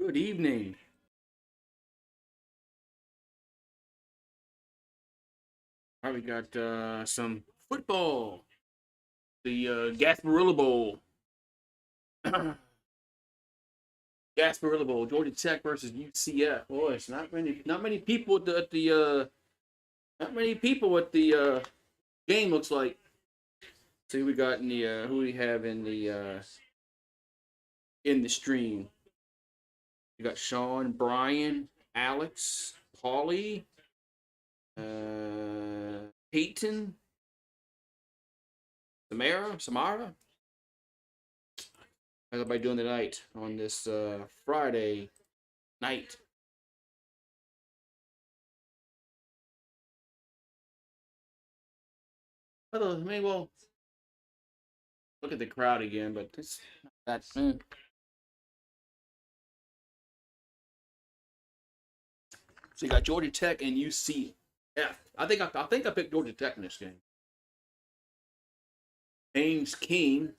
Good evening. All right, we got some football. The Gasparilla Bowl. Gasparilla Bowl. Georgia Tech versus UCF. Boy, it's not many people not many people at the game looks like. See, we got in the who we have in the stream. We got Sean, Brian, Alex, Paulie, Peyton, Samara. How's everybody doing tonight on this Friday night? Although, I mean, well, look at the crowd again, but it's not that. So you got Georgia Tech and UCF. I think I picked Georgia Tech in this game. James King.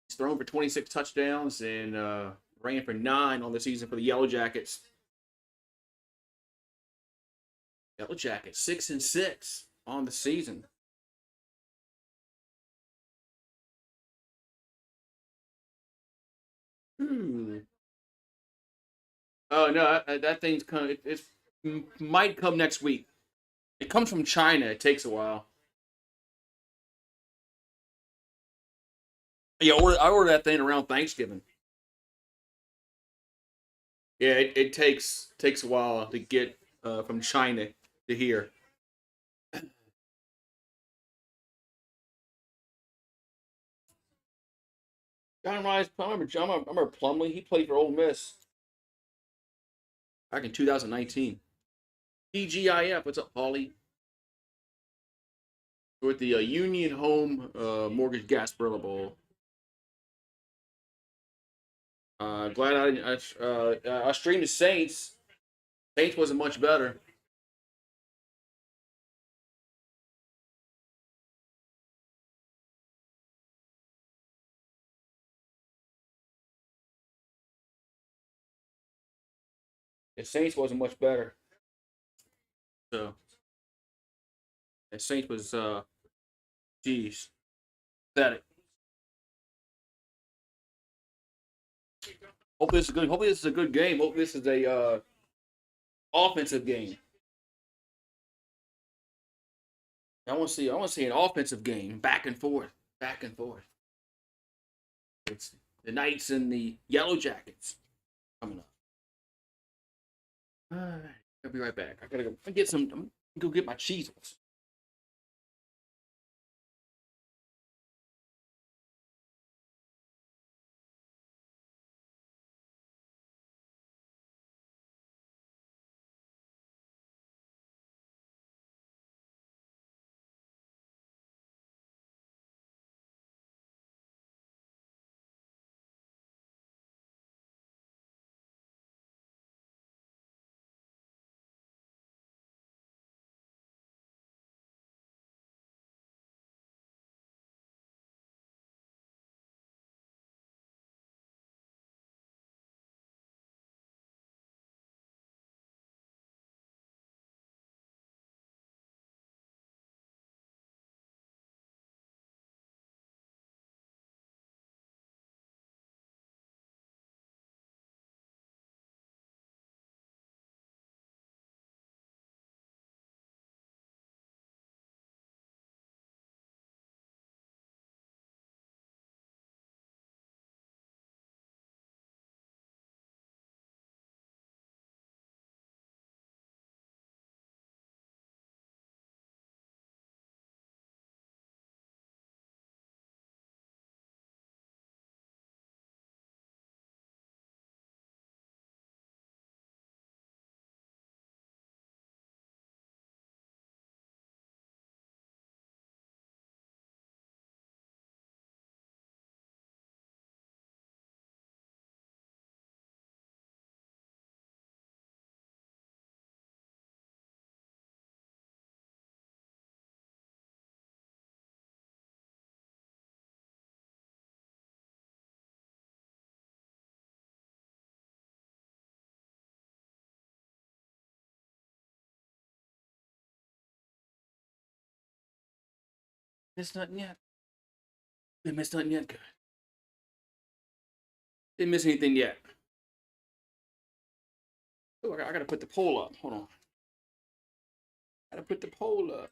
He's thrown for 26 touchdowns and ran for 9 on the season for the Yellow Jackets. Yellow Jackets 6-6 on the season. Hmm. Oh no, that thing's coming. It might come next week. It comes from China. It takes a while. Yeah, I ordered that thing around Thanksgiving. Yeah, it takes a while to get from China to here. John Rice, I remember Plumlee. He played for Ole Miss back in 2019. TGIF, what's up, Paulie? We're at the Union Home Mortgage Gasparilla Bowl. Glad I streamed the Saints. Saints wasn't much better. The Saints wasn't much better. So the Saints was geez, pathetic. Hopefully this is good. Hopefully this is a good game. Hopefully this is a offensive game. I want to see an offensive game, back and forth, back and forth. It's the Knights and the Yellow Jackets coming up. All right, I'll be right back. I gotta go get some. I'm gonna go get my Cheetos. Missed nothing yet. Didn't miss nothing yet. Good. Didn't miss anything yet. Oh, I gotta put the poll up. Hold on. Gotta put the poll up.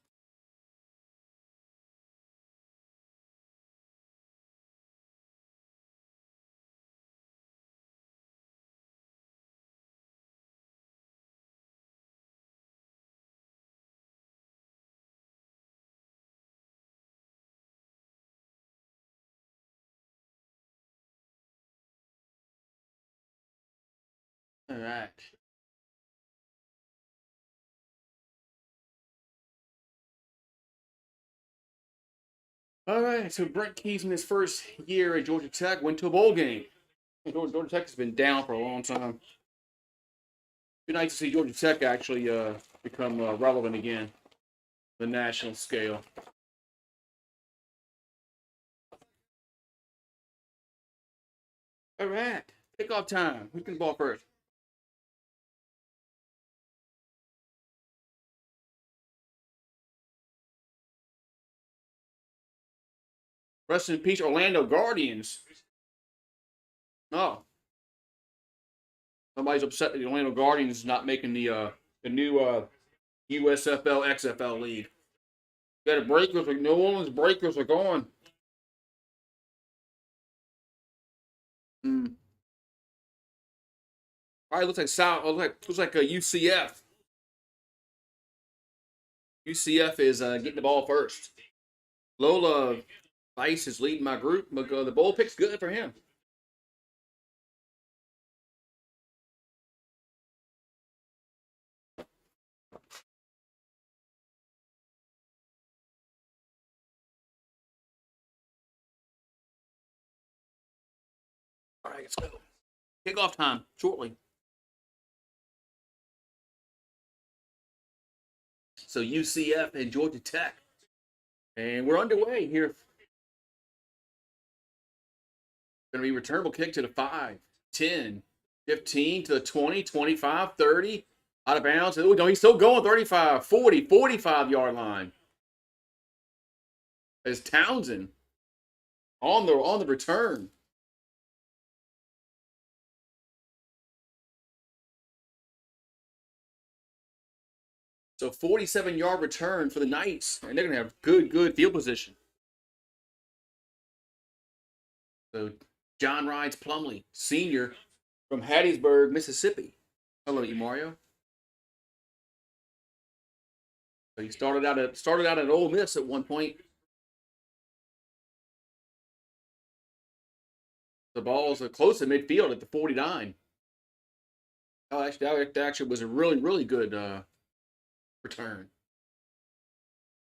All right. All right. So Brent Keys in his first year at Georgia Tech went to a bowl game. Georgia Tech has been down for a long time. Be nice to see Georgia Tech actually become relevant again, on the national scale. All right. Kickoff time. Who's going to ball first? Rest in peace, Orlando Guardians. Oh. Somebody's upset that the Orlando Guardians is not making the new USFL XFL league. Got the Breakers. New Orleans Breakers are gone. Mm. All right, looks like looks like a UCF. UCF is getting the ball first. Lola Vice is leading my group, but the bowl pick's good for him. All right, let's go. Kickoff time shortly. So UCF and Georgia Tech. And we're underway here. Going to be returnable kick to the 5, 10, 15 to the 20, 25, 30. Out of bounds. Oh, no, he's still going 35, 40, 45-yard line. As Townsend on the return. So 47-yard return for the Knights, and they're going to have good field position. So John Rides Plumley, senior from Hattiesburg, Mississippi. Hello, you Mario. So he started out at Ole Miss at one point. The ball's close to midfield at the 49. Oh, actually, that actually was a really good return.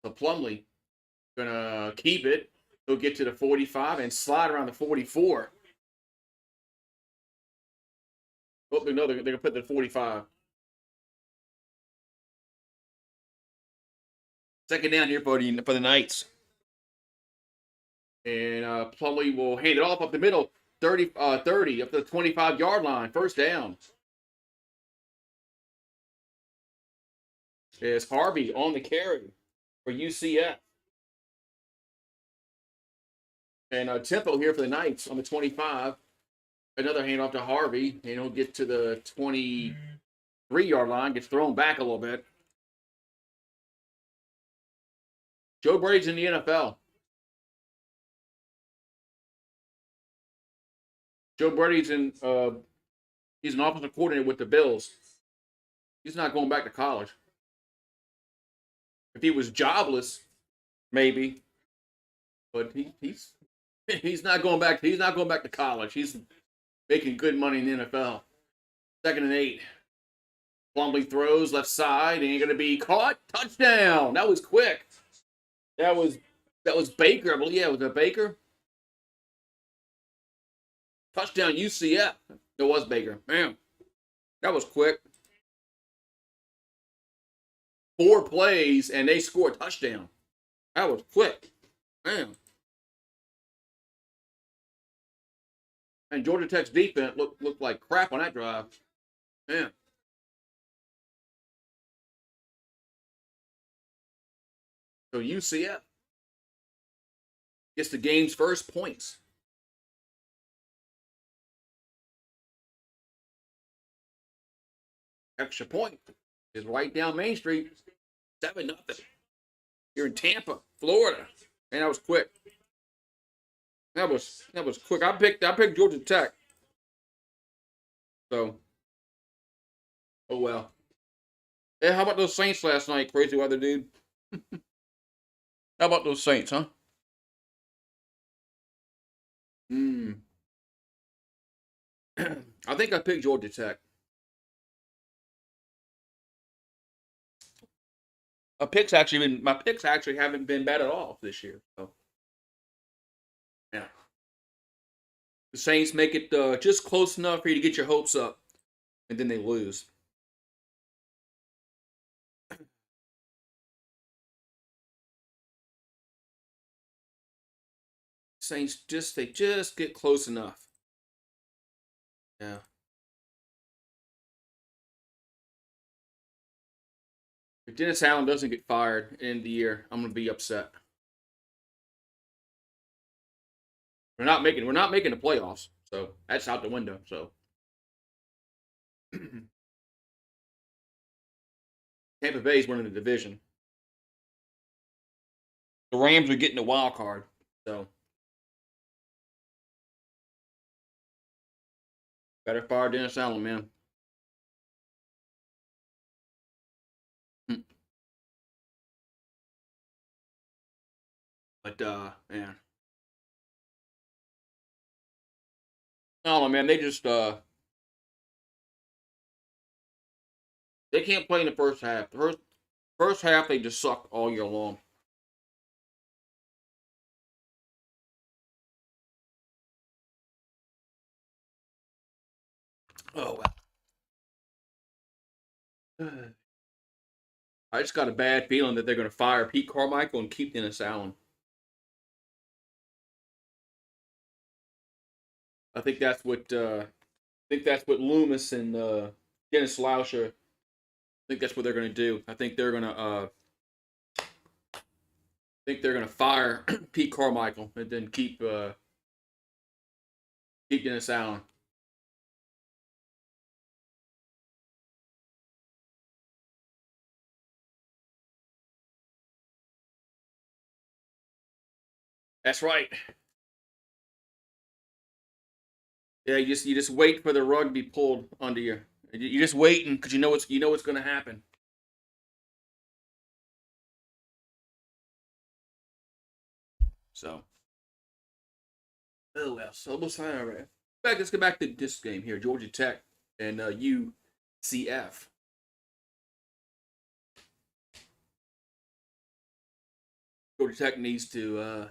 So Plumley gonna keep it. He'll get to the 45 and slide around the 44. Oh, no, they're gonna put the 45. Second down here for the Knights. And Plumley will hand it off up the middle, 30 up to the 25-yard line. First down. Is Harvey on the carry for UCF. And tempo here for the Knights on the 25. Another handoff to Harvey, and he'll get to the 23-yard line, gets thrown back a little bit. Joe Brady's in the NFL. Joe Brady's he's an offensive coordinator with the Bills. He's not going back to college. If he was jobless, maybe. But he's not going back. He's not going back to college. He's making good money in the NFL. 2nd and 8. Plumlee throws left side. Ain't gonna be caught. Touchdown. That was quick. That was Baker. I believe. Yeah, was it Baker? Touchdown UCF. It was Baker. Man, that was quick. 4 plays and they scored a touchdown. That was quick. Man. And Georgia Tech's defense looked like crap on that drive. Man. So UCF Gets the game's first points. Extra point is right down Main Street. 7-0. Here in Tampa, Florida. And that was quick. That was quick. I picked Georgia Tech. So, oh well. Hey, how about those Saints last night? Crazy weather, dude. How about those Saints, huh? I think I picked Georgia Tech. My picks actually haven't been bad at all this year. So, yeah. The Saints make it just close enough for you to get your hopes up, and then they lose. Saints they just get close enough. Yeah. If Dennis Allen doesn't get fired at the end of the year, I'm gonna be upset. We're not making the playoffs, so that's out the window. So Tampa Bay's winning the division. The Rams are getting the wild card. So better fire Dennis Allen, man. But man. No, man, they just they can't play in the first half. The first half they just suck all year long. Oh well. I just got a bad feeling that they're going to fire Pete Carmichael and keep Dennis Allen. I think that's what Loomis and Dennis Lauscher. I think that's what they're going to do. I think they're going to fire Pete Carmichael and then keep Dennis Allen. That's right. Yeah, you just wait for the rug to be pulled under you. You're just waiting because you know what's going to happen. So, oh well. So we'll sign right. Let's get back to this game here: Georgia Tech and UCF. Georgia Tech needs to.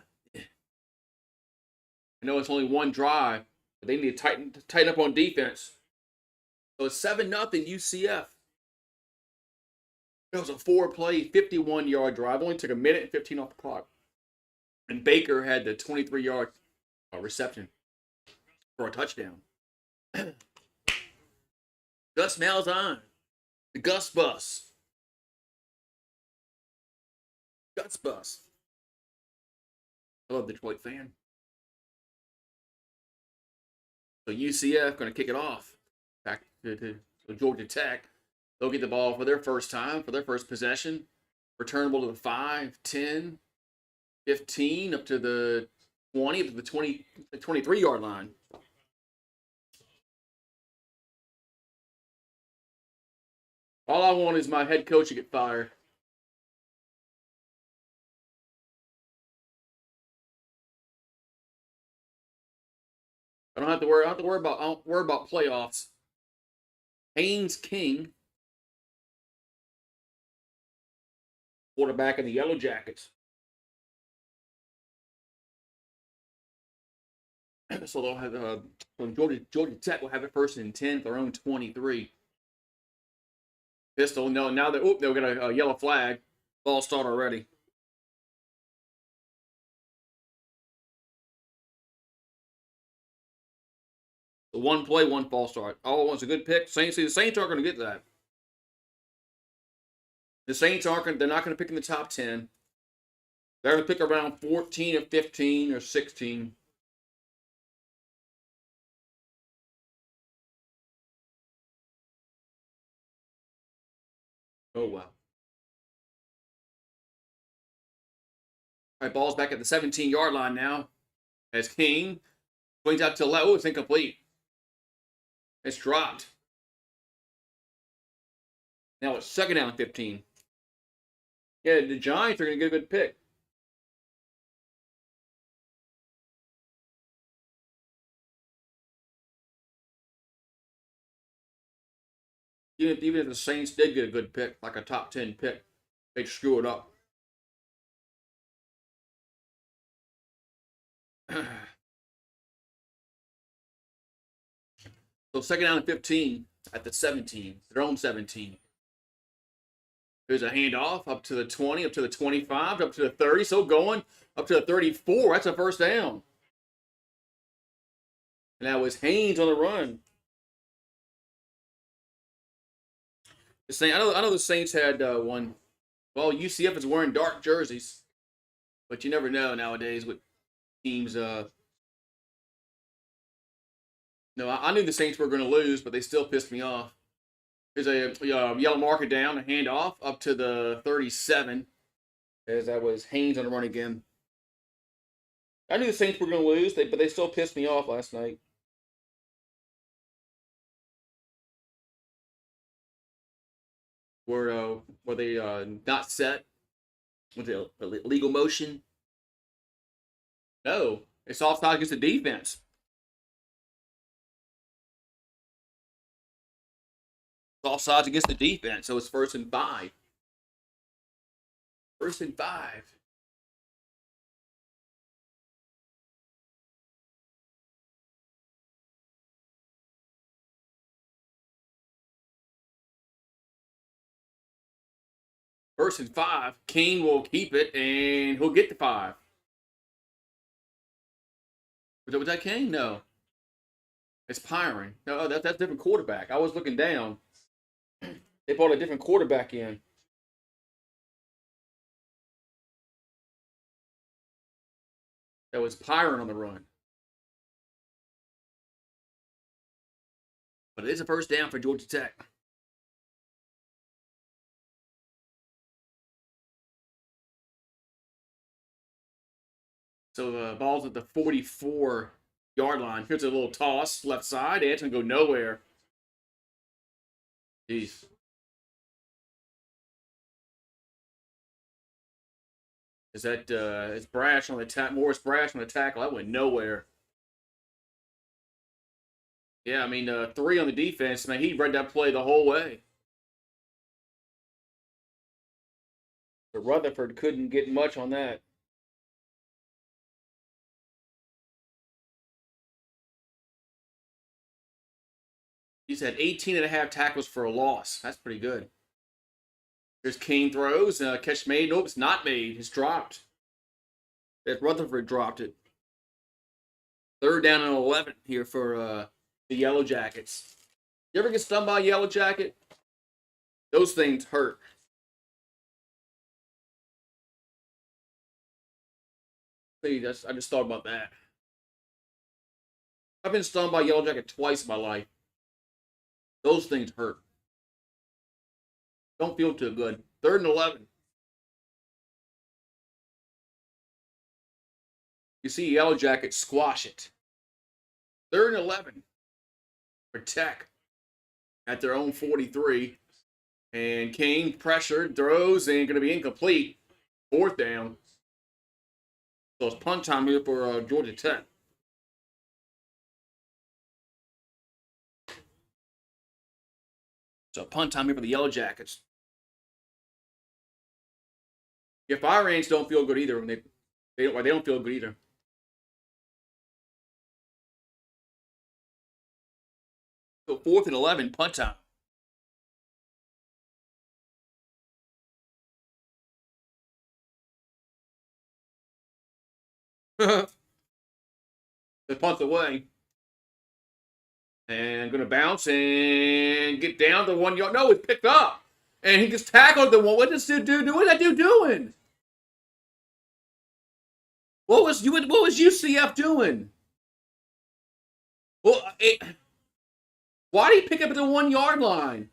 I know it's only one drive, but they need to tighten up on defense. So it's 7-0 UCF. It was a 4-play, 51-yard drive. Only took a minute and 15 off the clock. And Baker had the 23-yard reception for a touchdown. Gus Malzahn. The Gus Bus. Gus Bus. I love the Detroit fan. So UCF going to kick it off. Back to Georgia Tech. They'll get the ball for their first time, for their first possession. Returnable to the 5, 10, 15, up to the 20, up to the 23-yard line. All I want is my head coach to get fired. I don't have to worry about playoffs. Haynes King, quarterback in the Yellow Jackets. So they'll have Georgia Tech will have it first and 10 at their own 23. Pistol, no, now they'll get a yellow flag. Ball start already. The one play, one false start. All at once, a good pick. The Saints aren't going to get that. The Saints they're not going to pick in the top 10. They're going to pick around 14 or 15 or 16. Oh, wow. All right, ball's back at the 17-yard line now. As King swings out to the left. Oh, it's incomplete. It's dropped. Now it's second down and 15. Yeah, the Giants are going to get a good pick. Even if the Saints did get a good pick, like a top 10 pick, they'd screw it up. So second down and 15 at the 17, their own 17. There's a handoff up to the 20, up to the 25, up to the 30. So going up to the 34. That's a first down. And that was Haynes on the run. I know the Saints had one. Well, UCF is wearing dark jerseys, but you never know nowadays with teams. No, I knew the Saints were going to lose, but they still pissed me off. There's a yellow marker down, a handoff up to the 37, as that was Haynes on the run again. I knew the Saints were going to lose, but they still pissed me off last night. Were they not set with the legal motion? No, it's offside against the defense. It's offsides against the defense, so it's 1st and 5. 1st and 5.1st and 5. King will keep it, and he'll get the 5. Was that King? No. It's Pyron. No, that's a different quarterback. I was looking down. They brought a different quarterback in. That was Pyron on the run. But it is a first down for Georgia Tech. So ball's at the 44-yard line. Here's a little toss, left side. It's going to go nowhere. Jeez. Is that it's Brash on the tackle? Morris Brash on the tackle. That went nowhere. Yeah, I mean, 3 on the defense. Man, he read that play the whole way. But Rutherford couldn't get much on that. He's had 18.5 tackles for a loss. That's pretty good. There's King throws. Catch made. Nope, it's not made. It's dropped. That Rutherford dropped it. 3rd down and 11 here for the Yellow Jackets. You ever get stung by a Yellow Jacket? Those things hurt. See, I just thought about that. I've been stung by a Yellow Jacket twice in my life. Those things hurt. Don't feel too good. 3rd and 11. You see Yellow Jackets squash it. 3rd and 11 for Tech at their own 43. And Kane pressured, throws, and going to be incomplete. 4th down. So it's punt time here for Georgia Tech. So punt time here for the Yellow Jackets. Your fire ants don't feel good either. They don't feel good either. So 4th and 11, punt time. The punt's away. And going to bounce and get down to 1 yard. No, it's picked up. And he gets tackled the one. What does this dude do? What is that dude doing? What was UCF doing? Well, why did he pick up at the 1 yard line?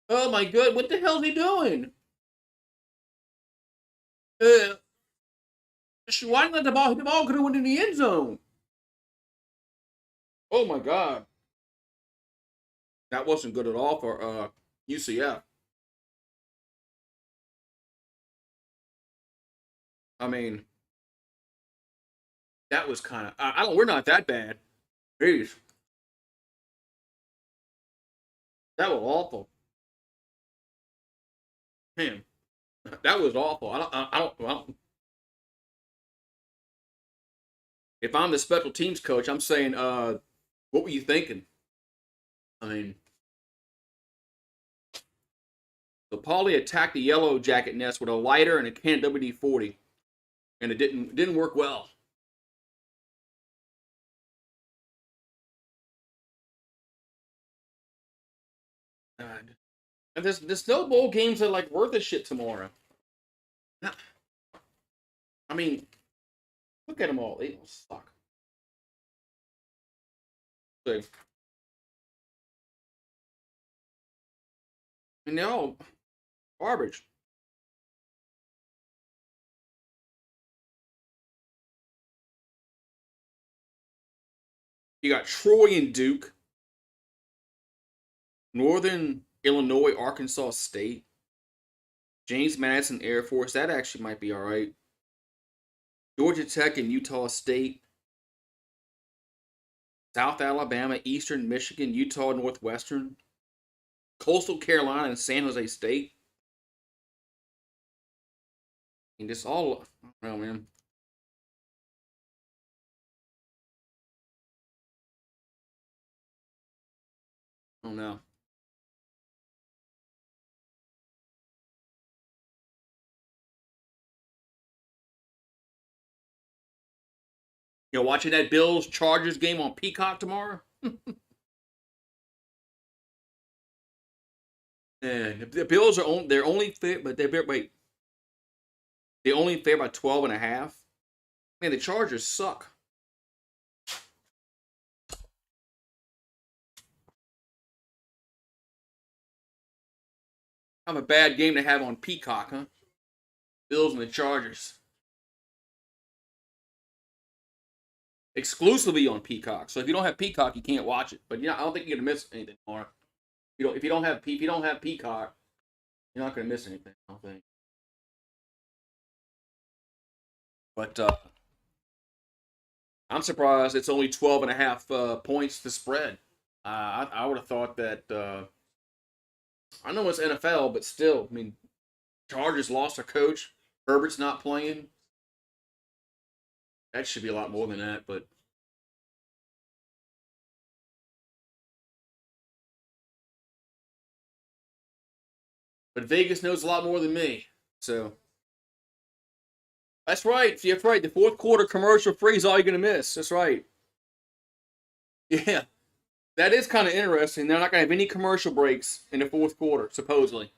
Oh my god, what the hell is he doing? Why didn't let the ball? The ball could have went in the end zone. Oh my god, that wasn't good at all for UCF. I mean, that was kind of. I don't. We're not that bad. Jeez, that was awful. Man, that was awful. I don't. If I'm the special teams coach, I'm saying, what were you thinking? I mean, so Paulie attacked the yellow jacket nest with a lighter and a can of WD-40, and it didn't work well. God. And there's no bowl games that are like worth a shit tomorrow. I mean, look at them all. They all suck. So, and they're all garbage. You got Troy and Duke, Northern Illinois, Arkansas State, James Madison Air Force. That actually might be all right. Georgia Tech and Utah State, South Alabama, Eastern Michigan, Utah Northwestern, Coastal Carolina, and San Jose State. And this all, I don't know, man. I don't know. You know, watching that Bills Chargers game on Peacock tomorrow. And the Bills are they're only fit, but they only fair by 12.5. Man, the Chargers suck. Have a bad game to have on Peacock, huh? Bills and the Chargers. Exclusively on Peacock. So if you don't have Peacock, you can't watch it. But I don't think you're gonna miss anything more. If you don't have Peacock, you're not gonna miss anything. I don't think. But I'm surprised it's only 12.5 points to spread. I would have thought that. I know it's NFL, but still, I mean, Chargers lost a coach. Herbert's not playing. That should be a lot more than that, but Vegas knows a lot more than me. So that's right. That's right. The fourth quarter commercial free is all you're gonna miss. That's right. Yeah, that is kind of interesting. They're not gonna have any commercial breaks in the fourth quarter, supposedly.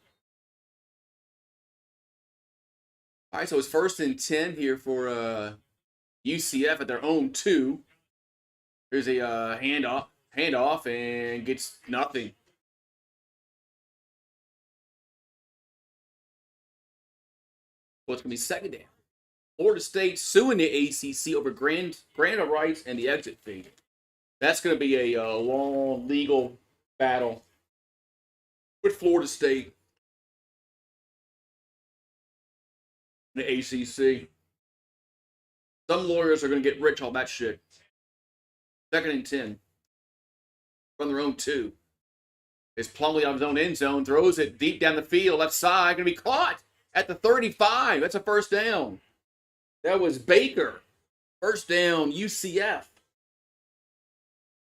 All right, so it's 1st and 10 here for UCF at their own 2. There's a handoff, and gets nothing. So it's gonna be 2nd down. Florida State suing the ACC over grant of rights and the exit fee. That's going to be a long legal battle with Florida State and the ACC. Some lawyers are going to get rich on that shit. 2nd and 10. From their own 2. Is Plumlee on his own end zone, throws it deep down the field, left side, going to be caught at the 35. That's a 1st down. That was Baker. 1st down, UCF.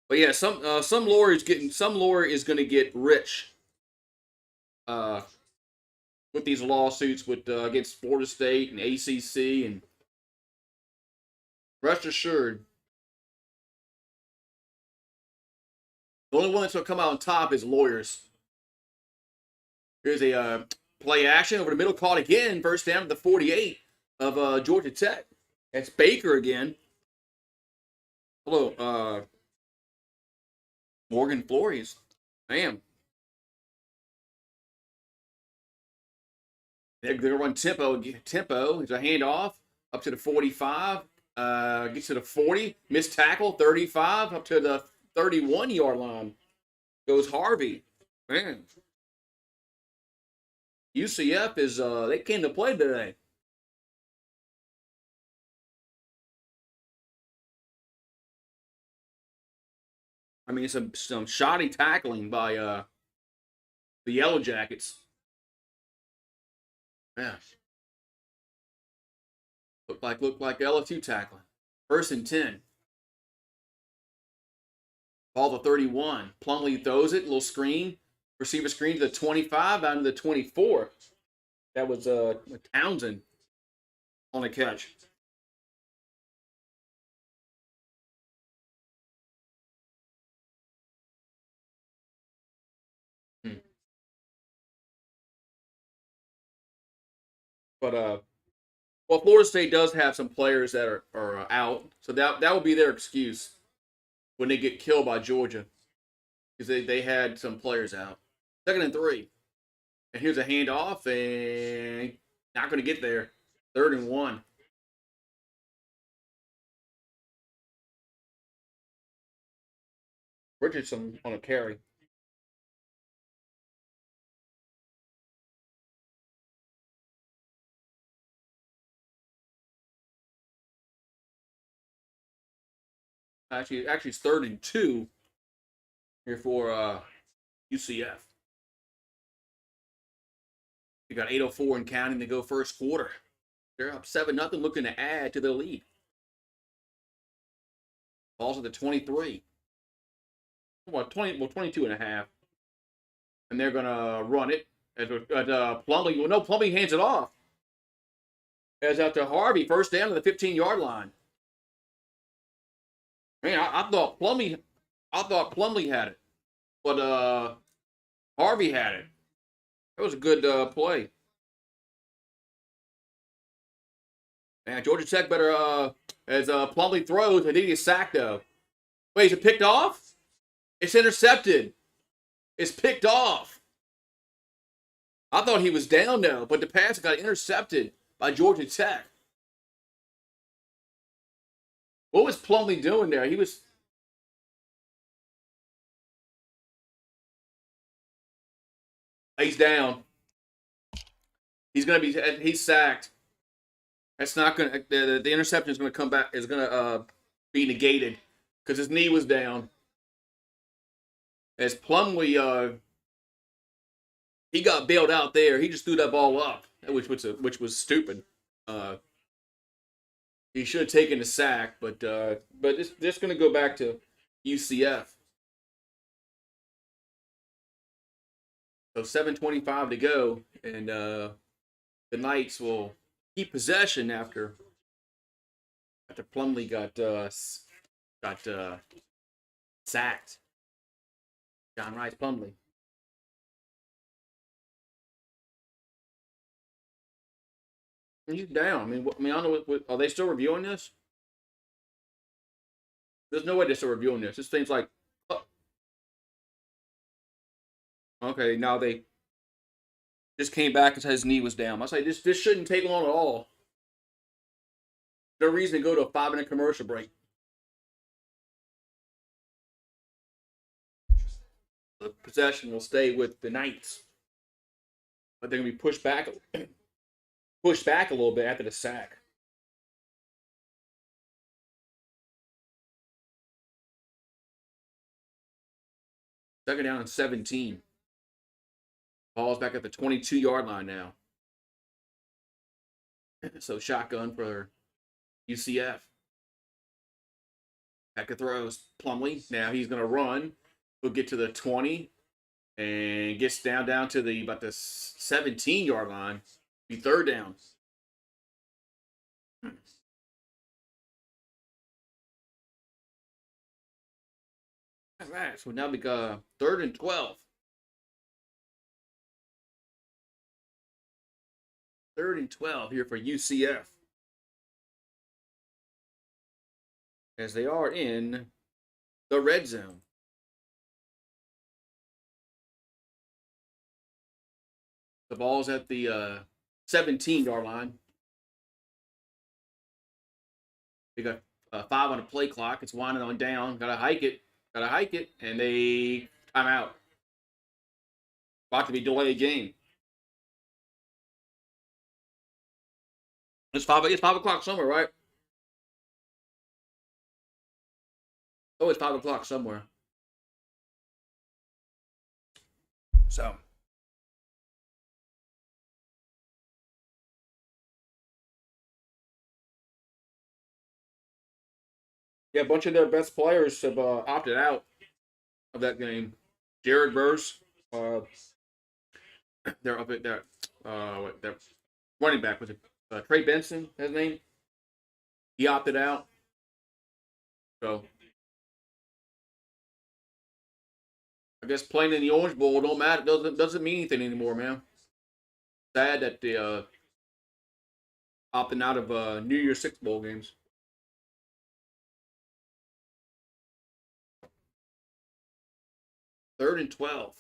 But yeah, some lawyer is going to get rich with these lawsuits with against Florida State and ACC, and rest assured, the only one that's going to come out on top is lawyers. Here's a play action over the middle, caught again, 1st down at the 48. of Georgia Tech. That's Baker again. Hello, Morgan Flores. Bam. They're going to run tempo. Tempo. It's a handoff up to the 45. Gets to the 40. Missed tackle. 35 up to the 31-yard line. Goes Harvey. Man. UCF is, they came to play today. I mean, some shoddy tackling by the Yellow Jackets. Yeah. Looked like LSU tackling. 1st and 10. Ball to 31. Plumlee throws it. Little screen. Receiver screen to the 25 down to the 24. That was Townsend on the catch. But well, Florida State does have some players that are out, so that will be their excuse when they get killed by Georgia, because they had some players out. 2nd and 3, and here's a handoff, and not going to get there. 3rd and 1. Richardson on a carry. Actually, it's 3rd and 2 here for UCF. We got 8:04 and counting to go first quarter. They're up 7-0, looking to add to their lead. Ball's at the 23. 22 and a half. And they're going to run it. Plumlee, well, no, Plumlee hands it off. As out to Harvey, 1st down to the 15-yard line. Man, I thought Plumlee had it, but Harvey had it. That was a good play. Man, Georgia Tech better as Plumlee throws. I think he gets sacked though. Wait, is it picked off? It's intercepted. It's picked off. I thought he was down though, but the pass got intercepted by Georgia Tech. What was Plumlee doing there? He's down. He's sacked. That's not going to, the interception is going to come back, is going to be negated because his knee was down. As Plumlee, he got bailed out there. He just threw that ball up, which was stupid. He should have taken the sack, but it's going to go back to UCF. So 7:25 to go, and the Knights will keep possession after Plumlee got sacked. John Rice Plumlee. He's down. I mean, I don't know. Are they still reviewing this? There's no way they're still reviewing this. This thing's like, okay, now they just came back and said his knee was down. I say this shouldn't take long at all. No reason to go to a 5-minute commercial break. The possession will stay with the Knights, but they're gonna be pushed back a little bit after the sack. Second down and 17. Ball's back at the 22-yard line now. So shotgun for UCF. Back to throws. Plumlee. Now he's going to run. He'll get to the 20 and gets down to about the 17-yard line. Be 3rd down. All right, so now we got 3rd and 12. 3rd and 12 here for UCF. as they are in the red zone. The ball's at the 17-yard line. They got 5 on the play clock. It's winding on down. Gotta hike it. And they time out. About to be delayed game. It's 5 o'clock somewhere, right? Oh, it's 5 o'clock somewhere. So. Yeah, a bunch of their best players have opted out of that game. Jared Verse, they're up at their running back was it Trey Benson? His name. He opted out. So I guess playing in the Orange Bowl don't matter. Doesn't mean anything anymore, man. Sad that they opting out of New Year's Six bowl games. Third and 12.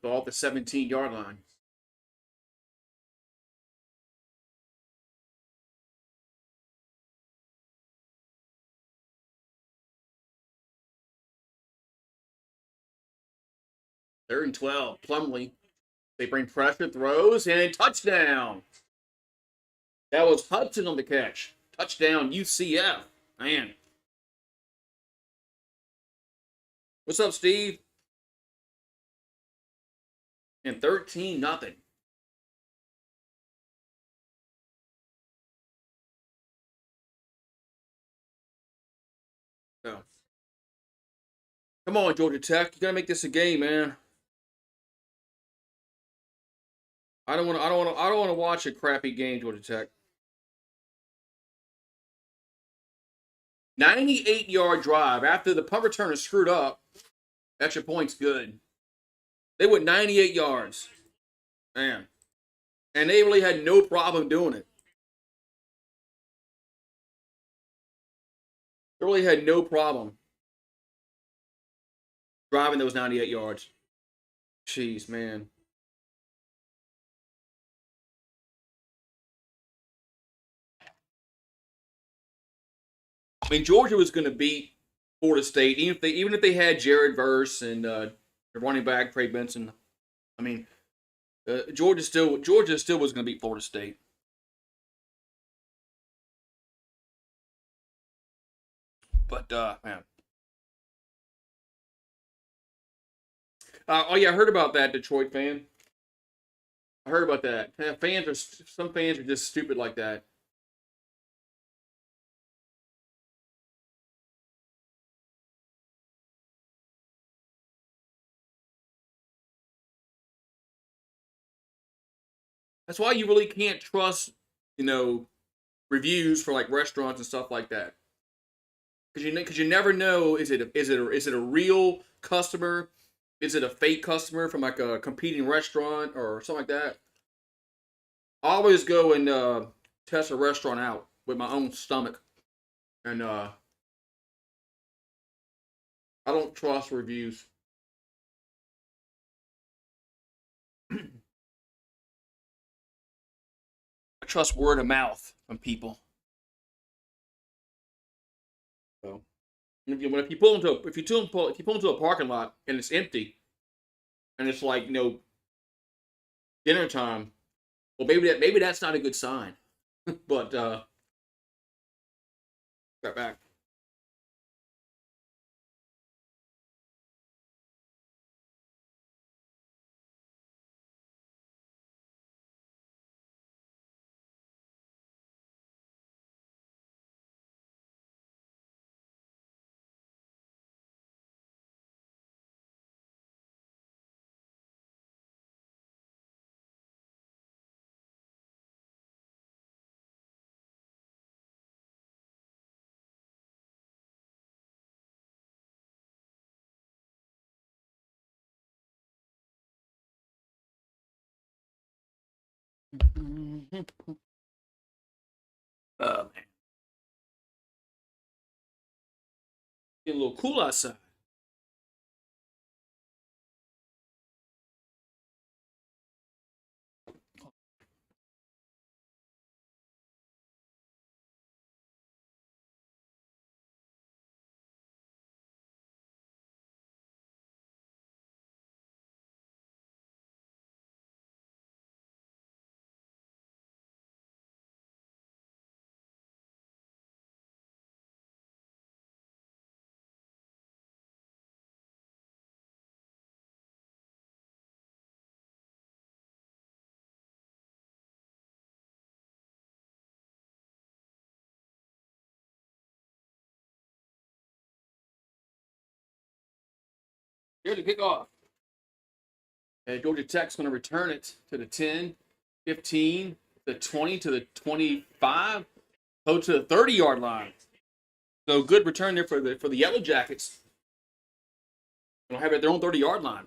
Ball at the 17-yard line. Third and 12. Plumlee. They bring pressure, throws, and touchdown. That was Hudson on the catch. Touchdown, UCF. Man. What's up, Steve? And 13-0. So, come on, Georgia Tech. You gotta make this a game, man. I don't want to watch a crappy game, Georgia Tech. 98-yard drive after the punt returner screwed up. Extra point's good. They went 98 yards. Man. And they really had no problem doing it. They really had no problem driving those 98 yards. Jeez, man. I mean, Georgia was going to beat Florida State, even if they had Jared Verse and the running back Trey Benson. I mean, Georgia still was going to beat Florida State. But man, oh yeah, I heard about that, Detroit fan. I heard about that. Some fans are just stupid like that. That's why you really can't trust, reviews for like restaurants and stuff like that. Because you never know, is it a real customer? Is it a fake customer from like a competing restaurant or something like that? I always go and test a restaurant out with my own stomach, and I don't trust reviews. I trust word of mouth from people. So if you pull into a parking lot and it's empty, and it's like dinner time, well maybe that's not a good sign. But got back. Get a little cool outside. Here's the kickoff. And Georgia Tech's going to return it to the 10, 15, the 20 to the 25, go to the 30-yard line. So good return there for the Yellow Jackets. They'll have it at their own 30-yard line.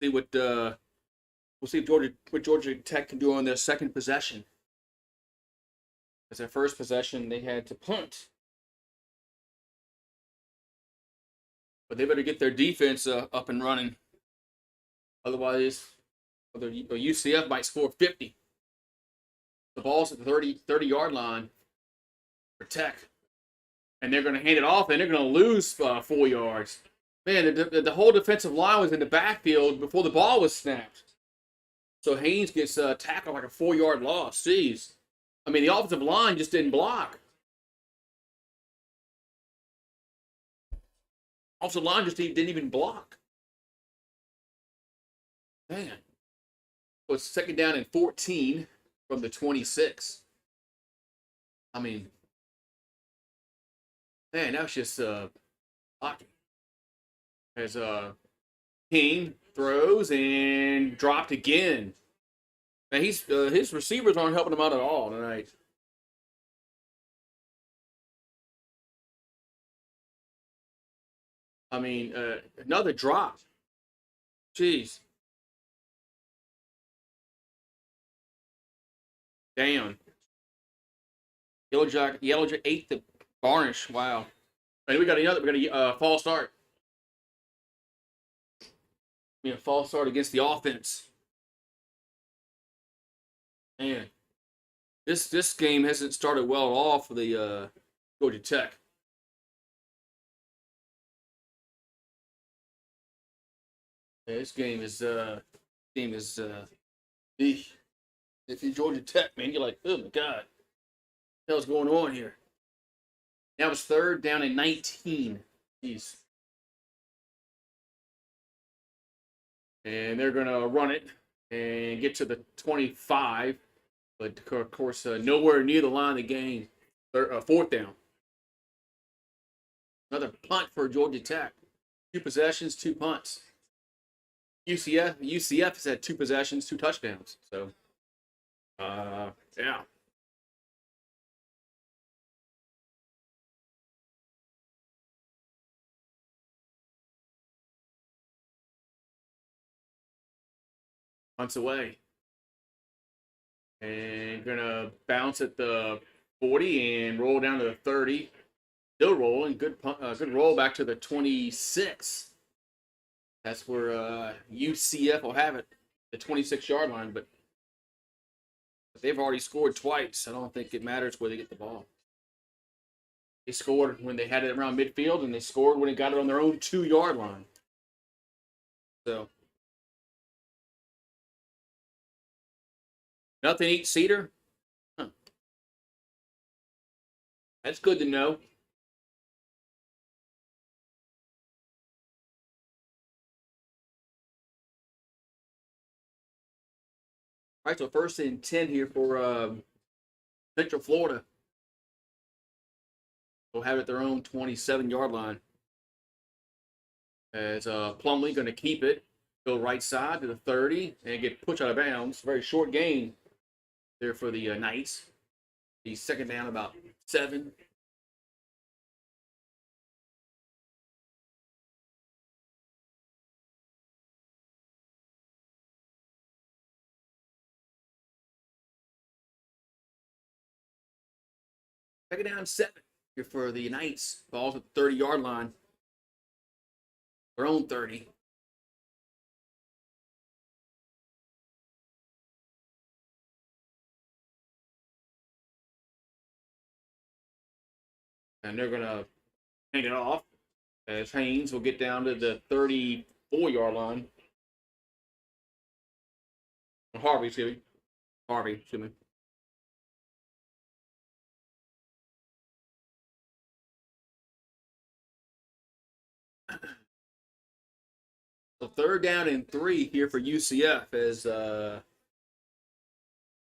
See what we'll see if Georgia Tech can do on their second possession. As their first possession, they had to punt. But they better get their defense up and running. Otherwise, UCF might score 50. The ball's at the 30-yard line for Tech. And they're going to hand it off, and they're going to lose 4 yards. Man, the whole defensive line was in the backfield before the ball was snapped. So Haynes gets tackled like a 4-yard loss. Jeez. I mean, the offensive line just didn't block. Offensive line just didn't even block. Man. So it's second down and 14 from the 26. I mean, man, that was just blocking. As King throws and dropped again. Man, his receivers aren't helping him out at all tonight. I mean, another drop. Jeez. Down. Yellow Jacket ate the varnish. Wow. And we got a false start. A false start against the offense. Man, this game hasn't started well at all for the Georgia Tech. Yeah, this game is if you're Georgia Tech, man, you're like, oh my God, what the hell's going on here? Now it's third down and 19. Jeez. And they're going to run it and get to the 25. But, of course, nowhere near the line of the game. Fourth down. Another punt for Georgia Tech. 2 possessions, 2 punts. UCF has had 2 possessions, 2 touchdowns. So, yeah. Punts away. And gonna bounce at the 40 and roll down to the 30. Still rolling. Good roll back to the 26. That's where UCF will have it, the 26-yard line. But they've already scored twice. I don't think it matters where they get the ball. They scored when they had it around midfield, and they scored when they got it on their own 2-yard line. So, nothing eats Cedar? Huh. That's good to know. All right, so first and 10 here for Central Florida. They'll have it at their own 27-yard line. As Plumlee going to keep it, go right side to the 30 and get pushed out of bounds. Very short gain there for the Knights. The second down about 7. Second down and 7 here for the Knights. Ball's at the 30-yard line. Their own 30. And they're going to hand it off as Haynes will get down to the 34-yard line. Harvey, excuse me. So third down and 3 here for UCF as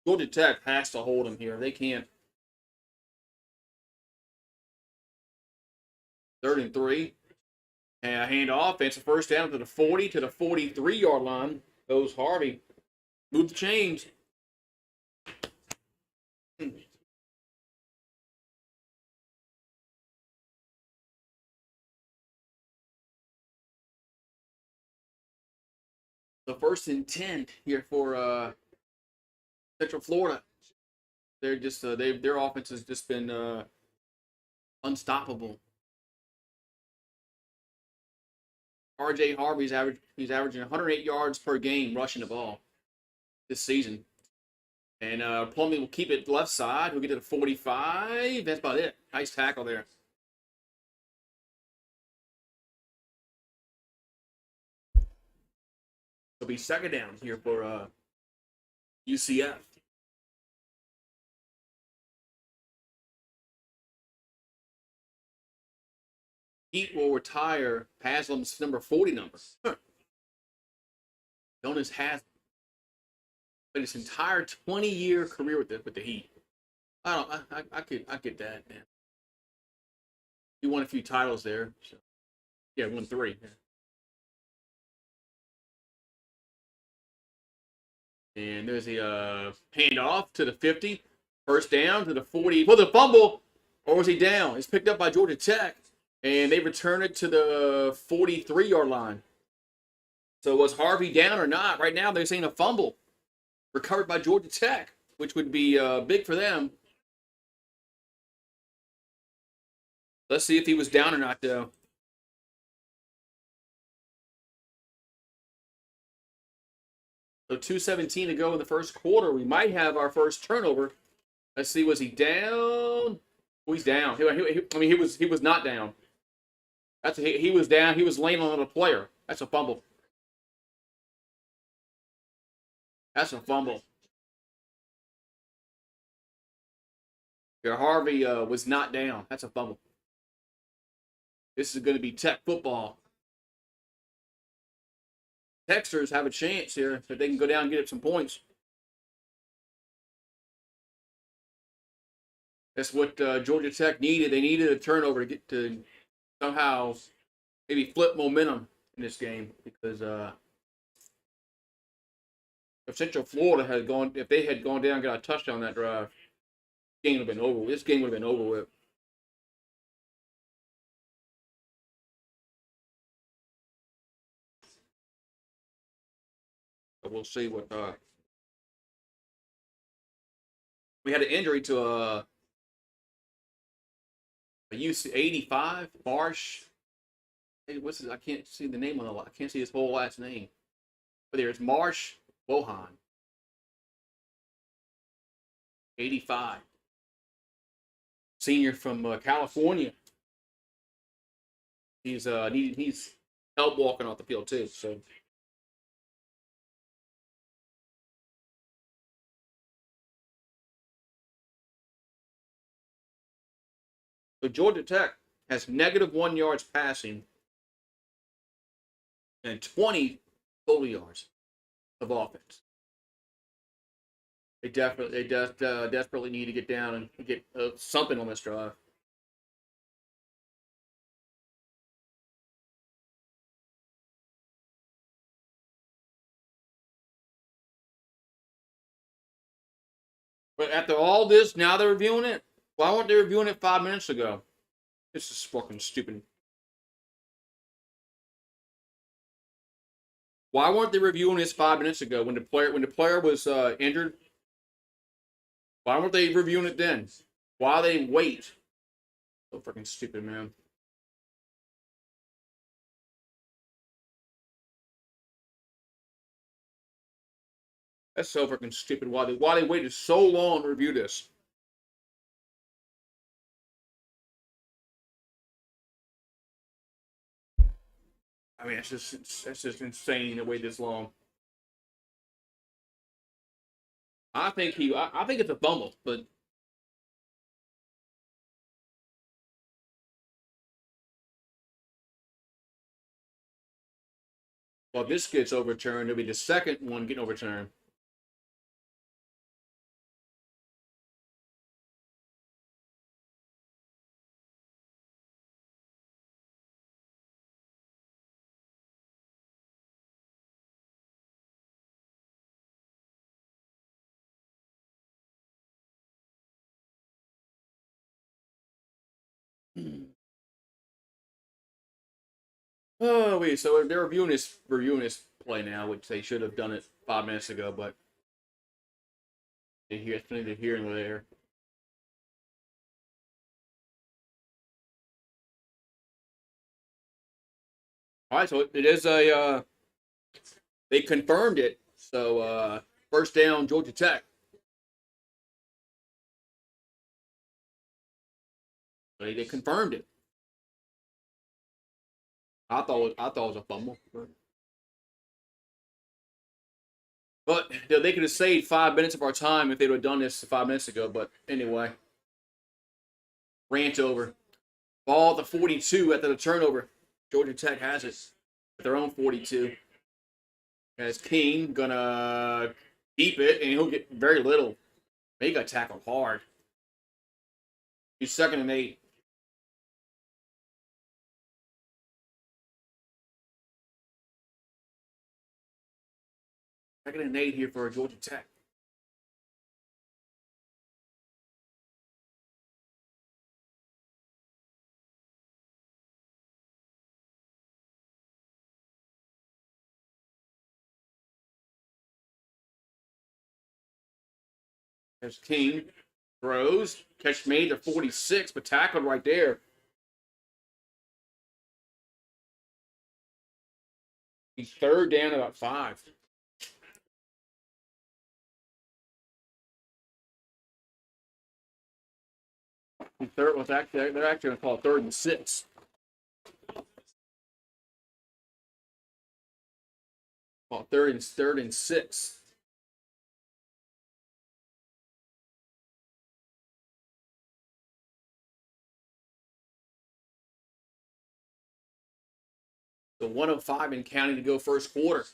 Georgia Tech has to hold them here. They can't. Third and 3. And a handoff. It's a first down to the 40 to the 43-yard line. Goes Harvey. Move the chains. The first and 10 here for Central Florida. They're just their offense has just been unstoppable. RJ Harvey's averaging 108 yards per game rushing the ball this season. And Plumlee will keep it left side. We'll get to the 45. That's about it. Nice tackle there. It'll be second down here for UCF. Heat will retire Haslam's number 40 number. Known as Haslam. But his entire 20-year career with the Heat. I get that, man. He won a few titles there. So. Yeah, won 3. And there's the handoff to the 50. First down to the 40. For the fumble, or was he down? It's picked up by Georgia Tech. And they return it to the 43-yard line. So was Harvey down or not? Right now they're saying a fumble. Recovered by Georgia Tech, which would be big for them. Let's see if he was down or not, though. So 2:17 to go in the first quarter. We might have our first turnover. Let's see, was he down? Oh, he's down. He was not down. He was down. He was laying on a player. That's a fumble. That's a fumble. Your Harvey was not down. That's a fumble. This is going to be Tech football. Texters have a chance here if they can go down and get up some points. That's what Georgia Tech needed. They needed a turnover to get to somehow maybe flip momentum in this game because if Central Florida if they had gone down and got a touchdown on that drive, this game would have been over with. But we'll see what we had an injury to a UC 85 Marsh. Hey, what's his? I can't see the name on the. I can't see his whole last name. But there's Marsh Wohan. 85. Senior from California. He's help walking off the field too. So. So Georgia Tech has -1 yards passing and 20 total yards of offense. They desperately need to get down and get something on this drive. But after all this, now they're reviewing it. Why weren't they reviewing it 5 minutes ago? This is fucking stupid. Why weren't they reviewing this 5 minutes ago when the player was injured? Why weren't they reviewing it then? while they wait. So freaking stupid, man. That's so freaking stupid. Why they waited so long to review this? I mean, that's just insane to wait this long. I think it's a fumble, but well, if this gets overturned, it'll be the second one getting overturned. Oh wait, so they're reviewing this play now, which they should have done it 5 minutes ago, but it's neither here nor there. All right, so it is a they confirmed it. So first down, Georgia Tech. They confirmed it. I thought it was a fumble, but they could have saved 5 minutes of our time if they would have done this 5 minutes ago. But anyway, rant over. Ball at the 42 after the turnover. Georgia Tech has it at their own 42. As King gonna keep it, and he'll get very little. He got tackled hard. He's 2nd and 8. Second and 8 here for Georgia Tech. There's King. Throws. Catch made to 46, but tackled right there. He's 3rd down about 5. Third was actually they're actually going to call it 3rd and 6. Call third and 6. So 105 and counting to go first quarter.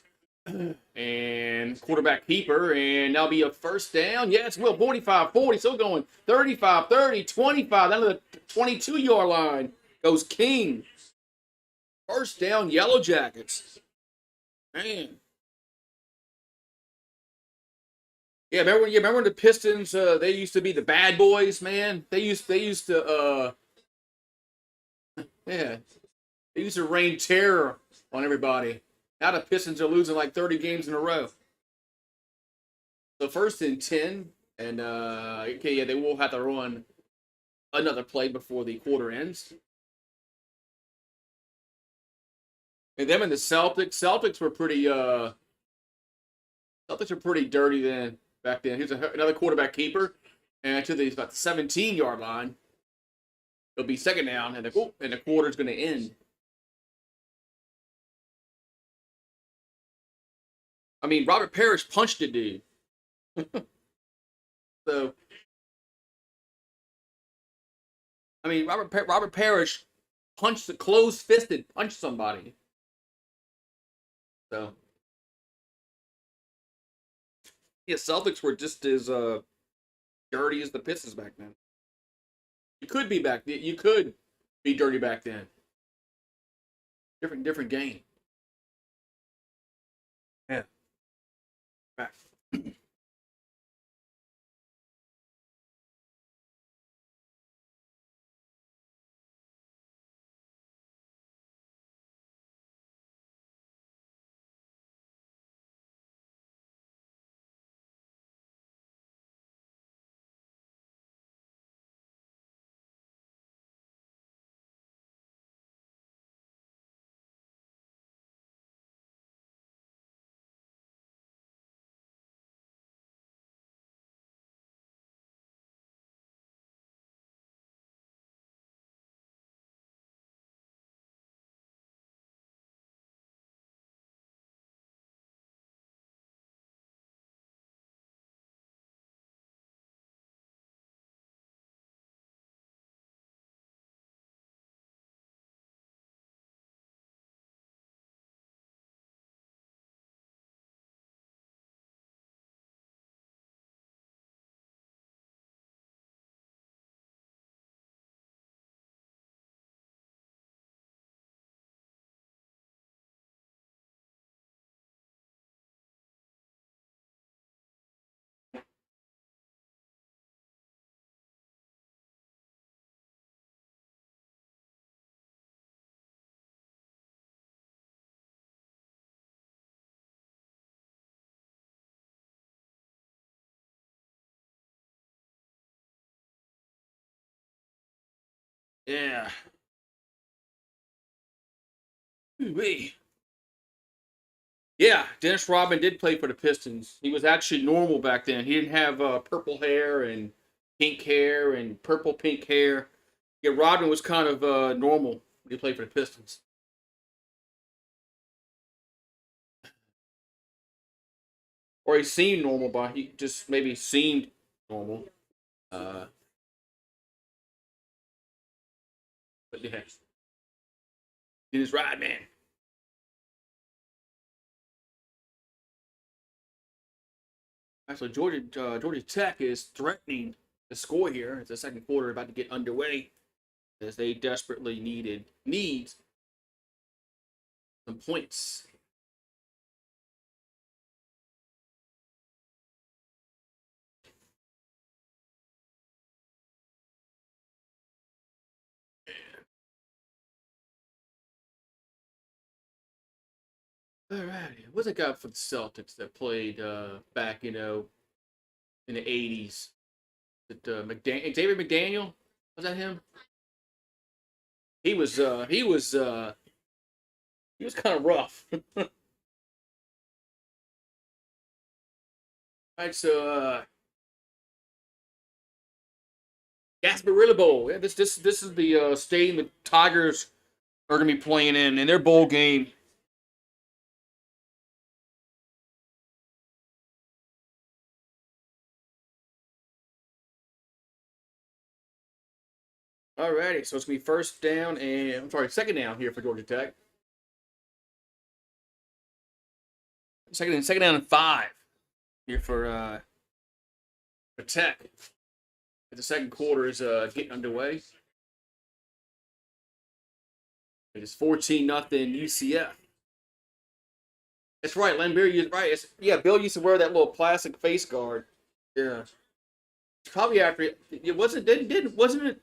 And quarterback keeper, and that'll be a first down. Yes, Will, 45-40, still going 35-30, 25, down to the 22-yard line goes King. First down, Yellow Jackets. Man. Yeah, remember when the Pistons, they used to be the bad boys, man? They used to yeah, they used to rain terror on everybody. Now the Pistons are losing like 30 games in a row. So 1st and 10, and okay, yeah, they will have to run another play before the quarter ends. And them and the Celtics were pretty Celtics were pretty dirty back then. Here's another quarterback keeper, and to the about the 17-yard line. It'll be 2nd down, and the quarter's going to end. I mean, Robert Parrish punched a dude. So, I mean, Robert Parrish closed-fisted punched somebody. So, yeah, Celtics were just as dirty as the Pistons back then. You could be You could be dirty back then. Different game. Yeah. Back. Yeah. Ooh-wee. Yeah, Dennis Rodman did play for the Pistons. He was actually normal back then. He didn't have purple hair and pink hair and purple pink hair. Yeah, Rodman was kind of normal when he played for the Pistons. Or he seemed normal, but he just maybe seemed normal. Uh, but yeah, Dennis Rodman. Actually, Georgia Tech is threatening to score here. It's the second quarter about to get underway as they desperately needs some points. All right, what's it got for the Celtics that played back, in the '80s? David McDaniel, was that him? He was he was kind of rough. All right, so Gasparilla Bowl. Yeah, this is the stadium the Tigers are gonna be playing in their bowl game. Alrighty, so it's gonna be first down and I'm sorry, second down here for Georgia Tech. Second down and 5 here for Tech. The second quarter is getting underway. It is 14-0 UCF. That's right, Lambeer. Right. Bill used to wear that little plastic face guard. Yeah, probably after it wasn't wasn't it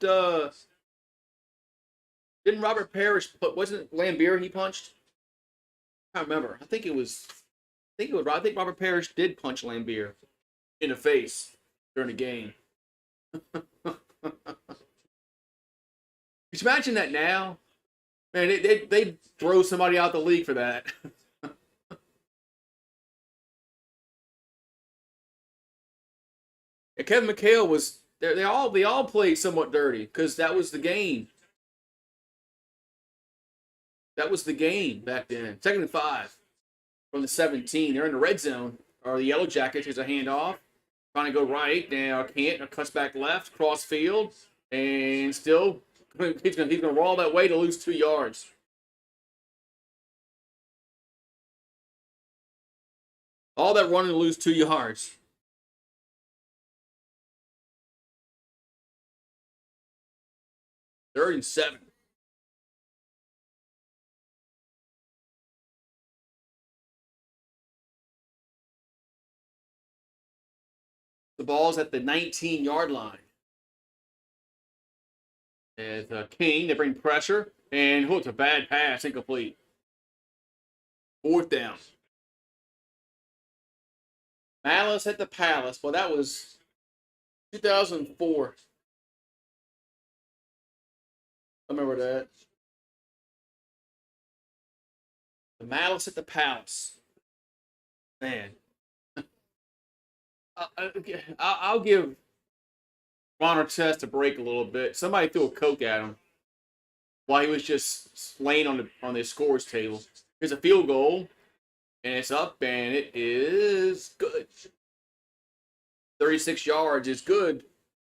didn't Robert Parrish put wasn't it Lambeer he punched? I can't remember. I think Robert Parrish did punch Lambeer in the face during the game. Could you imagine that now? Man, they throw somebody out the league for that. And Kevin McHale was they all played somewhat dirty because that was the game. That was the game back then. Second and 5 from the 17. They're in the red zone. Or the Yellow Jackets is a handoff. Trying to go right. Now can't. Cuts back left. Cross field. And still, he's gonna roll that way to lose 2 yards. All that running to lose 2 yards. Third and 7. The ball's at the 19-yard line. As King, they bring pressure. And it's a bad pass, incomplete. Fourth down. Malice at the Palace. Well, that was 2004. I remember that. The Malice at the Palace. Man. I'll give Ron Artest a break a little bit. Somebody threw a Coke at him while he was just laying on the scores table. Here's a field goal, and it's up, and it is good. 36 yards is good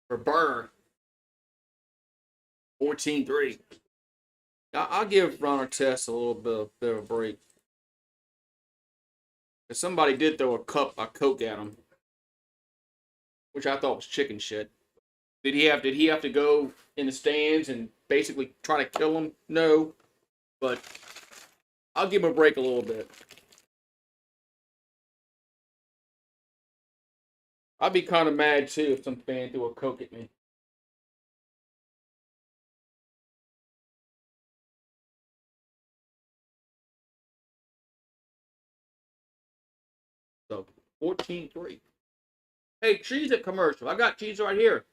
for Burr. 14-3. I'll give Ron Artest a little bit of a break. Because somebody did throw a Coke at him, which I thought was chicken shit. Did he have to go in the stands and basically try to kill him? No. But I'll give him a break a little bit. I'd be kind of mad too if some fan threw a Coke at me. So 14-3. Hey, cheese it commercial. I got cheese right here.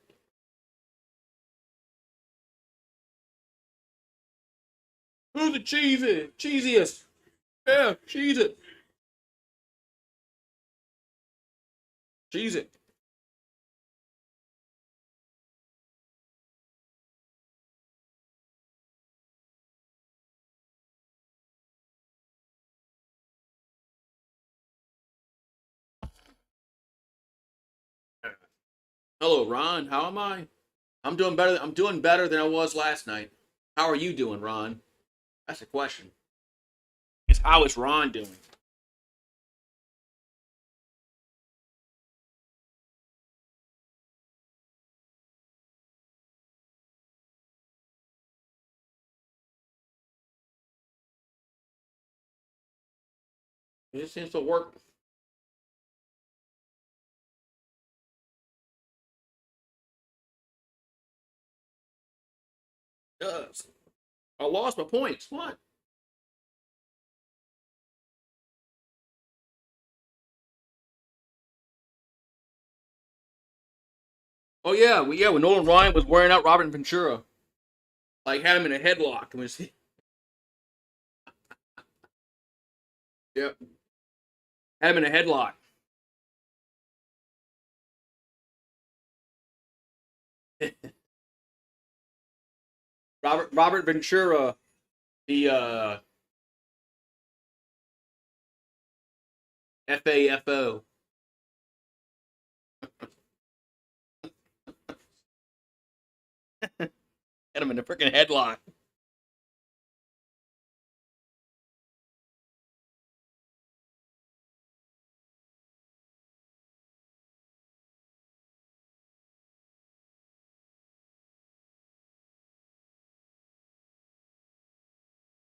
Who's the cheesiest? Yeah, cheese it. Cheese it. Hello, Ron. How am I? I'm doing better. I'm doing better than I was last night. How are you doing, Ron? That's the question. It's how is Ron doing? It seems to work. It does. I lost my points. What? Oh yeah, when Nolan Ryan was wearing out Robert Ventura, like had him in a headlock and was yep, had him in a headlock. Robert Ventura, the FAFO. Had him in a freaking headlock.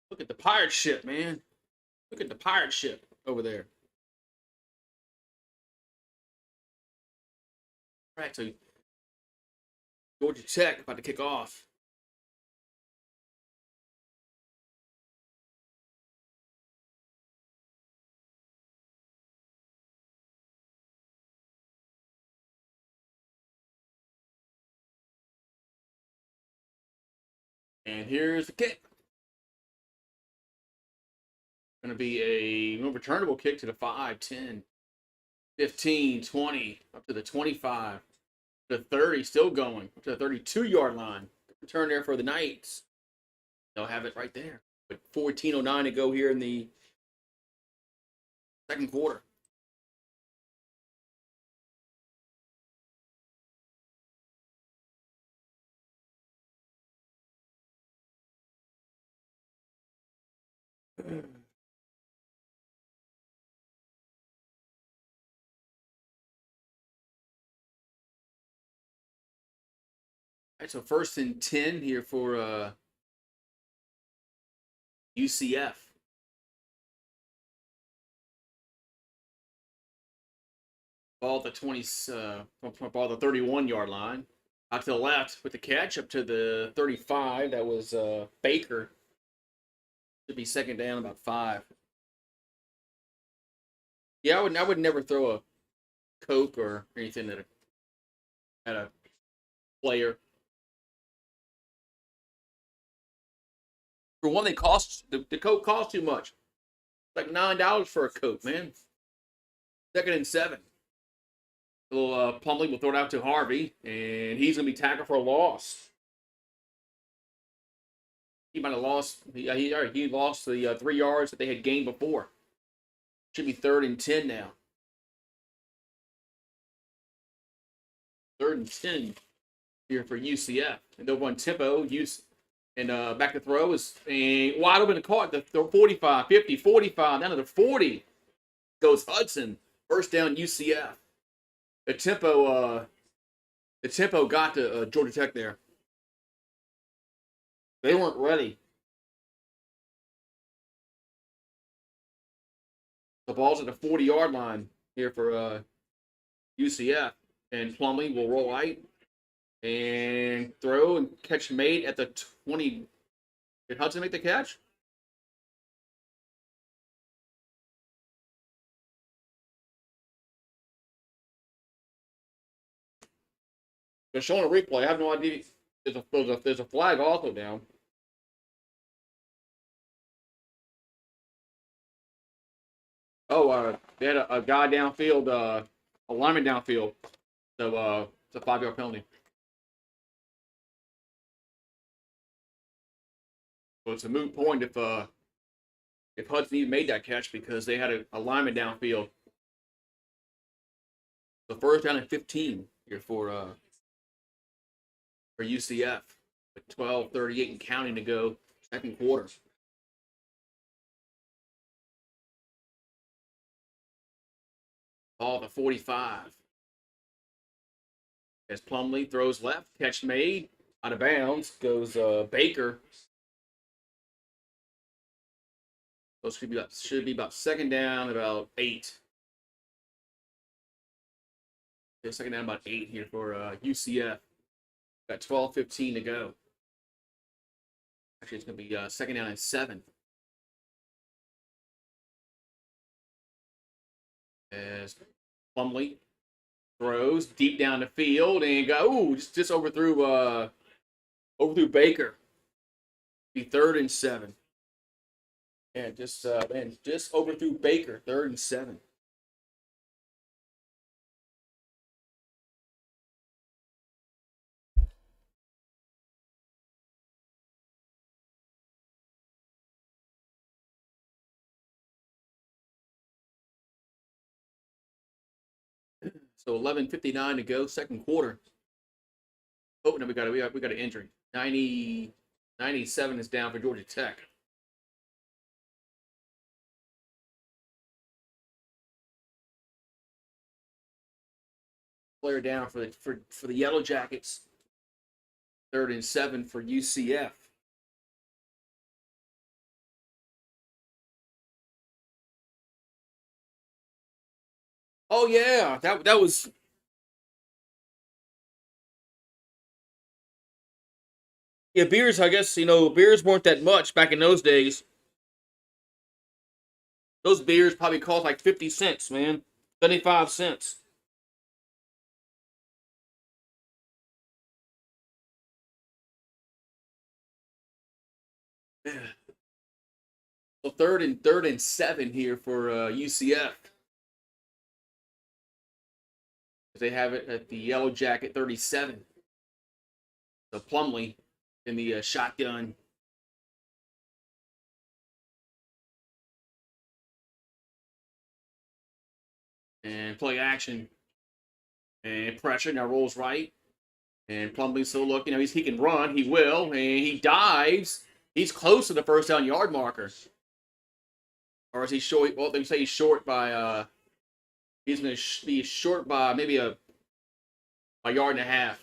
Look at the pirate ship, man. Look at the pirate ship over there. Right, so Georgia Tech about to kick off. And here's the kick. Going to be a returnable kick to the 5, 10, 15, 20, up to the 25, to the 30, still going, up to the 32-yard line. Return there for the Knights. They'll have it right there. With 14:09 to go here in the second quarter. All right, so 1st and 10 here for UCF. Ball at the 20, ball at the 31-yard line. Out to the left with the catch up to the 35. That was Baker. Should be second down, about 5. Yeah, I would never throw a Coke or anything at a player. For one, the Coke costs too much. It's like $9 for a Coke, man. 2nd and 7. A little Plumlee will throw it out to Harvey, and he's gonna be tackled for a loss. He might have lost. He lost the 3 yards that they had gained before. Should be 3rd and 10 now. 3rd and 10 here for UCF, and they'll run tempo. And back to throw is a wide open caught the 45, 50, 45, down to the 40. Goes Hudson. First down UCF. The tempo got to Georgia Tech there. They weren't ready. The ball's at the 40-yard line here for UCF. And Plumlee will roll right and throw and catch made at the 20. Did Hudson make the catch? They're showing a replay. I have no idea. There's a flag also down. Oh, they had a guy downfield, a lineman downfield. So it's a 5-yard penalty. So it's a moot point if Hudson even made that catch because they had a lineman downfield. So first down and 15 here for UCF with 12:38 and counting to go, second quarter. Ball to 45. As Plumlee throws left, catch made, out of bounds goes Baker. So should be about second down, about 8. Yeah, second down, about 8 here for UCF. Got 12:15 to go. Actually, it's going to be second down and 7. As Plumlee throws deep down the field and just overthrew Baker. Be third and 7. Yeah, just overthrew Baker, third and 7. So 11:59 to go, second quarter. Oh no, we got an injury. 97 is down for Georgia Tech. Player down for the Yellow Jackets. Third and 7 for UCF. Oh yeah, that was. Yeah, beers. I guess beers weren't that much back in those days. Those beers probably cost like 50 cents, man, 75 cents. So third and 7 here for UCF. They have it at the Yellow Jacket 37. So Plumlee in the shotgun. And play action. And pressure now rolls right. And Plumlee's still looking. He can run. He will. And he dives. He's close to the first down yard marker. Or is he short? Well, they say he's short by. He's going to be short by maybe a yard and a half.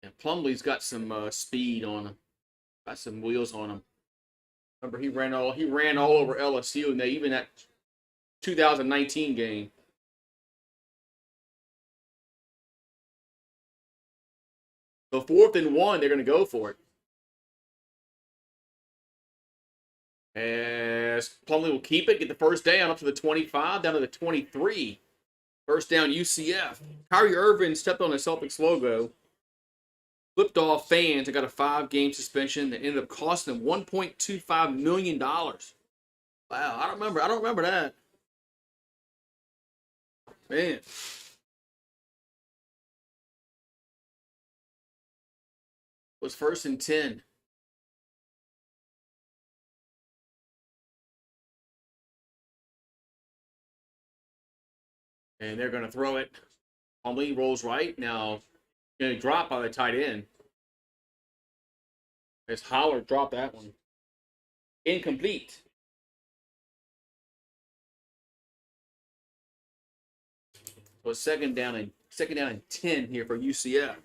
And Plumlee's got some speed on him. Got some wheels on him. Remember, he ran all over LSU, and even that 2019 game. So 4th and 1, they're going to go for it. As Plumlee will keep it, get the first down up to the 25, down to the 23. First down UCF. Kyrie Irving stepped on the Celtics logo, flipped off fans, and got a 5-game suspension that ended up costing him $1.25 million. Wow, I don't remember that. Man. It was 1st and 10. And they're going to throw it. Plumlee rolls right. Now, going to drop by the tight end. As Holler dropped that one. Incomplete. So second down and 10 here for UCF.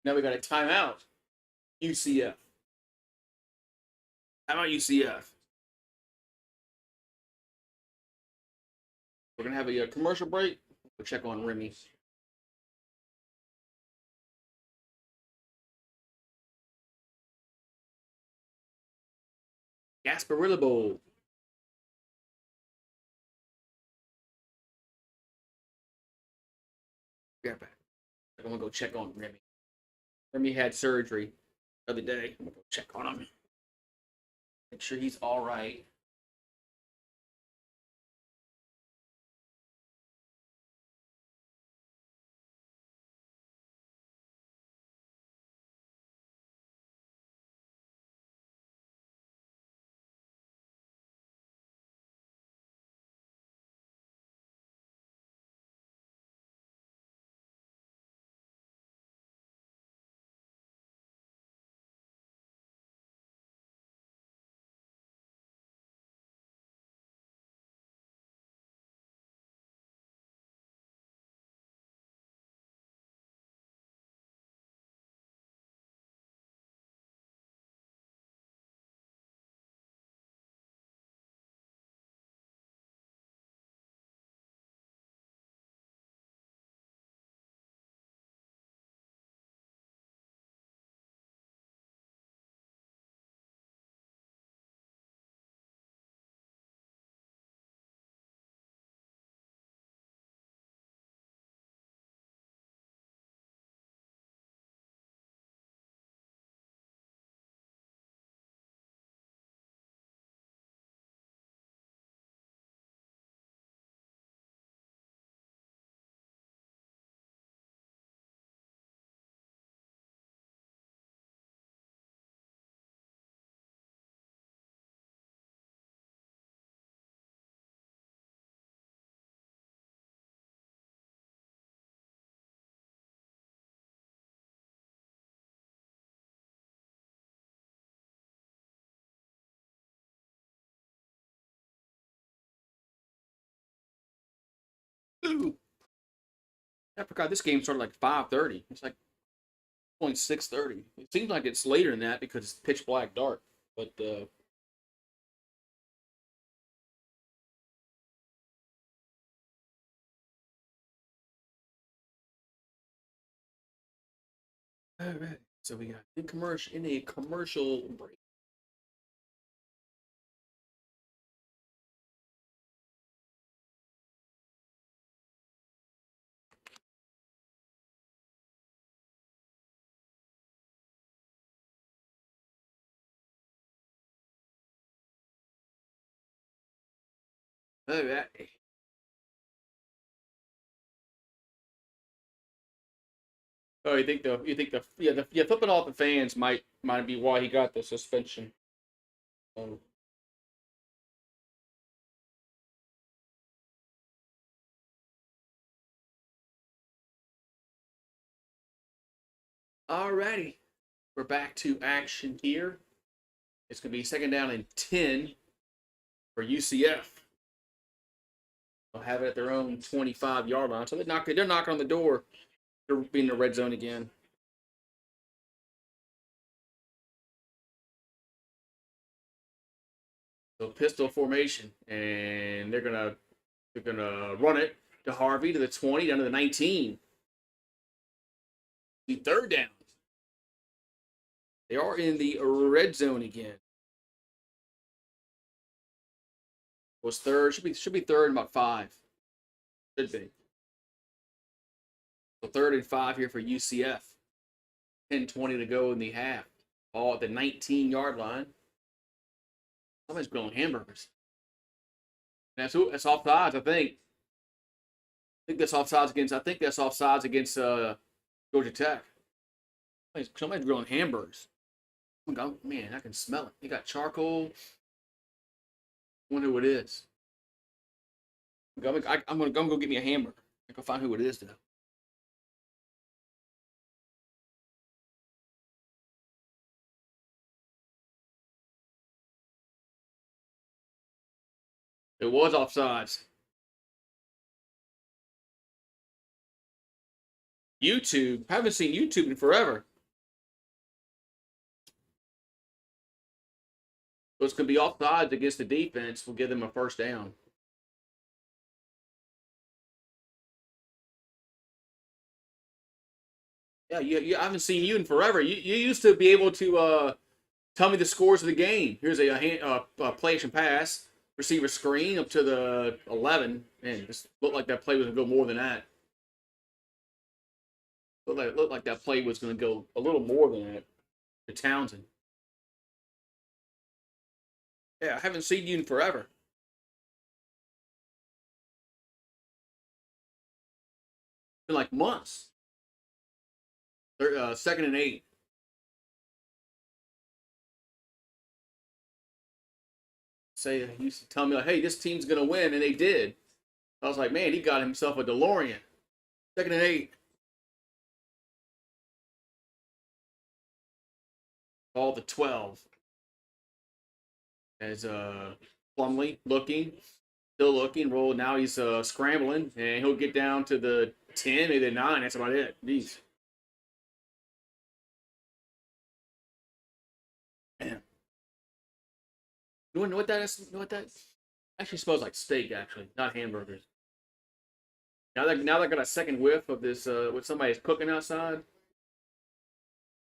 Now we got a timeout. UCF. How about UCF? We're going to have a commercial break. We'll check on Remy. Gasparilla Bowl. Be right back. I'm gonna go check on Remy. Remy had surgery the other day. I'm gonna go check on him. Make sure he's all right. Ooh. I forgot this game started like 5:30. It's like 6:30. It seems like it's later than that because it's pitch black dark. But all right. So we got in a commercial break. All right. Oh, flipping off the fans might be why he got the suspension. Um, Alrighty, we're back to action here. It's gonna be second down and 10 for UCF. They'll have it at their own 25-yard line. So they're knocking on the door. They're being in the red zone again. So pistol formation, and they're gonna run it to Harvey to the 20 down to the 19. The third down. They are in the red zone again. Was third should be third and about 5. Should be. So third and 5 here for UCF. 10:20 to go in the half. All at the 19-yard line. Somebody's grilling hamburgers. That's offsides, I think. That's offsides against Georgia Tech. Somebody's grilling hamburgers. Oh, man, I can smell it. They got charcoal. Wonder who it is. I'm gonna go get me a hamburger. I can find who it is though. It was offsides. YouTube. Haven't seen YouTube in forever. So it's going to be offsides against the defense. We'll give them a first down. Yeah, I haven't seen you in forever. You used to be able to Tell me the scores of the game. Here's a play action pass, receiver screen up to the 11. Man, this looked like that play was going to go more than that. Looked like that play was going to go a little more than that to Townsend. Yeah, I haven't seen you in forever. Been like months. They're 2nd and 8. Say he used to tell me like, "Hey, this team's gonna win," and they did. I was like, "Man, he got himself a DeLorean." 2nd and 8. Ball the 12. As Plumlee still looking. Roll now. He's scrambling, and he'll get down to the 10, maybe the 9. That's about it. Jeez. Man. You know what that is? You know what that actually smells like? Steak, actually, not hamburgers. Now they got a second whiff of this what somebody's cooking outside.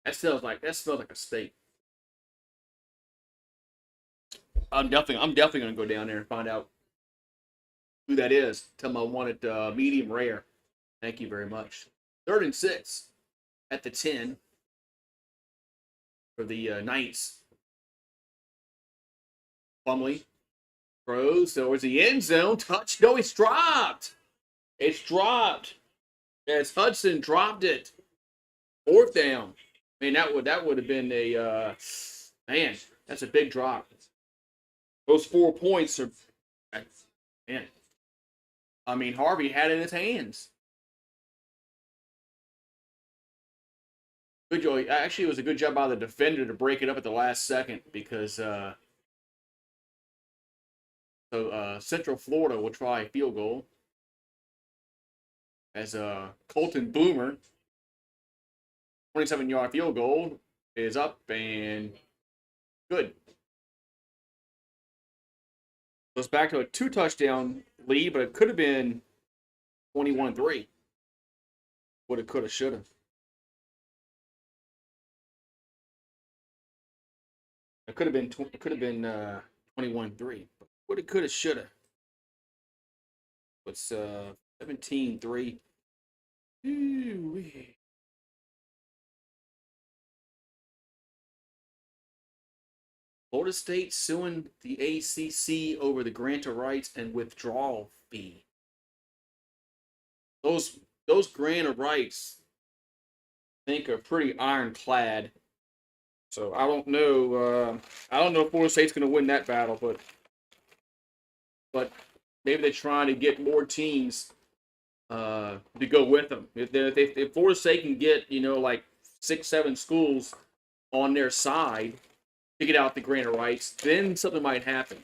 That smells like a steak. I'm definitely gonna go down there and find out who that is. Tell them I want it medium rare. Thank you very much. 3rd and 6 at the 10 for the Knights. Plumlee throws towards the end zone. Touch. No, it's dropped. It's dropped. As Hudson dropped it. 4th down. Man, that would have been a man. That's a big drop. Those 4 points are, man. I mean, Harvey had it in his hands. Good job. Actually, it was a good job by the defender to break it up at the last second because Central Florida will try a field goal as Colton Boomer, 27-yard field goal is up and good. So it's back to a 2-touchdown lead, but it could have been 21-3. Woulda, coulda, shoulda. It could have been 21-3. Woulda, coulda, shoulda. It's 17-3. Florida State suing the ACC over the grant of rights and withdrawal fee. Those grant of rights, I think, are pretty ironclad. So I don't know. I don't know if Florida State's going to win that battle, but maybe they're trying to get more teams to go with them. If Florida State can get like 6-7 schools on their side to get out the grant of rights, then something might happen.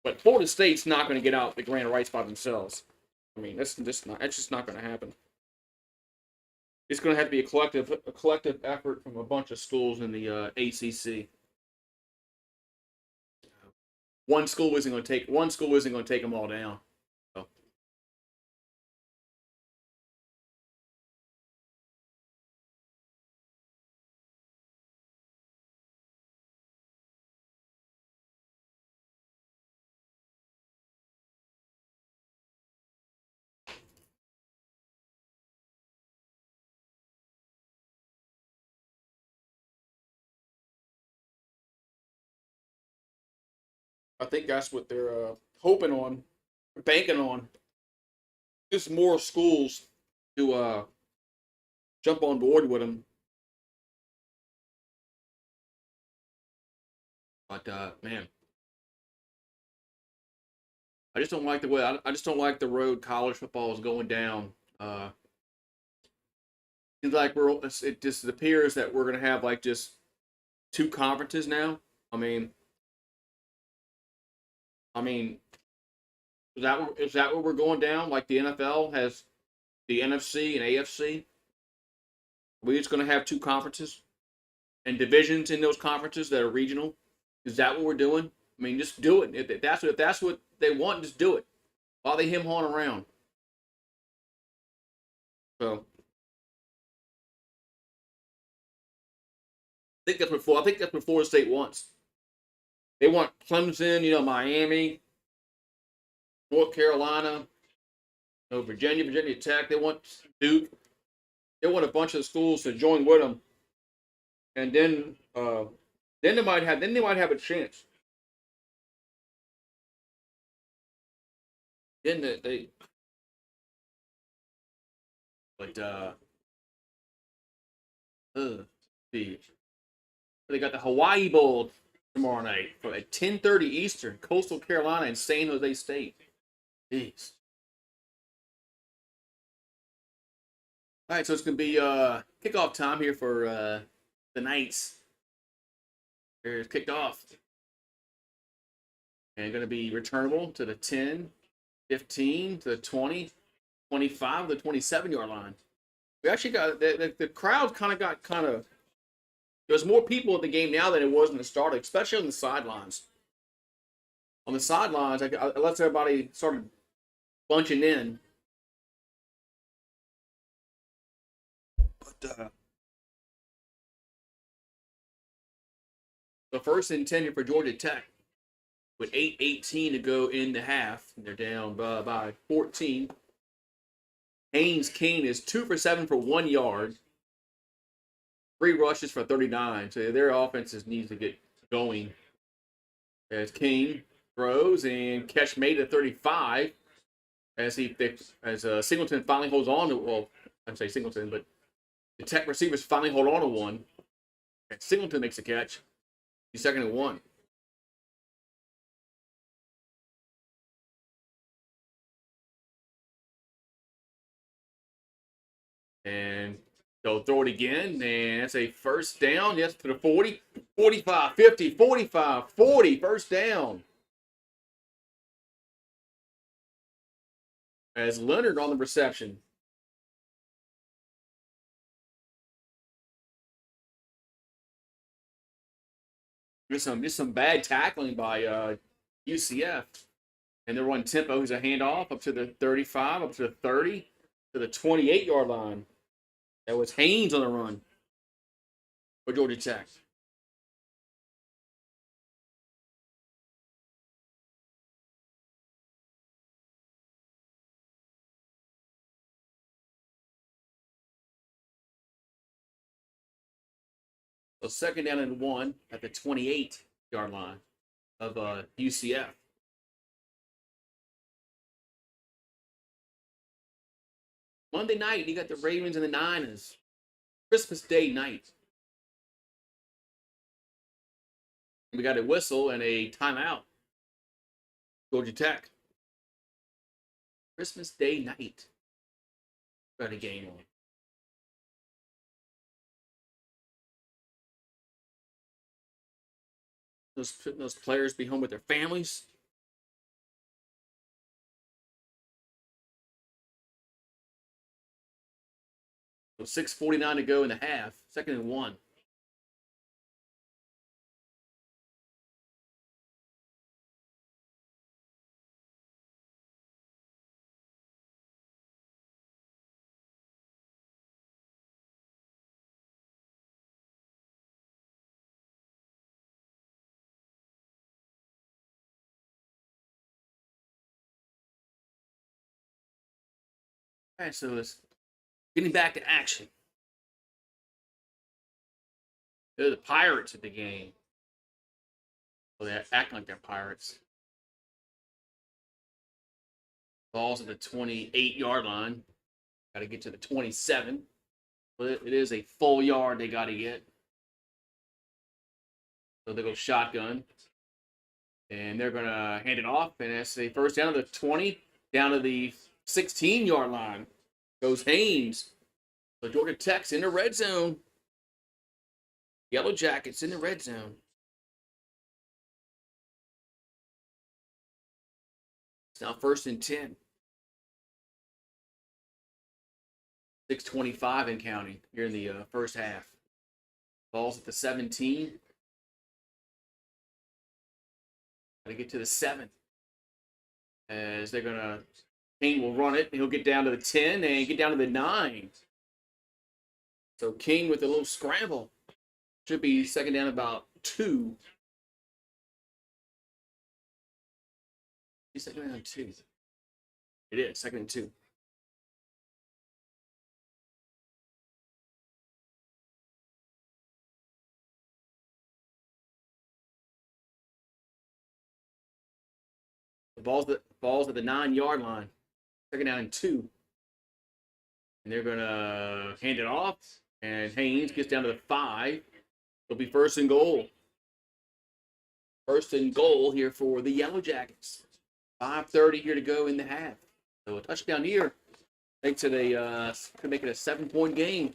But Florida State's not going to get out the grant of rights by themselves. I mean, that's just not going to happen. It's going to have to be a collective effort from a bunch of schools in the ACC. One school isn't going to take them all down. So. I think that's what they're hoping on, banking on. Just more schools to jump on board with them. But man, I just don't like the way. I just don't like the road college football is going down. Seems like it just appears that we're gonna have like just 2 conferences now. I mean, is that where we're going down? Like the NFL has the NFC and AFC. We're just going to have 2 conferences and divisions in those conferences that are regional. Is that what we're doing? I mean, just do it. If that's what they want, just do it. Why are they him-hawing around? So think that's what I think that's what Florida State wants. They want Clemson, Miami, North Carolina, Virginia Tech. They want Duke. They want a bunch of schools to join with them, and then they might have a chance. Then they but see, they got the Hawaii Bowl tomorrow night at 10:30 Eastern, Coastal Carolina and San Jose State. Jeez. All right, so it's gonna be kickoff time here for the Knights. It's kicked off. And going to be returnable to the 10, 15, to the 20, 25, the 27-yard line. We actually got the crowd there's more people at the game now than it was when it started, especially on the sidelines. On the sidelines, I let everybody started bunching in. But the first and 10 for Georgia Tech with 8:18 to go in the half. They're down by 14. Haynes King is 2 for 7 for 1 yard. 3 rushes for 39. So their offenses needs to get going. As King throws and catch made at 35. As Singleton finally holds on to, well, I'd say Singleton, but the Tech receivers finally hold on to one. And Singleton makes a catch. He's 2nd and 1. And they'll throw it again, and that's a first down. Yes, to the 40, 45, 50, 45, 40, first down. As Leonard on the reception. Just some bad tackling by UCF. And they're running tempo. Here's a handoff up to the 35, up to the 30, to the 28-yard line. That was Haynes on the run for Georgia Tech. So 2nd down and 1 at the 28-yard line of UCF. Monday night, you got the Ravens and the Niners. Christmas Day night. We got a whistle and a timeout. Georgia Tech. Christmas Day night. Got a game on. Those players be home with their families. So 6:49 to go in the half. 2nd and 1. All right, so it's getting back to action. They're the Pirates at the game. Well, they act like they're Pirates. Ball's at the 28-yard line. Got to get to the 27. But it is a full yard they got to get. So they go shotgun. And they're going to hand it off. And that's a first down to the 20, down to the 16-yard line. Goes Haynes. So Georgia Tech's in the red zone. Yellow Jackets in the red zone. It's now 1st and 10. 6:25 and counting here in the first half. Ball's at the 17. Got to get to the 7. As they're going to, King will run it. He'll get down to the 10 and get down to the 9. So King with a little scramble. Should be second down about 2. Second down 2. It is second and 2. The ball's at the 9-yard line. Second down and 2. And they're gonna hand it off. And Haynes gets down to the 5. It'll be first and goal. First and goal here for the Yellow Jackets. 5:30 here to go in the half. So a touchdown here makes it could make it a 7-point game.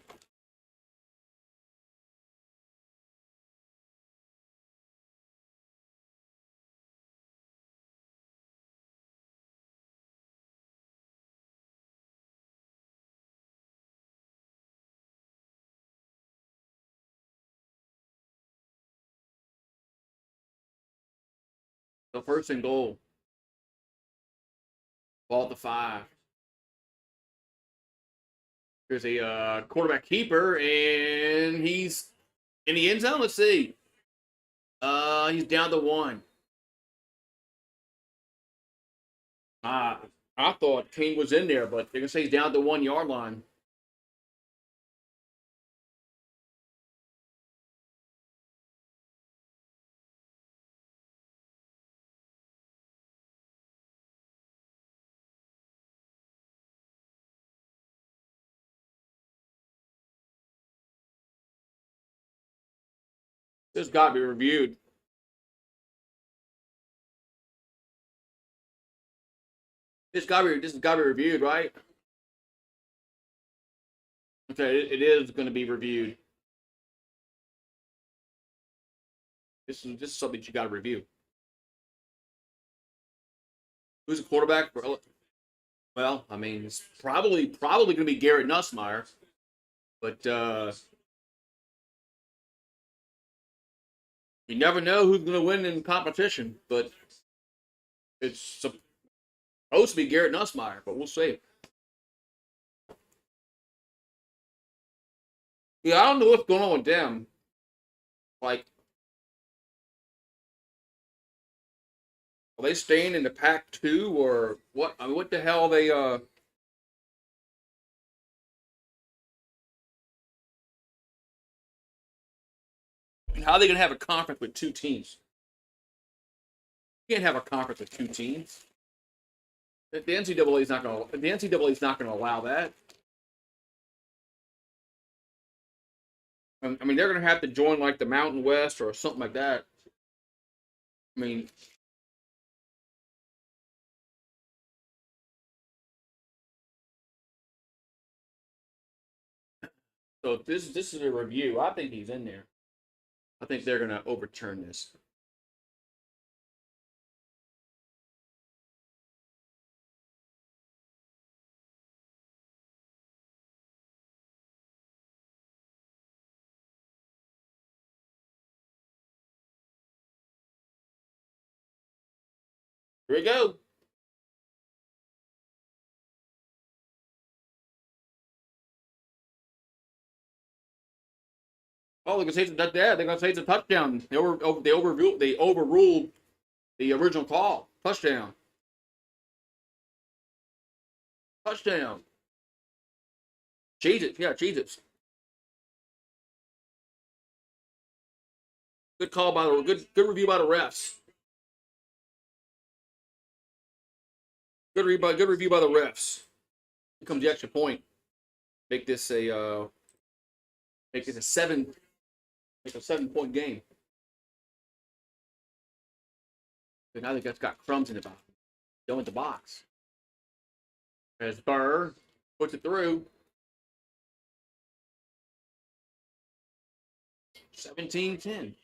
So first and goal. Ball at the 5. Here's a quarterback keeper, and he's in the end zone. Let's see. He's down to 1. I thought King was in there, but they're gonna say he's down to the 1-yard line. This got to be reviewed. This has got to be reviewed, right? Okay, it is going to be reviewed. This is something you got to review. Who's the quarterback? Well, I mean, it's probably going to be Garrett Nussmeier, but you never know who's going to win in competition. But it's supposed to be Garrett Nussmeier, but we'll see. Yeah, I don't know what's going on with them. Like, are they staying in the Pac-2 or what? I mean, what the hell are they? How are they gonna have a conference with 2 teams? You can't have a conference with 2 teams. The NCAA is not gonna. The NCAA is not gonna allow that. I mean, they're gonna have to join like the Mountain West or something like that. I mean. So if this is a review, I think he's in there. I think they're gonna overturn this. Here we go. Oh, they're gonna say it's a They're gonna say it's a touchdown. They overruled the original call. Touchdown. Touchdown. Cheez-Its. Yeah, Cheez-Its. Good call by the good review by the refs. Good review by the refs. Here comes the extra point. Make this a 7-point game. But now that's got crumbs in the box. Go in the box. As Burr puts it through. 17-10.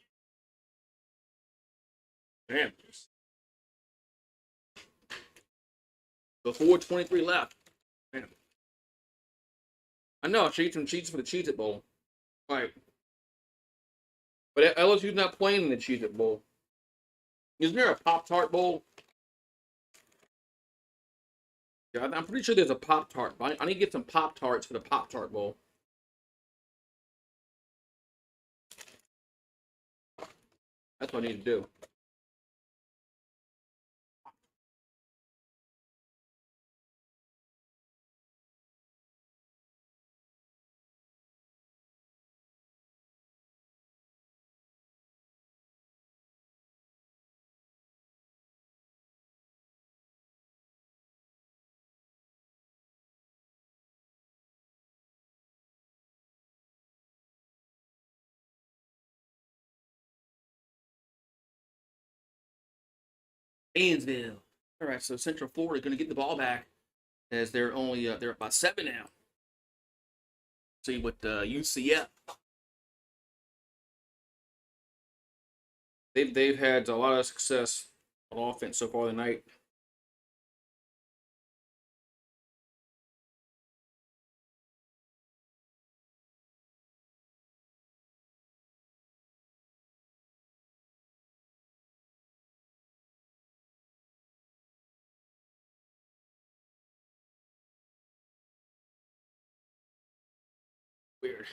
Damn. Before 23 left. Damn. I know, cheats and cheats for the Cheez-It Bowl. Right. But LSU's not playing in the Cheez-It Bowl. Isn't there a Pop-Tart Bowl? Yeah, I'm pretty sure there's a Pop-Tart. I need to get some Pop-Tarts for the Pop-Tart Bowl. That's what I need to do. Ainsville. All right, so Central Florida going to get the ball back as they're only they're up by 7 now. See what UCF. They've had a lot of success on offense so far tonight. Weird.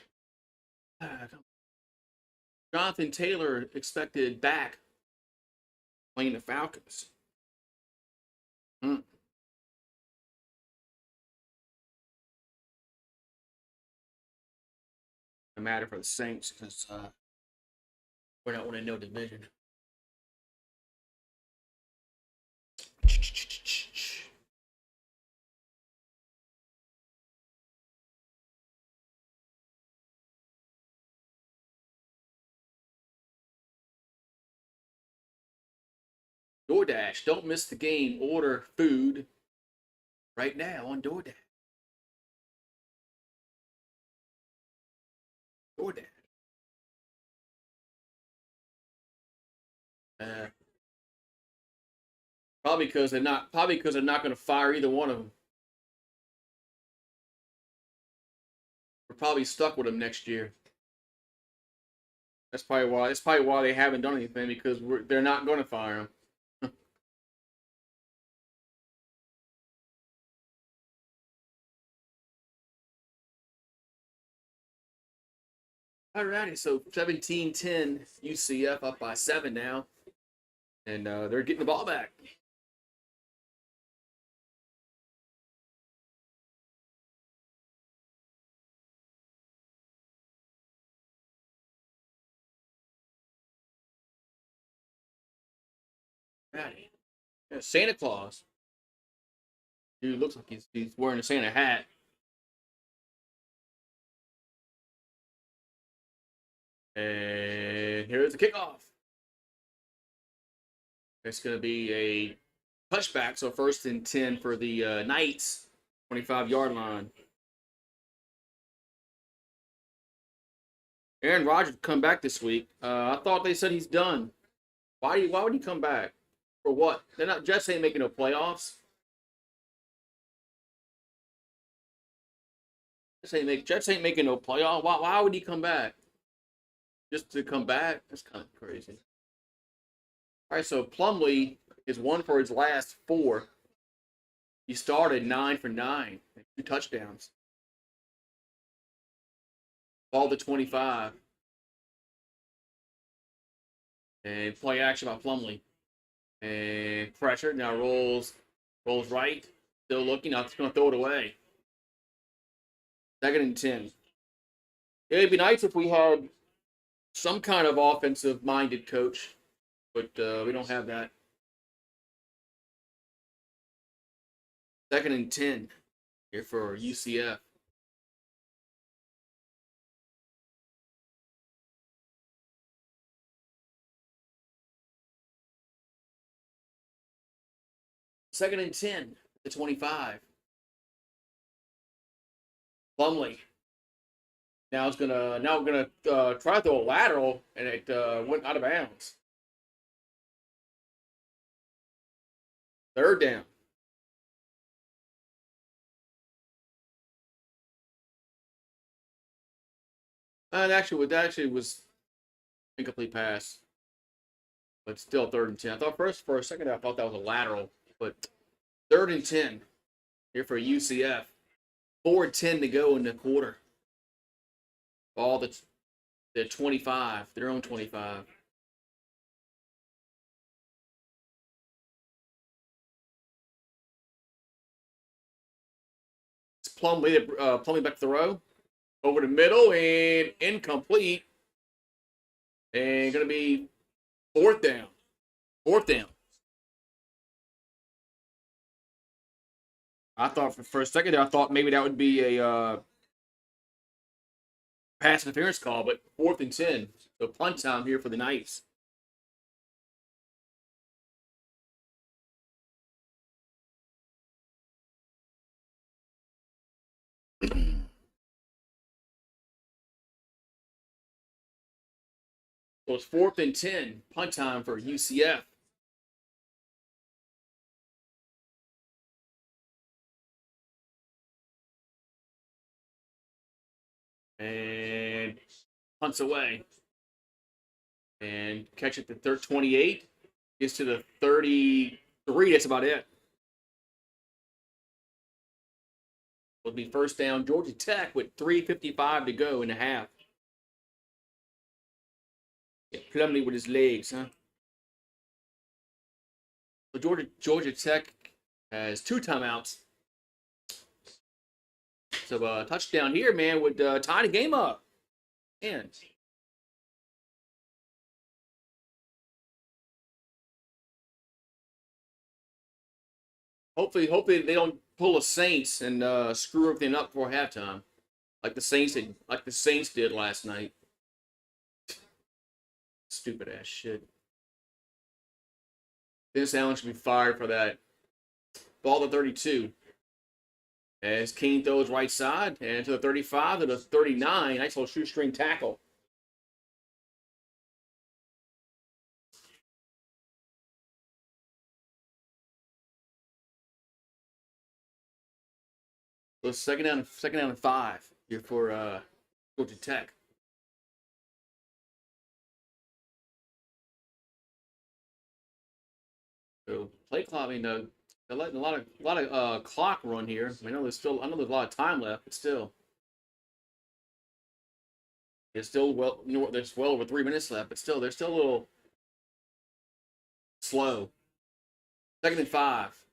Jonathan Taylor expected back playing the Falcons. Hmm. A matter for the Saints because we're not winning no division. DoorDash, don't miss the game. Order food right now on DoorDash. DoorDash. Uh, Probably because they're not. Probably because they're not going to fire either one of them. We're probably stuck with them next year. That's probably why. That's probably why they haven't done anything because they're not going to fire them. Alrighty, so 17-10 UCF up by 7 now, and they're getting the ball back. Alrighty. Yeah, Santa Claus. Dude looks like he's wearing a Santa hat. And here's the kickoff. It's going to be a touchback, so 1st and 10 for the Knights, 25-yard line. Aaron Rodgers come back this week. I thought they said he's done. Why would he come back? For what? They're not. Jets ain't making no playoffs. Jets ain't making no playoff. Why would he come back? Just to come back? That's kind of crazy. All right, so Plumlee is 1 for his last 4. He started 9 for 9, 2 touchdowns. Ball to 25. And play action by Plumlee. And pressure. Now rolls right. Still looking. Now it's going to throw it away. 2nd and 10. It'd be nice if we had some kind of offensive-minded coach, but we don't have that. 2nd and 10 here for UCF. Second and 10 to 25. Plumlee. Now we're gonna try to throw a lateral, and it went out of bounds. 3rd down. That actually was incomplete pass, but still 3rd and 10. I thought for a second I thought that was a lateral, but 3rd and 10 here for UCF. 4:10 to go in the quarter. Ball that's the 25, their own 25. Plumlee back to throw. Over the middle and incomplete. And going to be fourth down. Fourth down. I thought for a second there, I thought maybe that would be a pass interference call, but 4th and 10. So punt time here for the Knights. So it's 4th and 10. Punt time for UCF. And punts away. And catch it to 28. Gets to the 33. That's about it. Will be first down. Georgia Tech with 3:55 to go in the half. Yeah, Plumlee with his legs, huh? So Georgia Tech has 2 timeouts. So touchdown here, man, would tie the game up. Man. Hopefully they don't pull a Saints and screw everything up before halftime, like the Saints did last night. Stupid ass shit. Dennis Allen should be fired for that. Ball to 32. As King throws right side and to the 35 to the 39. Nice little shoestring tackle. So second down and 5 here for Georgia Tech. So play clock, they're letting a lot of clock run here. I know there's a lot of time left, but still, there's well over 3 minutes left, but still, they're still a little slow. 2nd and 5,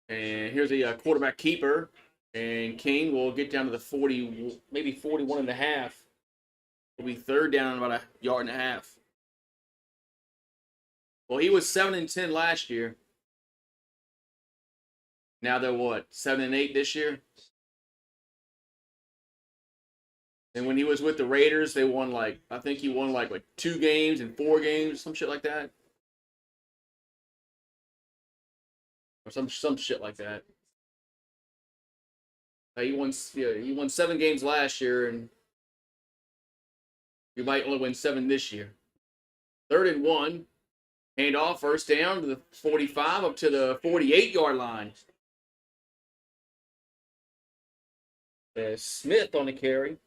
and here's a quarterback keeper, and King will get down to the 40, maybe 41 and a half. It'll be 3rd down about a yard and a half. Well, he was 7 and 10 last year. Now they're what, 7 and 8 this year? And when he was with the Raiders, they won I think he won like 2 games and 4 games, some shit like that. Or some shit like that. He won 7 games last year, and he might only win 7 this year. 3rd and 1. Handoff, first down to the 45 up to the 48-yard line. There's Smith on the carry.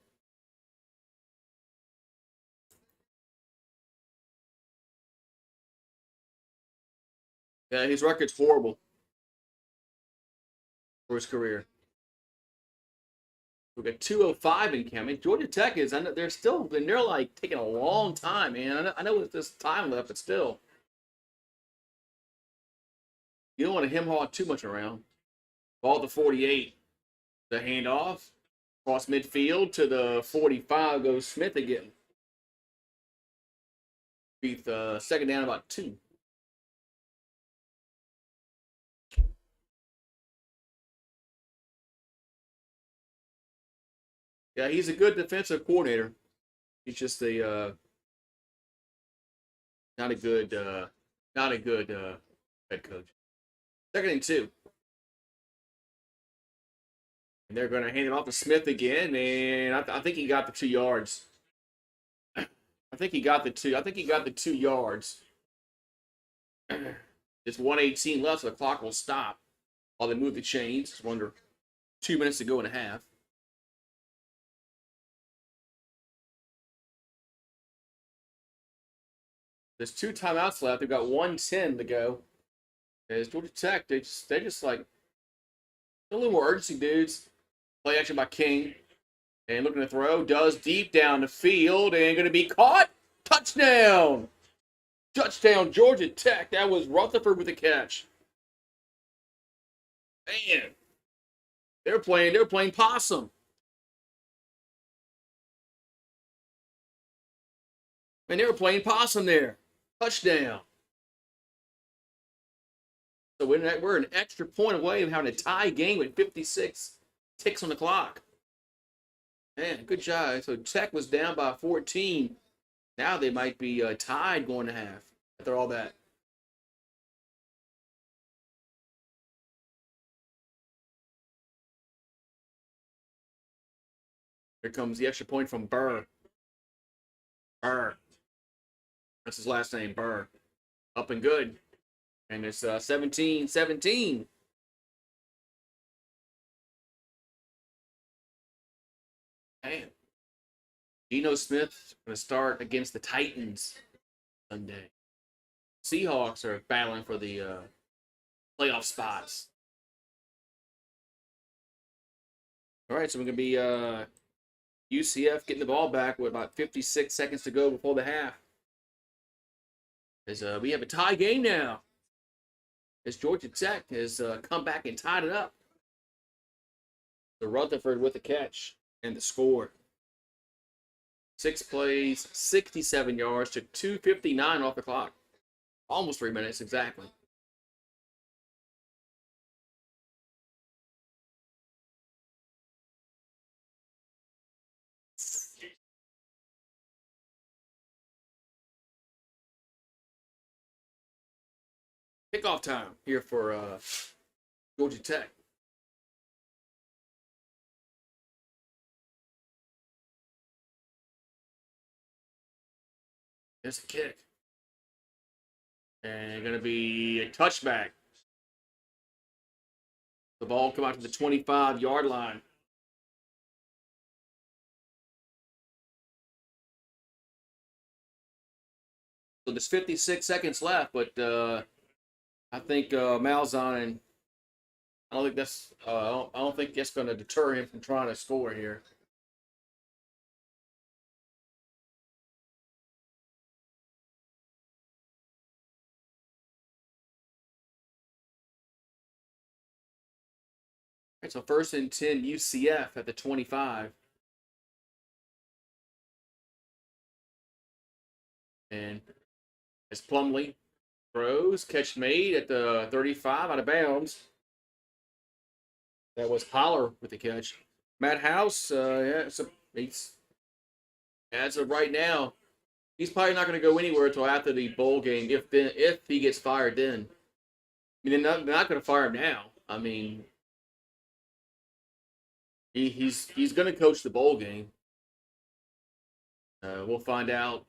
Yeah, his record's horrible for his career. We've got 2:05 in count. Georgia Tech is, I know they're taking a long time, man. I know with this time left, but still. You don't want to hem-haw too much around. Ball to 48. The handoff. Cross midfield to the 45 goes Smith again. Beat the 2nd down about 2. Yeah, he's a good defensive coordinator. He's just not a good head coach. 2nd and 2. And they're going to hand it off to Smith again, and I think he got the 2 yards. I think he got the 2 yards. It's 1:18 left, so the clock will stop while they move the chains. It's under 2 minutes to go and a half. There's 2 timeouts left. They've got 1:10 to go. As Georgia Tech, they just like a little more urgency, dudes. Play action by King. And looking to throw. Does deep down the field. And going to be caught. Touchdown. Touchdown, Georgia Tech. That was Rutherford with the catch. Man. They're playing possum. And they were playing possum there. Touchdown. So we're an extra point away of having a tie game with 56 ticks on the clock. Man, good job. So Tech was down by 14. Now they might be tied going to half after all that. Here comes the extra point from Burr. Burr. That's his last name, Burr. Up and good. And it's 17-17. Man. Geno Smith going to start against the Titans Sunday. Seahawks are battling for the playoff spots. All right, so we're going to be UCF getting the ball back with about 56 seconds to go before the half. As we have a tie game now. As Georgia Tech has come back and tied it up. The Rutherford with the catch and the score. 6 plays, 67 yards, took 2:59 off the clock. Almost 3 minutes exactly. Kickoff time here for Georgia Tech. There's a kick. And going to be a touchback. The ball come out to the 25-yard line. So there's 56 seconds left, but I think Malzahn, I don't think that's going to deter him from trying to score here. All right, so 1st and 10 UCF at the 25. And as Plumlee throws, catch made at the 35 out of bounds. That was Holler with the catch. Matt House, he's as of right now, he's probably not going to go anywhere until after the bowl game. If he gets fired, then I mean they're not going to fire him now. I mean he's going to coach the bowl game. We'll find out.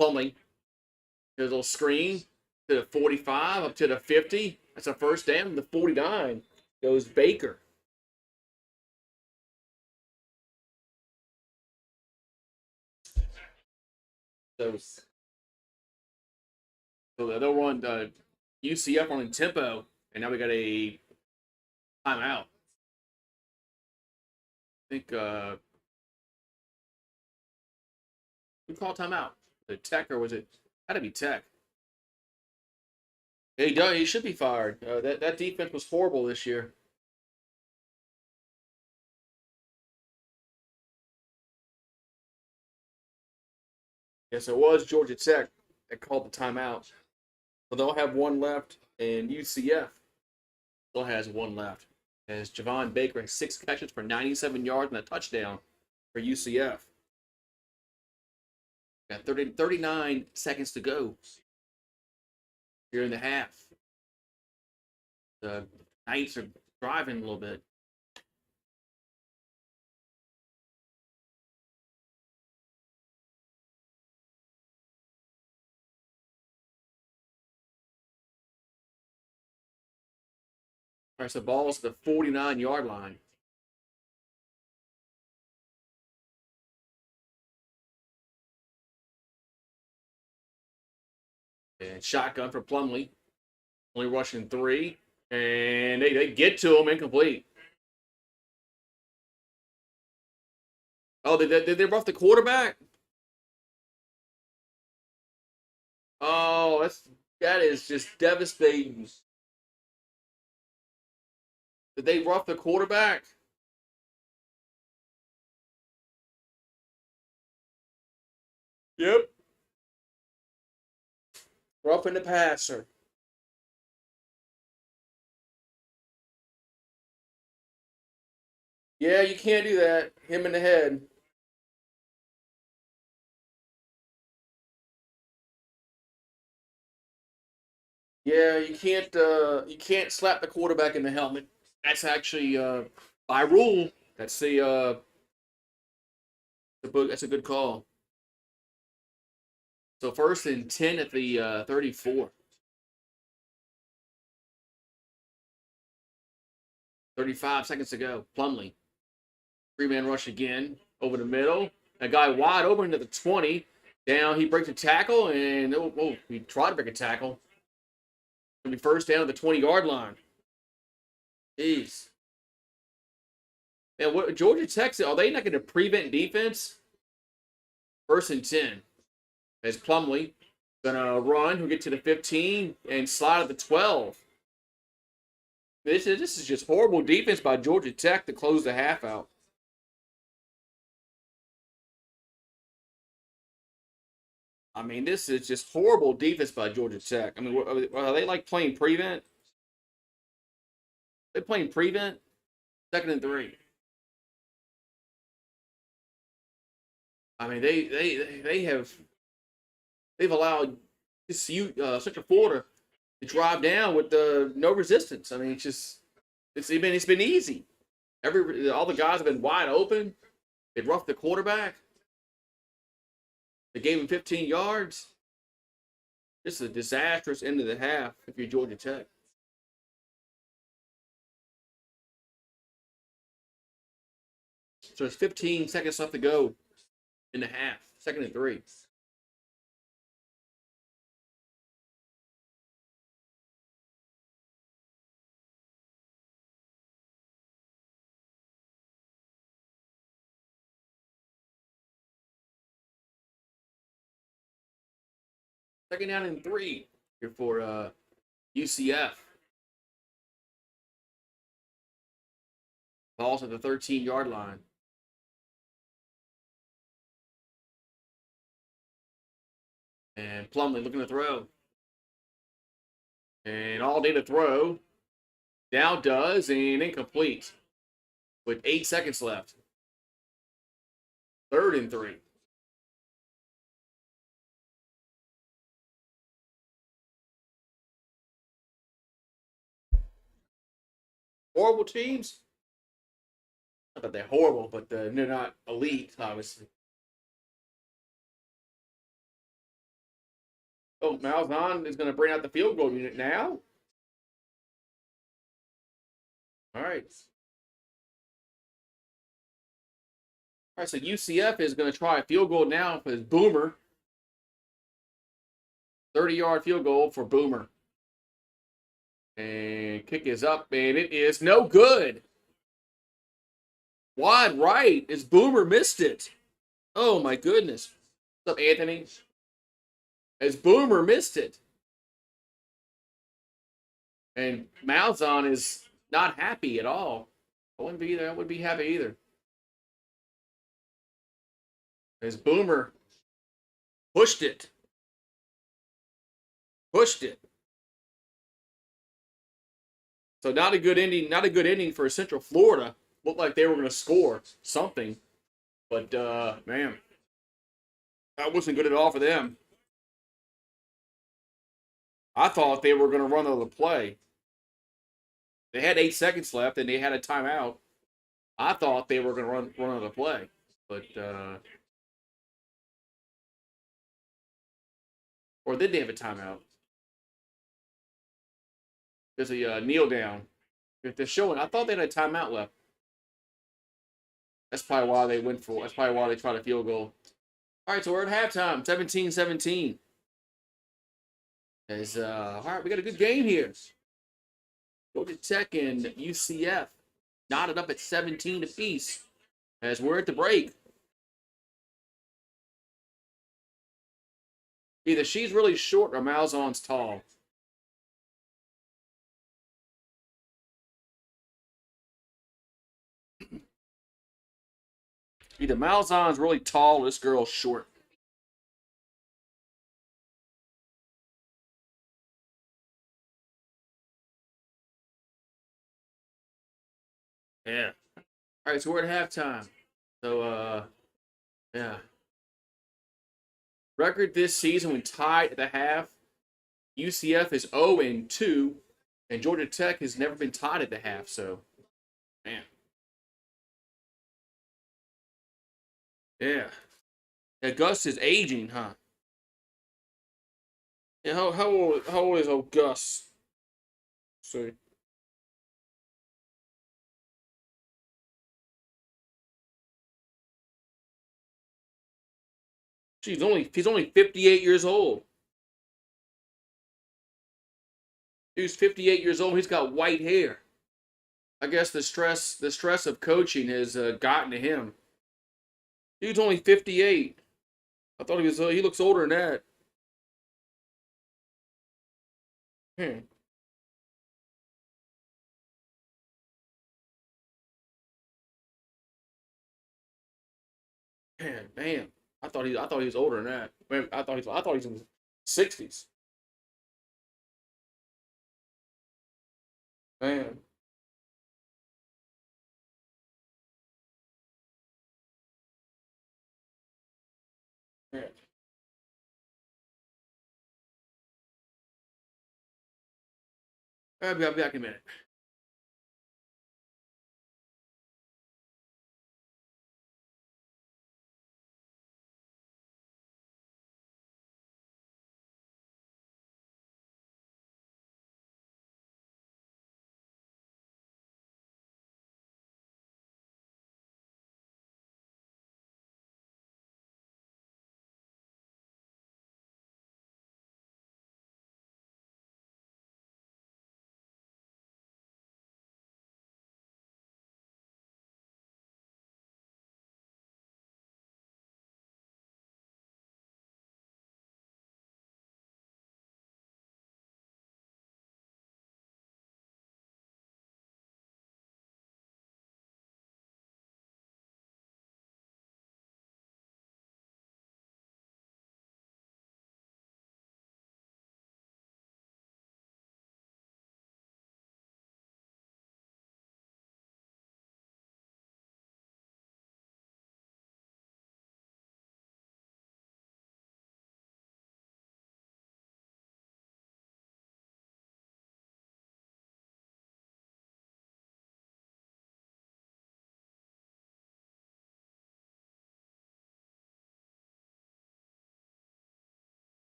Plumlee, there's a little screen to the 45 up to the 50. That's a first down. The 49 goes Baker. So they'll run UCF on tempo, and now we got a timeout. I think who called timeout? The Tech, or was it? Had to be Tech. Yeah, he should be fired. That defense was horrible this year. Yes, it was Georgia Tech that called the timeout. So they'll have one left, and UCF still has one left. As Javon Baker has 6 catches for 97 yards and a touchdown for UCF. Got 39 seconds to go here in the half. The Knights are driving a little bit. All right, so the ball's the 49-yard line. And shotgun for Plumlee. Only rushing 3. And they get to him incomplete. Oh, did they rough the quarterback? Oh, that's That is just devastating. Did they rough the quarterback? Yep. Roughing the passer. Yeah, you can't do that. Him in the head. Yeah, you can't slap the quarterback in the helmet. That's actually by rule. That's the book. That's a good call. So 1st and 10 at the 34. 35 seconds to go. Plumlee. 3-man rush again. Over the middle. A guy wide open to the 20. Down, he breaks a tackle, and he tried to break a tackle. Gonna be first down at the 20-yard line. Jeez. Man, what Georgia Tech, are they not going to prevent defense? 1st and 10. As Plumlee gonna run, he'll get to the 15 and slide at the 12. This is just horrible defense by Georgia Tech to close the half out. I mean, this is just horrible defense by Georgia Tech. I mean, are they like playing prevent? They playing prevent? 2nd and 3. I mean, they've allowed Central Florida to drive down with no resistance. I mean, it's been easy. All the guys have been wide open. They've roughed the quarterback. They gave him 15 yards. This is a disastrous end of the half if you're Georgia Tech. So it's 15 seconds left to go in the half. 2nd and 3. Second down and 3 here for UCF. Ball's at the 13-yard line. And Plumlee looking to throw. And all day to throw. Now does, and incomplete. With 8 seconds left. 3rd and 3. Horrible teams? Not that they're horrible, but they're not elite, obviously. Oh, Malzahn is going to bring out the field goal unit now. All right. All right, so UCF is going to try a field goal now for his Boomer. 30-yard field goal for Boomer. And kick is up, and it is no good. Wide right as Boomer missed it. Oh, my goodness. What's up, Anthony? As Boomer missed it. And Malzahn is not happy at all. I wouldn't be happy either. As Boomer pushed it. So not a good ending for Central Florida. Looked like they were going to score something. But, man, that wasn't good at all for them. I thought they were going to run another play. They had 8 seconds left, and they had a timeout. I thought they were going to run another play. But, or did they have a timeout? There's a kneel down. If they're showing, I thought they had a timeout left. That's probably why they went for. That's probably why they tried a field goal. All right, so we're at halftime, 17-17. All right, we got a good game here. Georgia Tech and UCF knotted up at 17 apiece as we're at the break. Either she's really short or Malzahn's tall. Either Malzahn's really tall or this girl's short. Yeah. All right, so we're at halftime. So, yeah. Record this season, we tied at the half. UCF is 0-2, and Georgia Tech has never been tied at the half. So, man, yeah. Yeah, Gus is aging, huh? Yeah, how old is old Gus? See, he's only 58 years old. He's 58 years old. He's got white hair. I guess the stress of coaching has gotten to him. He's only 58. I thought he was. He looks older than that. Hmm. Man. I thought he was older than that. Man, I thought he was in the 60s. Man. Man. I'll be back in a minute.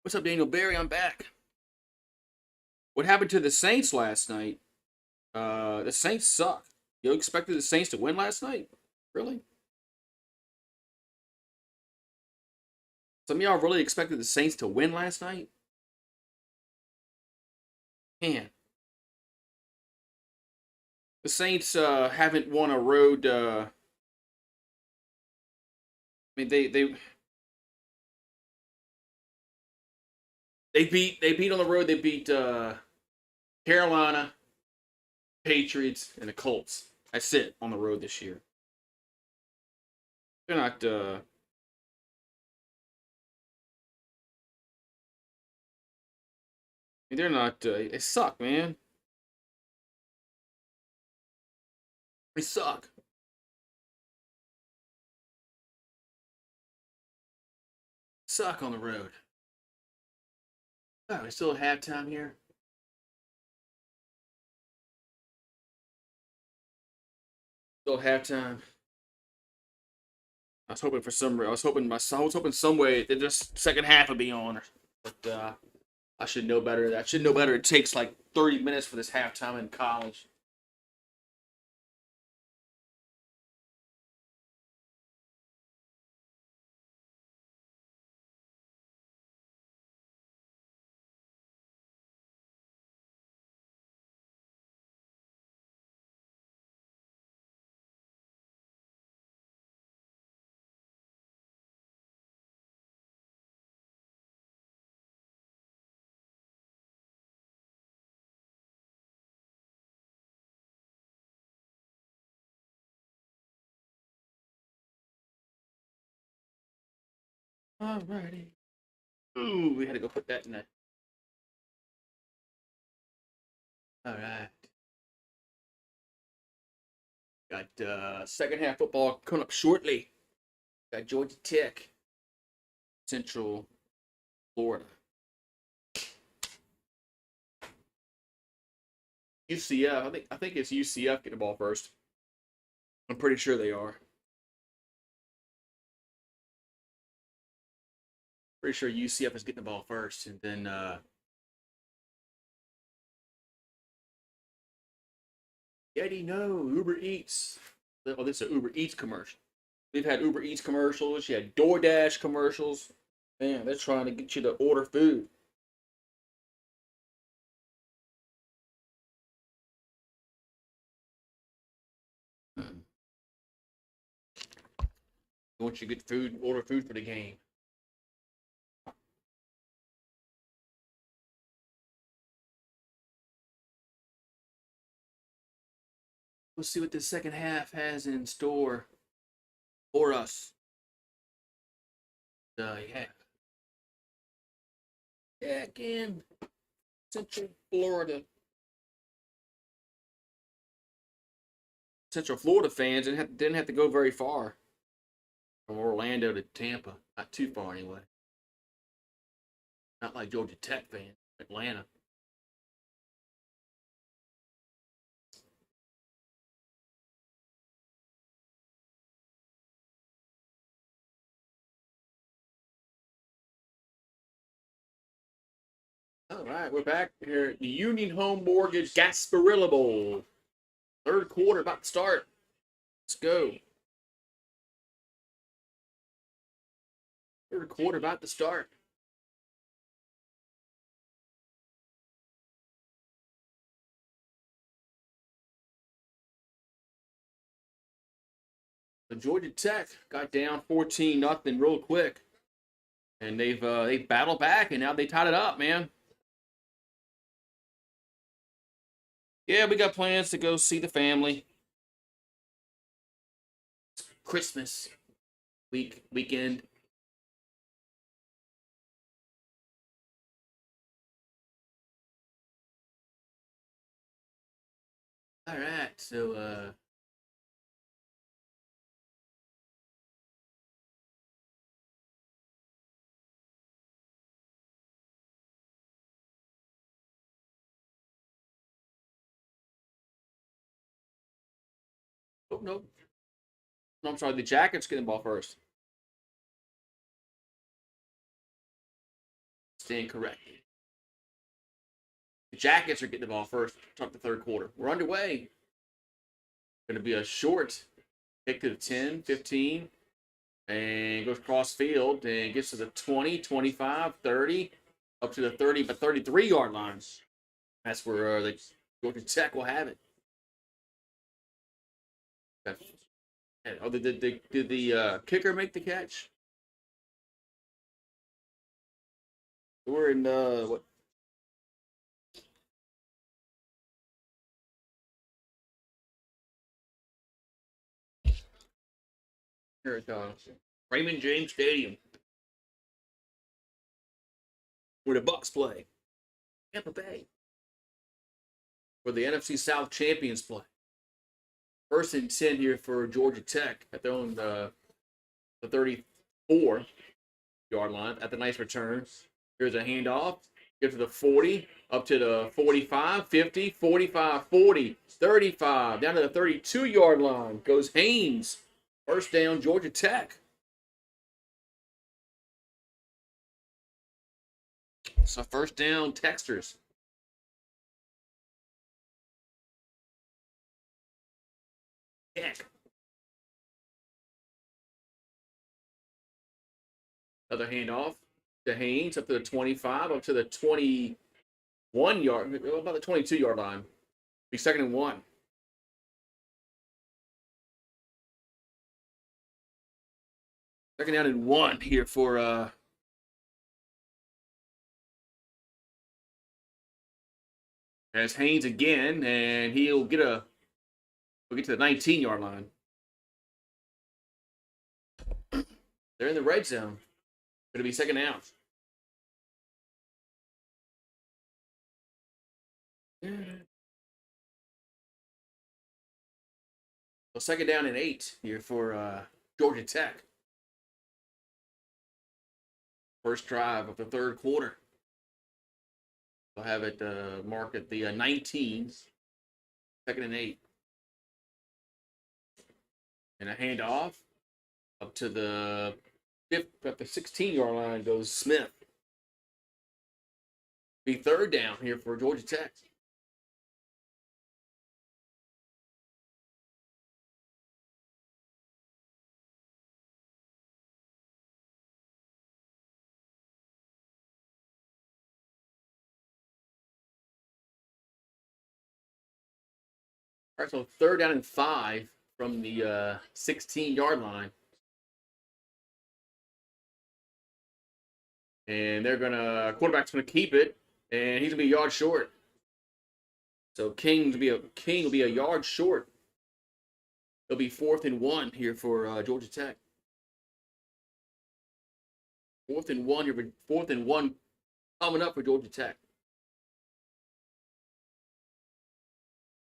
What's up, Daniel Barry? I'm back. What happened to the Saints last night? The Saints suck. You expected the Saints to win last night? Really? Some of y'all really expected the Saints to win last night? Man. The Saints haven't won a road. I mean, they beat on the road. They beat Carolina, Patriots, and the Colts. That's it on the road this year. They're not. They're not. They suck, man. They suck. Suck on the road. Oh, we still have halftime here. Still halftime. I was hoping for some. I was hoping some way that this second half would be on, but I should know better. I should know better. It takes like 30 minutes for this halftime in college. Alrighty. Ooh, we had to go put that in there. All right. Got second half football coming up shortly. Got Georgia Tech, Central Florida. UCF. I think it's UCF getting the ball first. I'm pretty sure they are. Pretty sure UCF is getting the ball first, and then Yeti, no, Uber Eats. Oh, this is an Uber Eats commercial. We've had Uber Eats commercials. You had DoorDash commercials. Man, they're trying to get you to order food. Hmm. They want you to get food, order food for the game. Let's see what the second half has in store for us. Yeah. Back in Central Florida. Central Florida fans didn't have to go very far from Orlando to Tampa. Not too far anyway. Not like Georgia Tech fans, Atlanta. All right, we're back here at the Union Home Mortgage Gasparilla Bowl. Third quarter about to start. Let's go. Third quarter about to start. The Georgia Tech got down 14-0 real quick, and they battled back, and now they tied it up, man. Yeah, we got plans to go see the family. Christmas weekend. All right, so oh no, no, I'm sorry, the Jackets getting the ball first. stand corrected. The Jackets are getting the ball first. Start the third quarter. We're underway. Going to be a short kick to the 10, 15, and goes cross field and gets to the 20, 25, 30, up to the 30, but 33-yard line. That's where the Georgia Tech will have it. Oh, did the kicker make the catch? We're in what? Here it goes. Raymond James Stadium, where the Bucks play. Tampa Bay, where the NFC South champions play. 1st and 10 here for Georgia Tech at their own the 34-yard line at the nice return. Here's a handoff. Get to the 40, up to the 45, 50, 45, 40, 35, down to the 32-yard line. Goes Haynes. 1st down, Georgia Tech. So 1st down, Texters. Tech. Another handoff to Haynes, up to the 25, up to the 21-yard, about the 22-yard line. Be 2nd and 1. Second down and 1 here for as Haynes again, and we'll get to the 19-yard line. They're in the red zone. Going to be 2nd down. So 2nd down and 8 here for Georgia Tech. First drive of the third quarter. They'll have it marked at the 19, 2nd and 8. And a handoff up to the 16-yard line goes Smith. Be 3rd down here for Georgia Tech. All right, so 3rd down and 5 from the 16-yard line. And quarterback's gonna keep it, and he's gonna be a yard short. So King will be a yard short. It'll be 4th and 1 here for Georgia Tech. 4th and 1 coming up for Georgia Tech.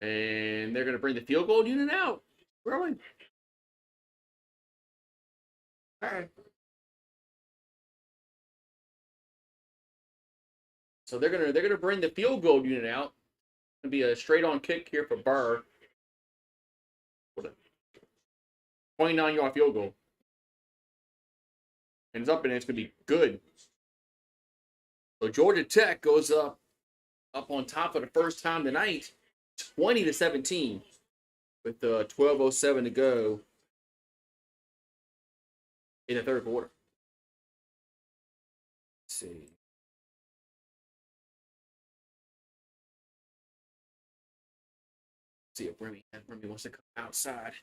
And they're gonna bring the field goal unit out. Rolling. All right. So they're gonna bring the field goal unit out. It's gonna be a straight on kick here for Burr. What a 29-yard field goal. And it's up and it's gonna be good. So Georgia Tech goes up on top for the first time tonight, 20-17, with 12:07 to go in the third quarter. Let's see. See if Remy wants to come outside.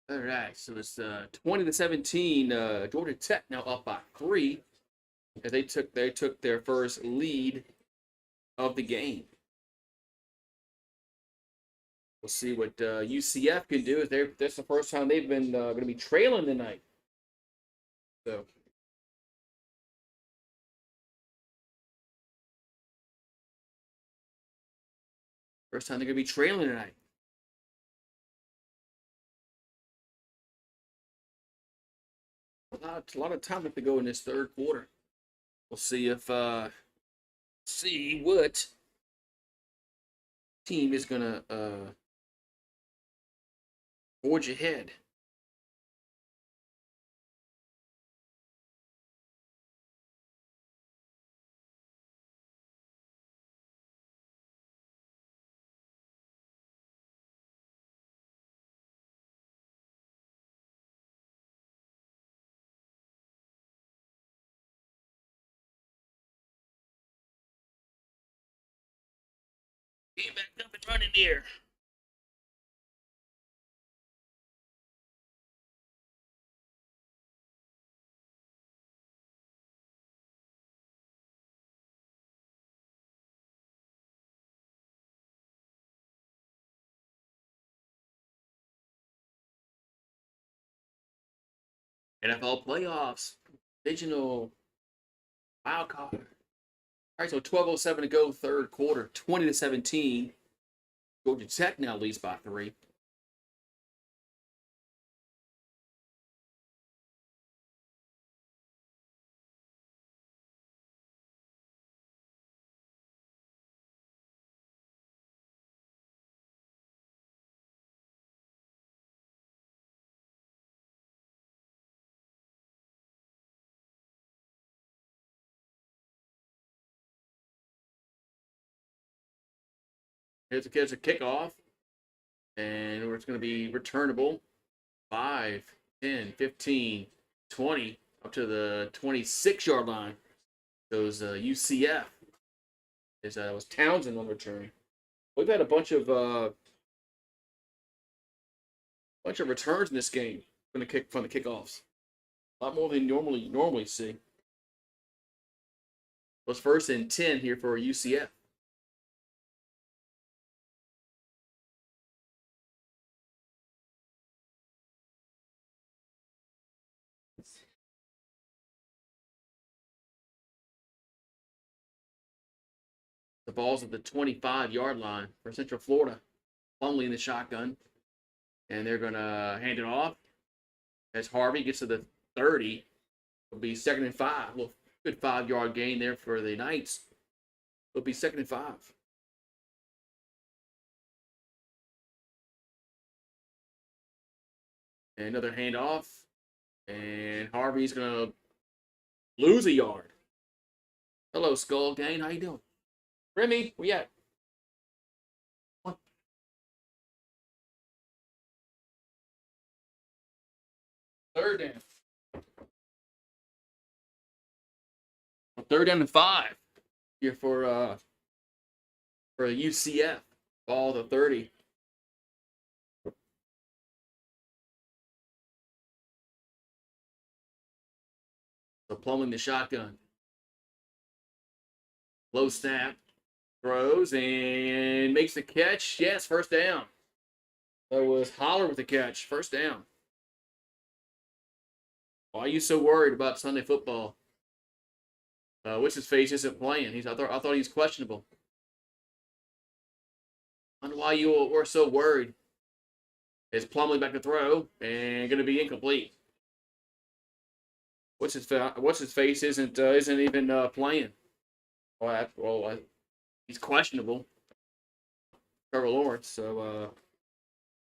All right, so it's 20-17. Georgia Tech now up by 3. As they took their first lead of the game. We'll see what UCF can do. That's the first time they've been going to be trailing tonight. So first time they're going to be trailing tonight. A lot of time left to go in this third quarter. We'll see if see what team is going to forge ahead. Get back up and running there. NFL playoffs, divisional wild card. All right, so 12:07 to go, third quarter, 20-17. Georgia Tech now leads by 3. Here's a kickoff, and it's going to be returnable. 5, 10, 15, 20, up to the 26-yard line. Goes UCF. It was Townsend on return. We've had a bunch of returns in this game from the kickoffs. A lot more than normally see. It was 1st and 10 here for UCF. The ball's at the 25-yard line for Central Florida. Plumlee in the shotgun. And they're going to hand it off as Harvey gets to the 30. It'll be 2nd and 5. A little good 5-yard gain there for the Knights. It'll be 2nd and 5. And another handoff. And Harvey's going to lose a yard. Hello, Skull Gang. How you doing? Remy, where you at? Third down. 3rd down and 5 here for UCF. Ball to 30. So Plumlee the shotgun. Low snap. Throws and makes the catch. Yes, first down. That was Holler with the catch. First down. Why are you so worried about Sunday football? What's his face isn't playing. I thought he was questionable. I wonder why you were so worried. Is Plumlee back to throw and going to be incomplete? What's his face isn't even playing. He's questionable. Trevor Lawrence. So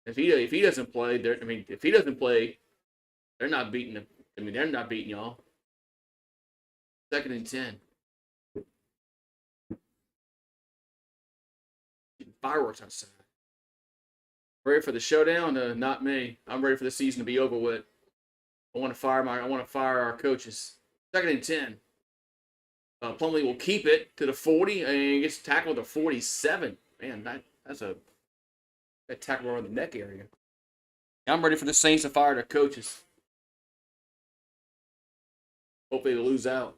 if he doesn't play, if he doesn't play, they're not beating him. They're not beating y'all. 2nd and 10. Fireworks outside. Ready for the showdown? Not me. I'm ready for the season to be over with. I want to fire our coaches. 2nd and 10. Plumlee will keep it to the 40 and gets tackled to 47. Man, that's a tackle around the neck area. I'm ready for the Saints to fire their coaches. Hopefully they lose out.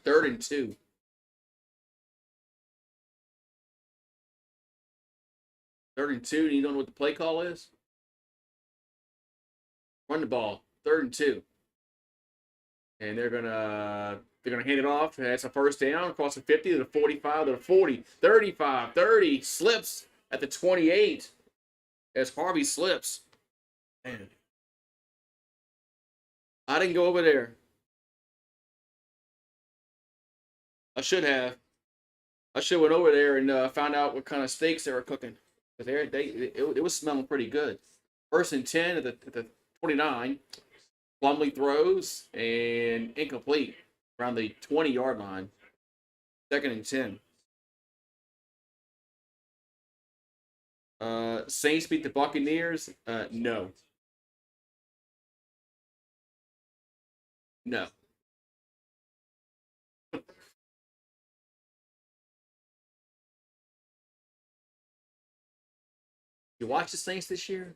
3rd and 2. Third and 2, and you don't know what the play call is? Run the ball. 3rd and 2. And they're gonna hand it off. That's a first down across the 50 to the 45 to the 40, 35, 30. Slips at the 28 as Harvey slips. Man. I didn't go over there. I should have. I should have went over there and found out what kind of steaks they were cooking. But it was smelling pretty good. 1st and 10 at the 29. Plumlee throws and incomplete around the 20-yard line. 2nd and 10. Saints beat the Buccaneers. No. No. You watch the Saints this year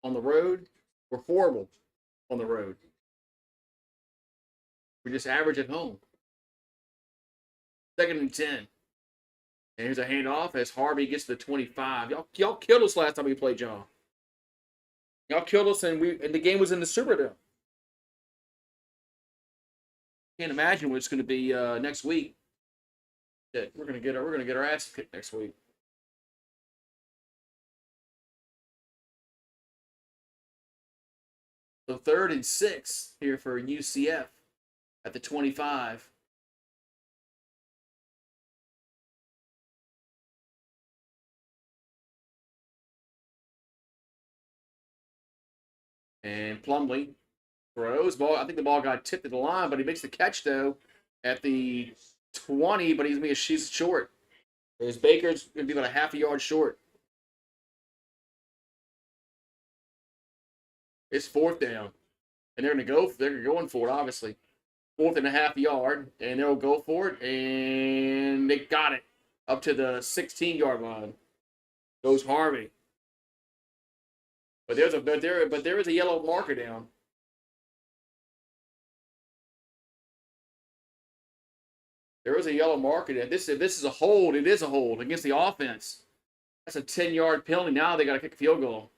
on the road? We're horrible on the road. We're just average at home. 2nd and 10. And here's a handoff as Harvey gets to the 25. Y'all killed us last time we played y'all. Y'all killed us and the game was in the Superdome. Can't imagine what it's going to be next week. Yeah, we're gonna get our ass kicked next week. So 3rd and 6 here for UCF at the 25. And Plumlee throws. Ball. I think the ball got tipped at the line, but he makes the catch, though, at the 20, but she's short. There's Baker's going to be about a half a yard short. It's 4th down. And they're going for it, obviously. 4th and a half yard, and they'll go for it, and they got it up to the 16-yard line. Goes Harvey. But there is a yellow marker down. There is a yellow marker down. If this is a hold, it is a hold against the offense. That's a 10-yard penalty. Now they got to kick a field goal.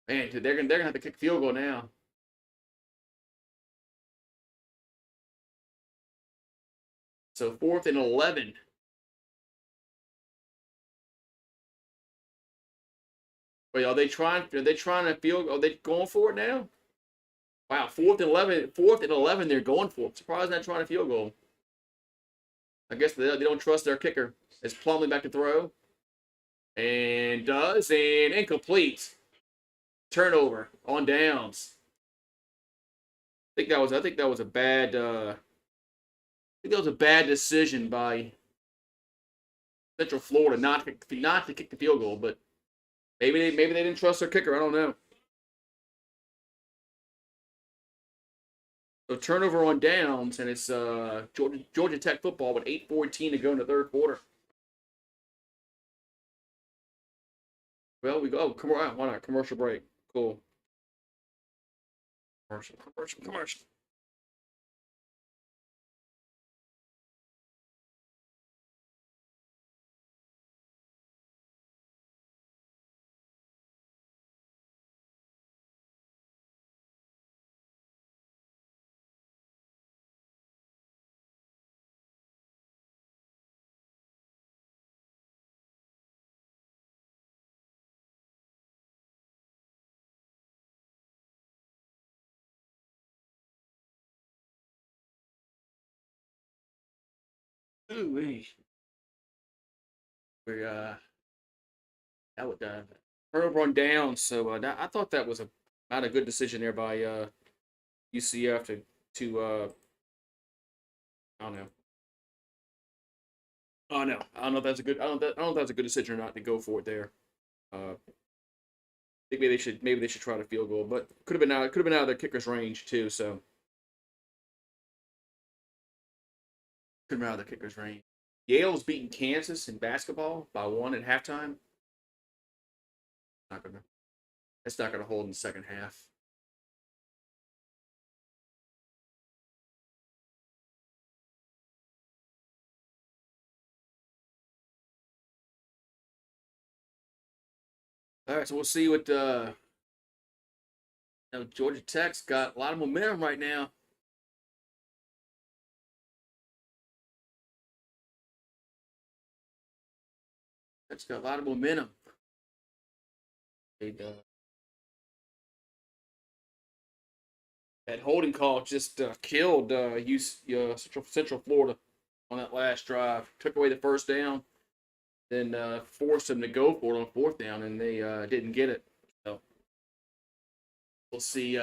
Man, they're gonna have to kick field goal now. So 4th and 11. Wait, are they trying to field? Are they going for it now? Wow, 4th and 11. 4th and 11. They're going for it. Surprised not trying to field goal. I guess they don't trust their kicker. It's Plumlee back to throw, and incomplete. Turnover on downs. I think that was a bad. I think that was a bad decision by Central Florida not to kick the field goal, but maybe they didn't trust their kicker. I don't know. So turnover on downs, and it's Georgia Tech football with 8:14 to go in the 3rd quarter. Well, we go. Why not? Commercial break. Cool. Commercial. Ooh, we're that would turnover on down. So I thought that was not a good decision there by UCF to I don't know. Oh no, I don't know if that's a good. I don't know if that's a good decision or not to go for it there. I think maybe they should try to field goal, but could have been out of their kicker's range too. So Couldn't remember the kicker's range. Yale's beating Kansas in basketball by 1 at halftime. Not gonna. It's not gonna hold in the second half. All right, so we'll see what Georgia Tech's got a lot of momentum right now. Tech's got a lot of momentum. That holding call just killed Central Florida on that last drive. Took away the first down, then forced them to go for it on fourth down, and they didn't get it. So we'll see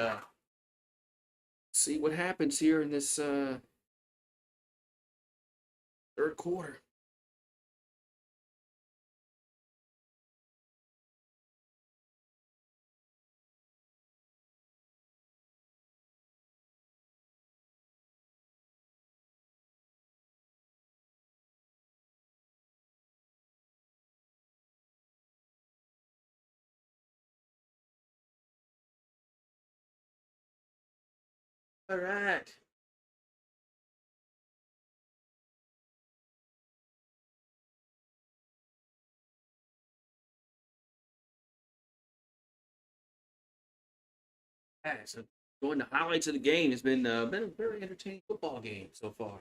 what happens here in this third quarter. All right. All right, so going to highlights of the game, has been a very entertaining football game so far.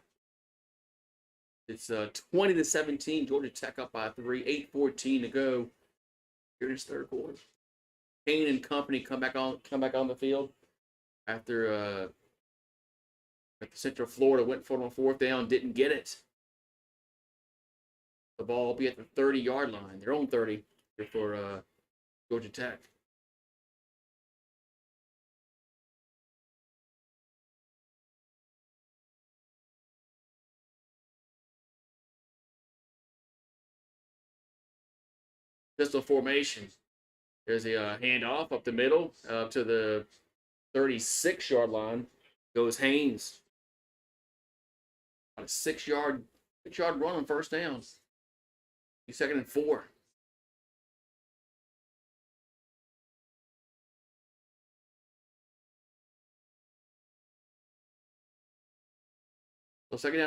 It's 20-17. Georgia Tech up by 3. 8:14 to go here in this third quarter. Kane and company come back on the field after Central Florida went for it on fourth down, didn't get it. The ball will be at the 30-yard line, their own 30 for Georgia Tech. Pistol formation. There's a handoff up the middle to the 36-yard line. Goes Haynes. A 6-yard run on first down. 2nd and 4. So second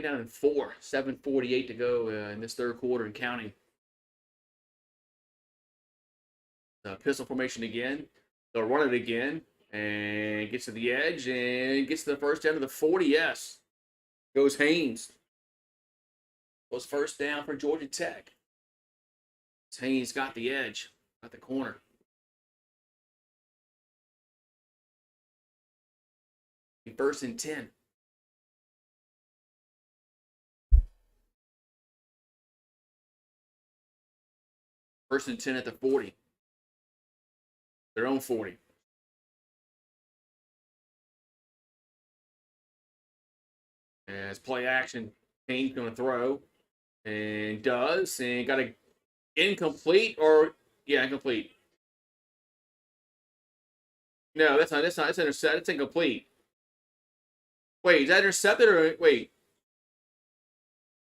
down and 4. 7:48 to go in this third quarter and counting. Pistol formation again. They'll run it again and gets to the edge and gets to the first down to the 40. Yes. Goes Haynes. Goes first down for Georgia Tech. Haynes got the edge, got the corner. First and 10. First and 10 at the 40. Their own 40. As play action, Kane's going to throw, and does, and got a incomplete incomplete. No, that's not. It's intercepted. It's incomplete. Wait, is that intercepted or wait?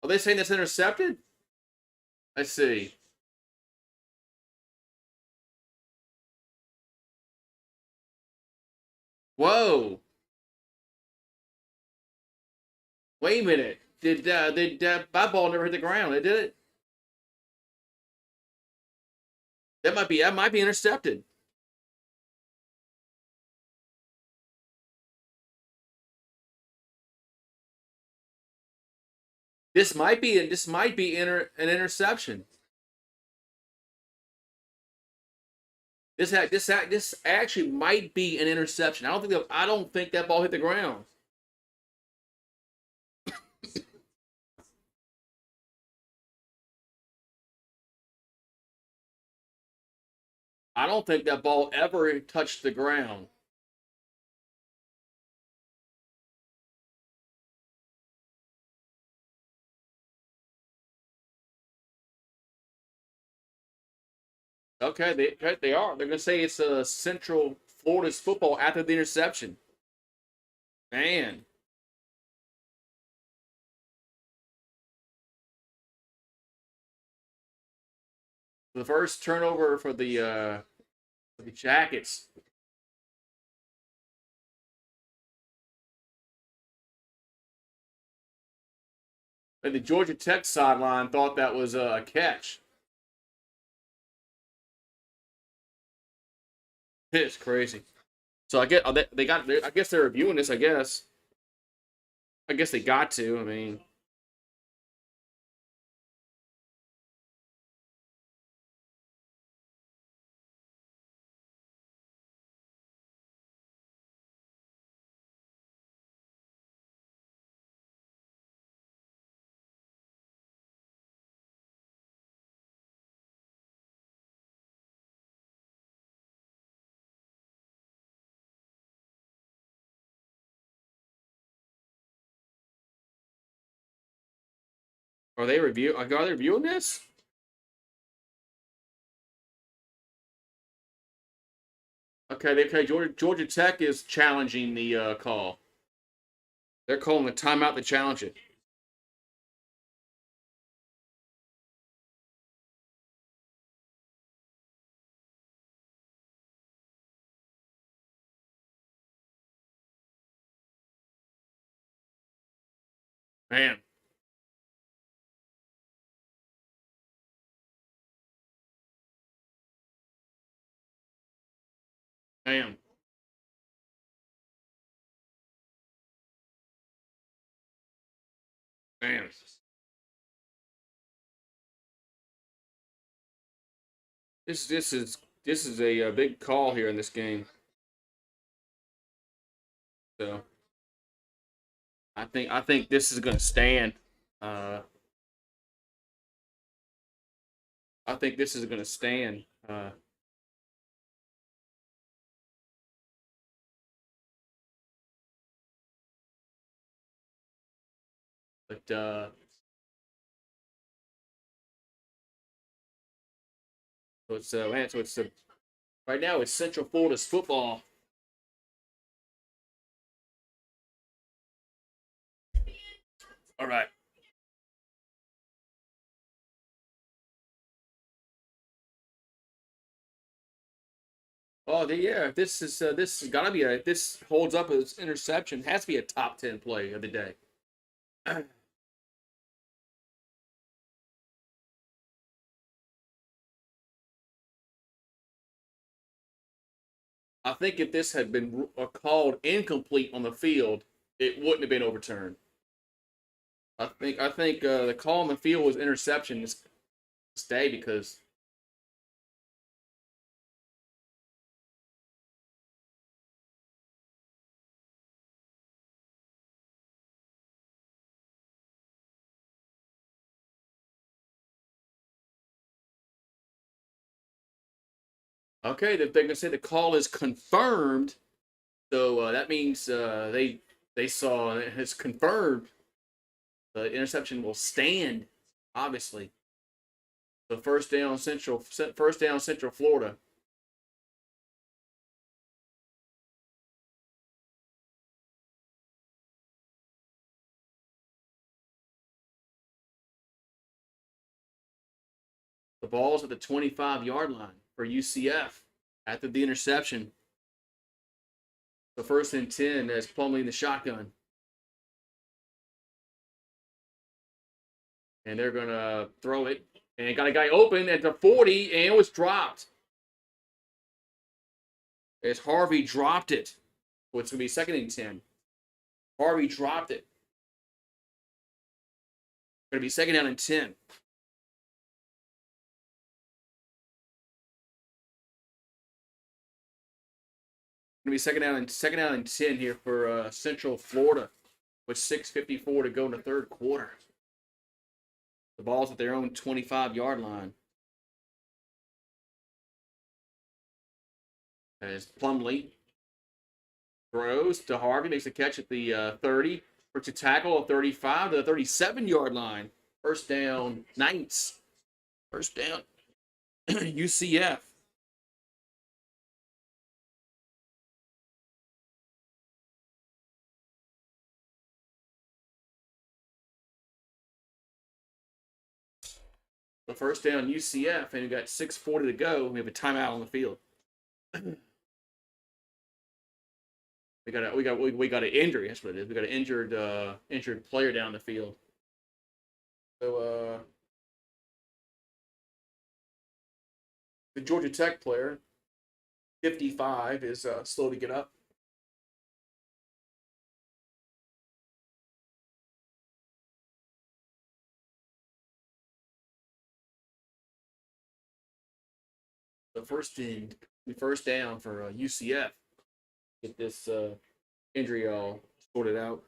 Are they saying that's intercepted? Let's see. Whoa. Wait a minute. Did my ball never hit the ground? It did it. That might be intercepted. This might be an interception. This actually might be an interception. I don't think that ball hit the ground. I don't think that ball ever touched the ground. Okay, they are. They're going to say it's Central Florida's football after the interception. Man. The first turnover for the Jackets. And the Georgia Tech sideline thought that was a catch. It's crazy. So I get they got. I guess they're reviewing this. I guess they got to. I mean, are they reviewing this? Okay. Georgia Tech is challenging the call. They're calling a timeout to challenge it. Man, man, man. This is a big call here in this game. So I think this is going to stand. Uh, I think this is going to stand. But right now it's Central Florida's football. All right. Oh, yeah. This has got to be a. This holds up as interception. Has to be a top 10 play of the day. I think if this had been called incomplete on the field, it wouldn't have been overturned. I think the call on the field was interception this day because okay, they're gonna say the call is confirmed, so that means they saw it's confirmed. The interception will stand, obviously. The first down Central Florida. The ball's at the 25-yard line for UCF after the interception. The first and 10 as Plumlee in the shotgun. And they're going to throw it. And got a guy open at the 40, and it was dropped. As Harvey dropped it. So it's going to be second and 10. Harvey dropped it. Going to be second down and 10. Going to be second down and 10 here for Central Florida with 6:54 to go in the third quarter. The ball's at their own 25-yard line. As Plumlee throws to Harvey, makes a catch at the 30. For to tackle a 35 to the 37-yard line. First down, Knights. First down, UCF. The first down UCF, and we got 6:40 to go. We have a timeout on the field. We got an injury. That's what it is. We got an injured player down the field. So the Georgia Tech player, 55, is slow to get up. The first down for UCF. Get this injury all sorted out.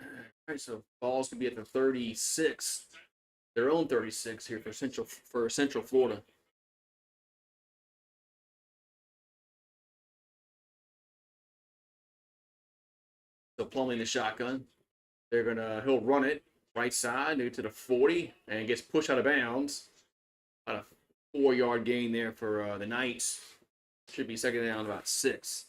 All right, so ball's gonna be at the 36, their own 36 here for Central Florida. So Plumlee in the shotgun. He'll run it right side to the 40 and gets pushed out of bounds. About a 4-yard gain there for the Knights. Should be second down about 6.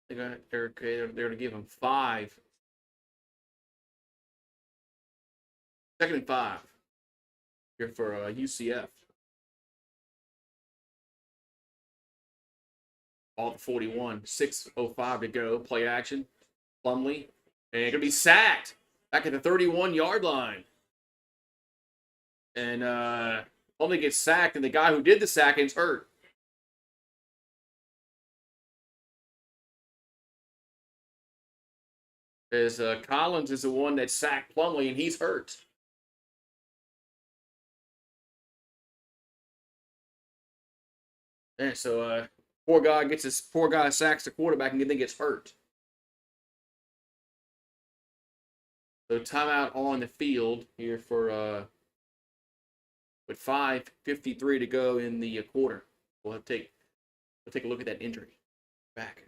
They're going to give him 5. Second and 5 here for UCF. Ball at 41, 6:05 to go. Play action. Plumlee. And going to be sacked back at the 31-yard line. And Plumlee gets sacked, and the guy who did the sacking's hurt. As Collins is the one that sacked Plumlee, and he's hurt. And so poor guy sacks the quarterback and then gets hurt. So timeout on the field here for with 5:53 to go in the quarter. We'll take a look at that injury. Back.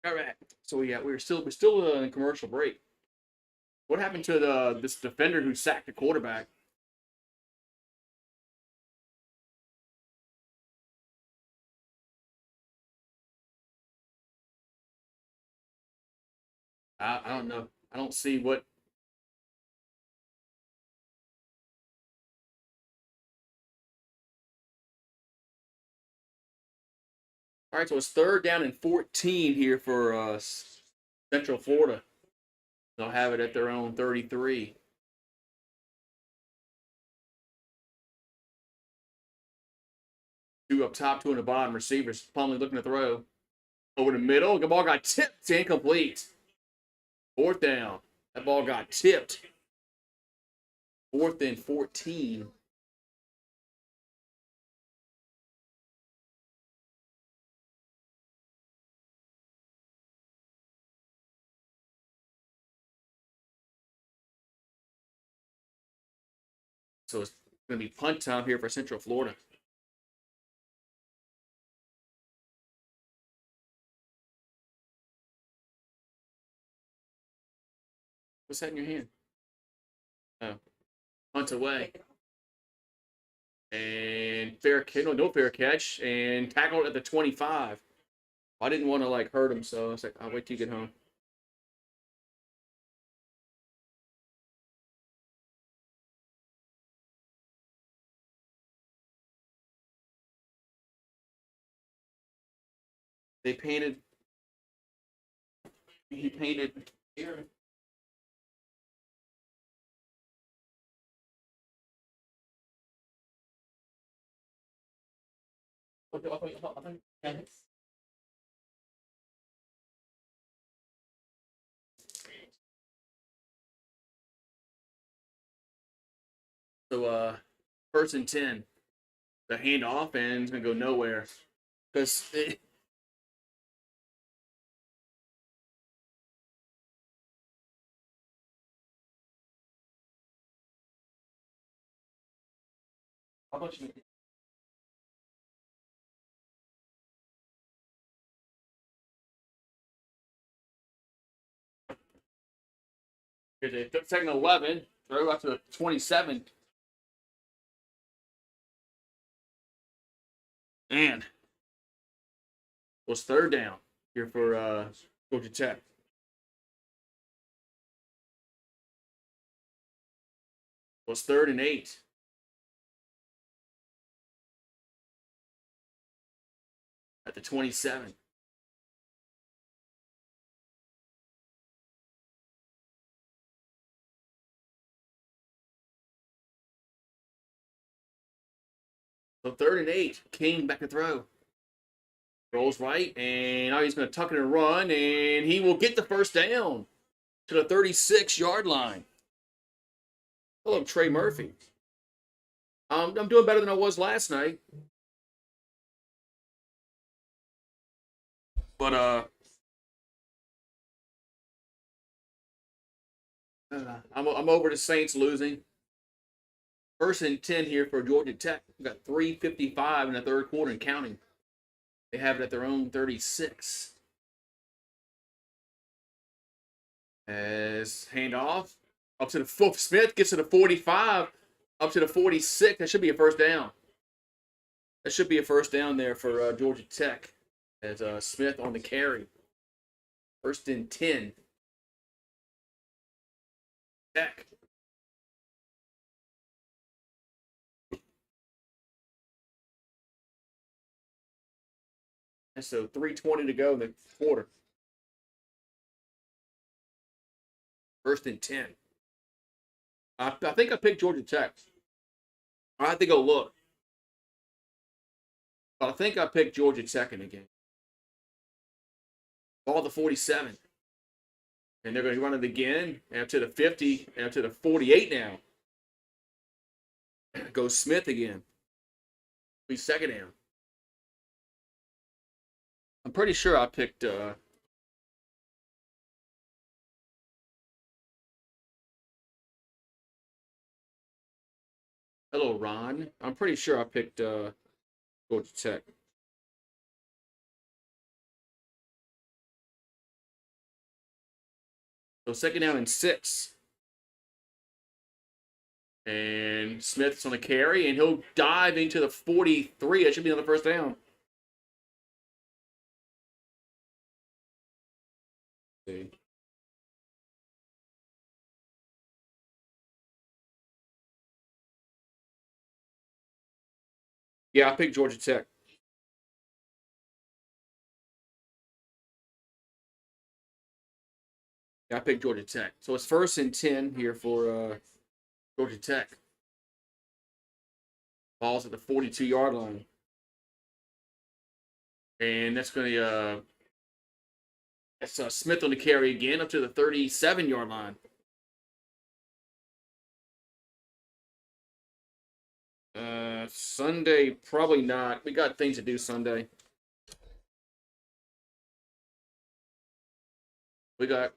All right. So we're still in commercial break. What happened to this defender who sacked the quarterback? I don't know. I don't see what. All right, so it's 3rd down and 14 here for Central Florida. They'll have it at their own 33. Two up top, two in the bottom. Receivers. Plumlee looking to throw. Over the middle. The ball got tipped. It's incomplete. 4th down. That ball got tipped. 4th and 14. So it's going to be punt time here for Central Florida. What's that in your hand? Oh, punt away. And fair catch, no fair catch, and tackled at the 25. I didn't want to like hurt him, so I was like, I'll wait till you get home. They painted. He painted here. So 1st and 10. The handoff, and it's gonna go nowhere because how much? Here's a 2nd and 11. Throw out to the 27. And was 3rd down here for Georgia Tech. Was 3rd and 8. At the 27. So 3rd and 8. King back to throw. Rolls right, and now he's going to tuck it and run, and he will get the 1st down to the 36-yard line. Hello, Trey Murphy. I'm doing better than I was last night. But I'm over the Saints losing. 1st and 10 here for Georgia Tech. We got 3:55 in the 3rd quarter and counting. They have it at their own 36. As handoff up to the Smith gets to the 45, up to the 46. That should be a 1st down. That should be a 1st down there for Georgia Tech. As Smith on the carry. 1st and 10. Tech. And so 3:20 to go in the quarter. 1st and 10. I think I picked Georgia Tech. I have to go look. But I think I picked Georgia Tech in the game. Ball to 47. And they're going to run it again. And up to the 50. And up to the 48 now. Goes Smith again. He's 2nd down. I'm pretty sure I picked hello, Ron. I'm pretty sure I picked Georgia Tech. So 2nd down and 6. And Smith's on the carry, and he'll dive into the 43. That should be on the first down. See. Yeah, I picked Georgia Tech. Yeah, I picked Georgia Tech. So it's 1st and 10 here for Georgia Tech. Ball's at the 42-yard line. And that's going to that's Smith on the carry again up to the 37-yard line. Sunday, probably not. We got things to do Sunday. We got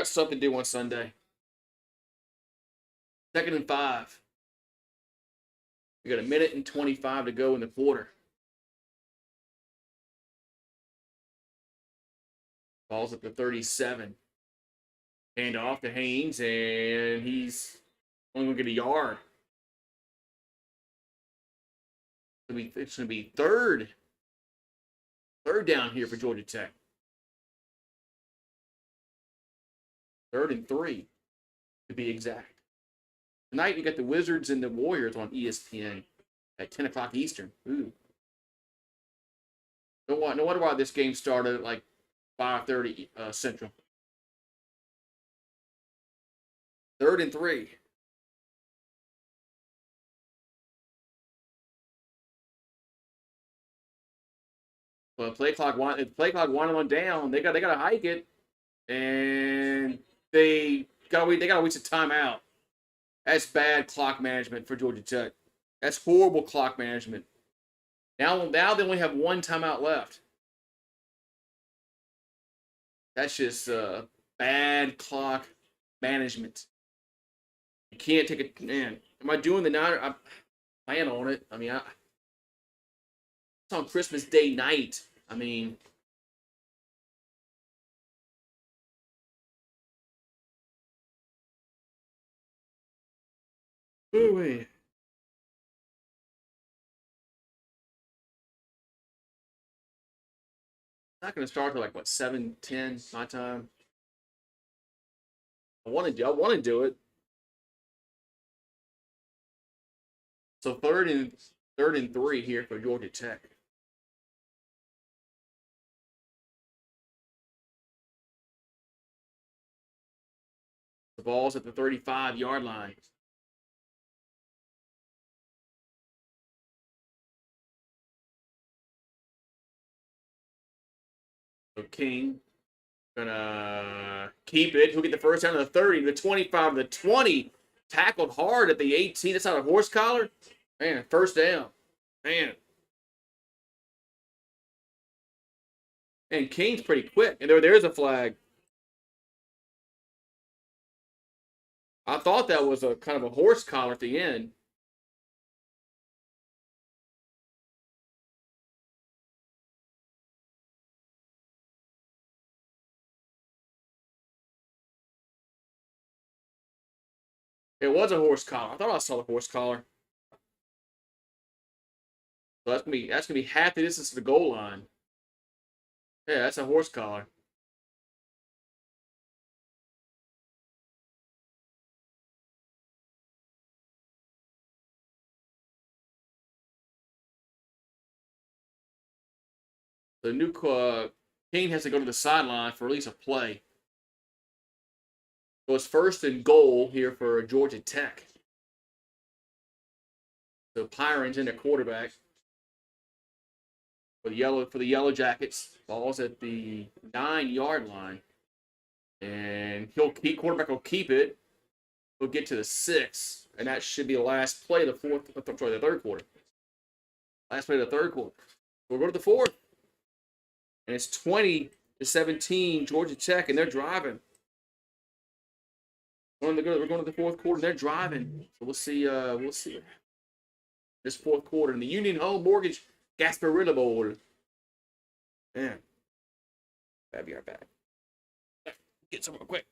stuff to do on Sunday. 2nd and 5. We got 1:25 to go in the quarter. Ball's at the 37. Hand off to Haynes, and he's only going to get a yard. It's going to be third down here for Georgia Tech. 3rd and 3, to be exact. Tonight, you got the Wizards and the Warriors on ESPN at 10 o'clock Eastern. Ooh. No wonder why this game started at like 5:30 Central. 3rd and 3. But play clock one down. They got to hike it, and they got to waste a timeout. That's bad clock management for Georgia Tech. That's horrible clock management. Now they only have one timeout left. That's just bad clock management. You can't take it. Man, am I doing the Niner? I plan on it. I mean, it's on Christmas Day night. I mean, ooh-wee. Not going to start till like what 7:10 my time. I want to do it. So third and 3 here for Georgia Tech. The ball's at the 35-yard line. So King gonna keep it. He'll get the first down to the 30, the 25, the 20. Tackled hard at the 18. That's not a horse collar. Man, first down. Man. And King's pretty quick. And there's a flag. I thought that was a kind of a horse collar at the end. It was a horse collar. I thought I saw the horse collar. So that's gonna be half the distance to the goal line. Yeah, that's a horse collar. The new King has to go to the sideline for at least a play. So it's 1st and goal here for Georgia Tech. So Pyron's in the quarterback for the Yellow Jackets. Ball's at the 9-yard line, and quarterback will keep it. He'll get to the 6, and that should be the last play of the third quarter. Last play of the third quarter. We'll go to the 4th, and it's 20-17 Georgia Tech, and they're driving. We're going to the 4th quarter, and they're driving. So we'll see. This 4th quarter in the Union Home Mortgage Gasparilla Bowl. Man, I'll be right back. Get some real quick.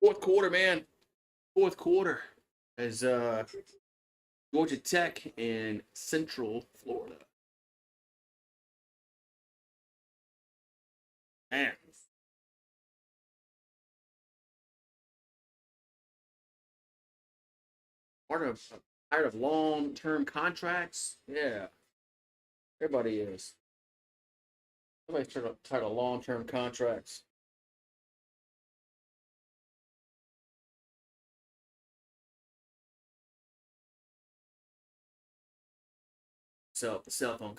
Fourth quarter, man. Fourth quarter. As Georgia Tech in Central Florida. Man. Tired of long-term contracts. Yeah, everybody is. Everybody's tired of long-term contracts. So the cell phone.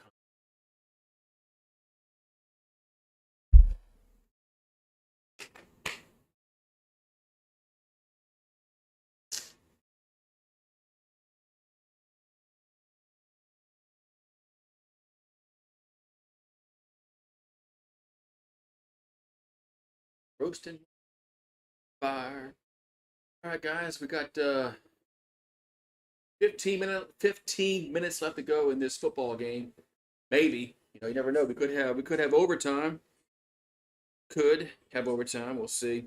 Roasting fire. All right, guys, we got 15 minutes left to go in this football game. Maybe, you never know. We could have overtime. Could have overtime. We'll see.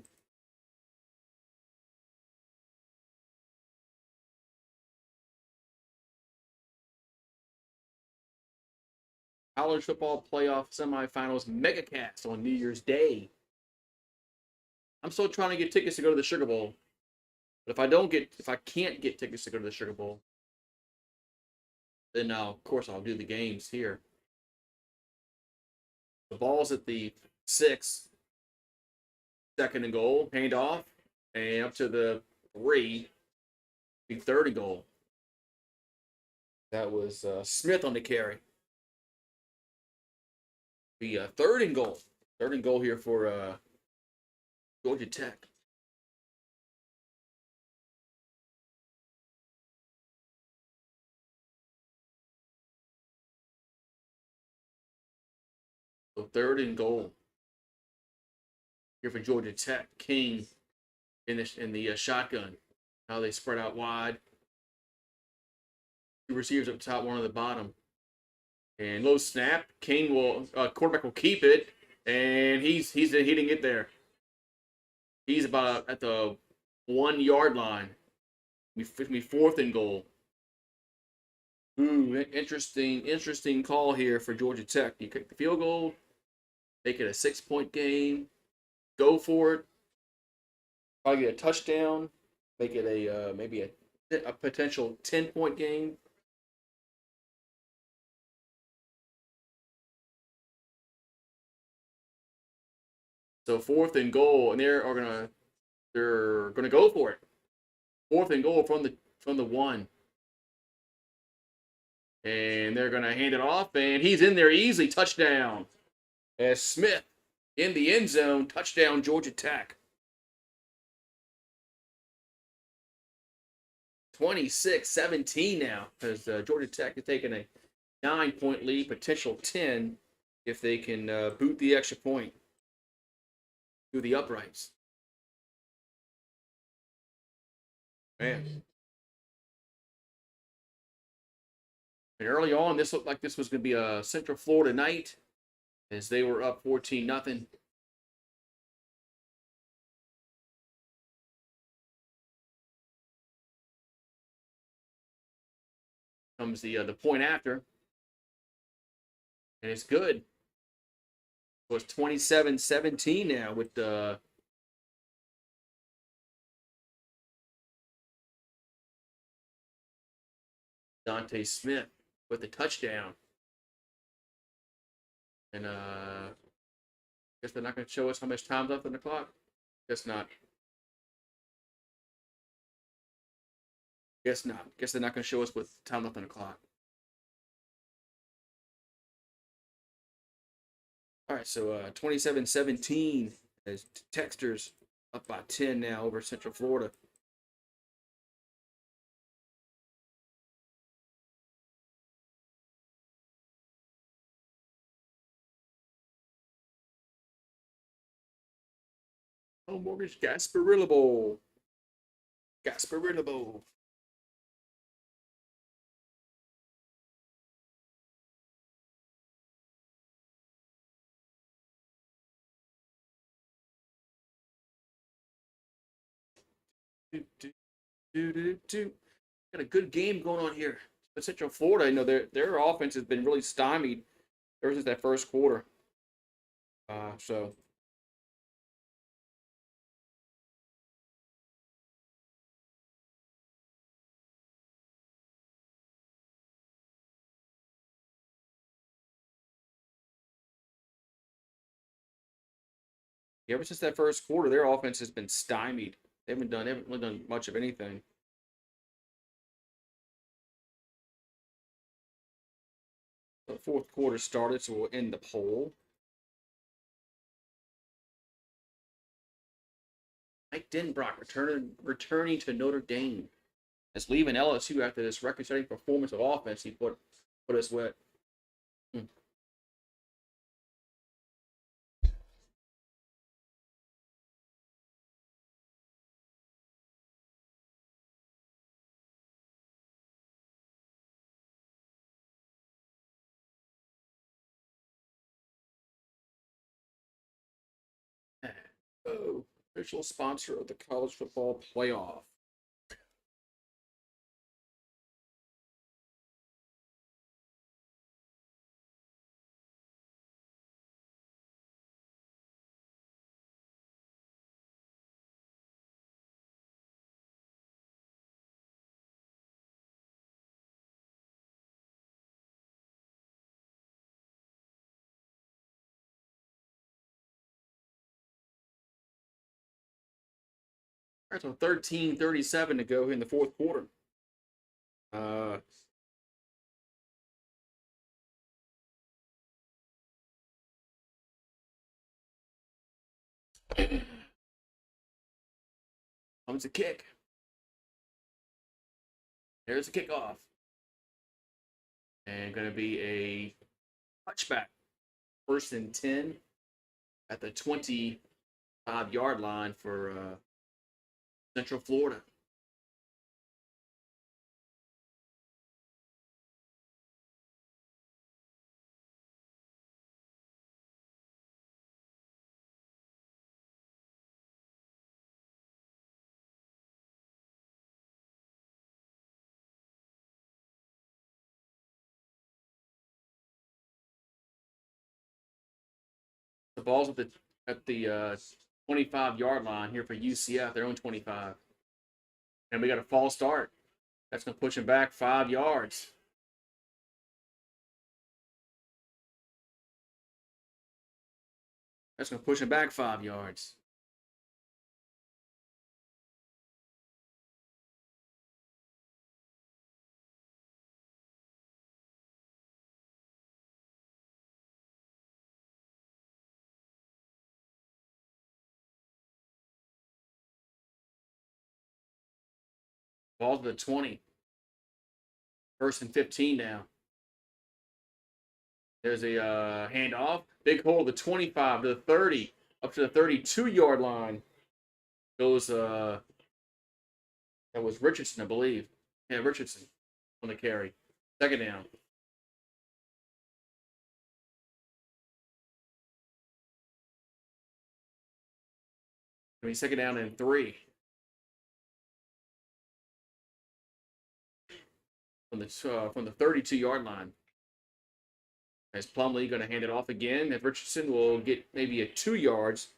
College football playoff semifinals megacast on New Year's Day. I'm still trying to get tickets to go to the Sugar Bowl. But if I can't get tickets to go to the Sugar Bowl, then of course I'll do the games here. The ball's at the 6, second and goal, hand off, and up to the 3, the third and goal. That was Smith on the carry. The third and goal. Third and goal here for Georgia Tech. So third and goal here for Georgia Tech. King in the shotgun. How they spread out wide. Two receivers up top, one on the bottom. And low snap. King quarterback will keep it, and he didn't get there. He's about at the 1 yard line. Me fourth and goal. Ooh, interesting call here for Georgia Tech. You kick the field goal, make it a 6-point game, go for it, probably get a touchdown, make it a maybe a potential 10-point game. So fourth and goal, and they're gonna go for it. Fourth and goal from the 1. And they're gonna hand it off, and he's in there easily, touchdown. As Smith in the end zone, touchdown Georgia Tech. 26-17 now, because Georgia Tech is taking a 9-point lead, potential 10 if they can boot the extra point through the uprights. Man. And early on, this looked like this was going to be a Central Florida night as they were up 14-0. Comes the point after, and it's good. So it's 27-17 now with Dante Smith with the touchdown. And guess they're not going to show us how much time's left on the clock. Guess not. Guess not. Guess they're not going to show us what time left on the clock. All right, so 27-17 as Texters up by 10 now over Central Florida. Oh, Mortgage Gasparilla Bowl. Gasparilla Bowl. Got a good game going on here. But Central Florida, their offense has been really stymied ever since that first quarter. So ever since that first quarter, their offense has been stymied. They haven't really done much of anything. The fourth quarter started, so we'll end the poll. Mike Denbrock returning to Notre Dame. As leaving LSU after this record-setting performance of offense he put us with. Oh, official sponsor of the college football playoff. All right, so 13:37 to go in the fourth quarter. Uh, comes a kick. There's a kickoff. And going to be a touchback. 1st and 10 at the 25-yard line for Central Florida. The ball's at the 25-yard line here for UCF, their own 25. And we got a false start. That's going to push him back 5 yards. That's going to push him back 5 yards. Ball to the 20. 1st and 15 now. There's a handoff. Big hole to the 25 to the 30, up to the 32-yard line. Goes, that was Richardson, I believe. Yeah, Richardson on the carry. 2nd down. I mean, 2nd down and 3. From the 32-yard line. As Plumlee going to hand it off again. If Richardson will get maybe a 2 yards.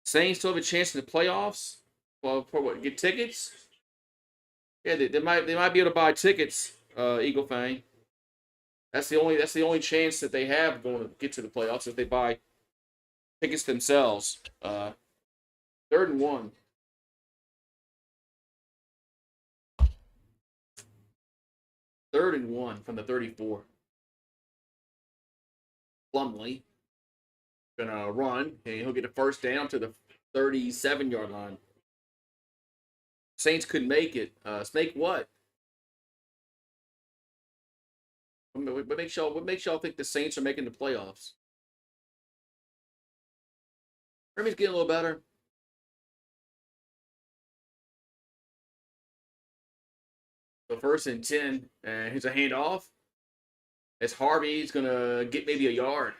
Saints still have a chance in the playoffs. Well, for what? Get tickets? Yeah, they might be able to buy tickets. Eagle Fang. That's the only chance that they have going to get to the playoffs if they buy tickets themselves. 3rd and 1. 3rd and 1 from the 34. Plumlee gonna run, and he'll get a 1st down to the 37-yard line. Saints could make it. Make what? What makes y'all think the Saints are making the playoffs? Remy's getting a little better. So 1st and 10, and here's a handoff. As Harvey's gonna get maybe a yard.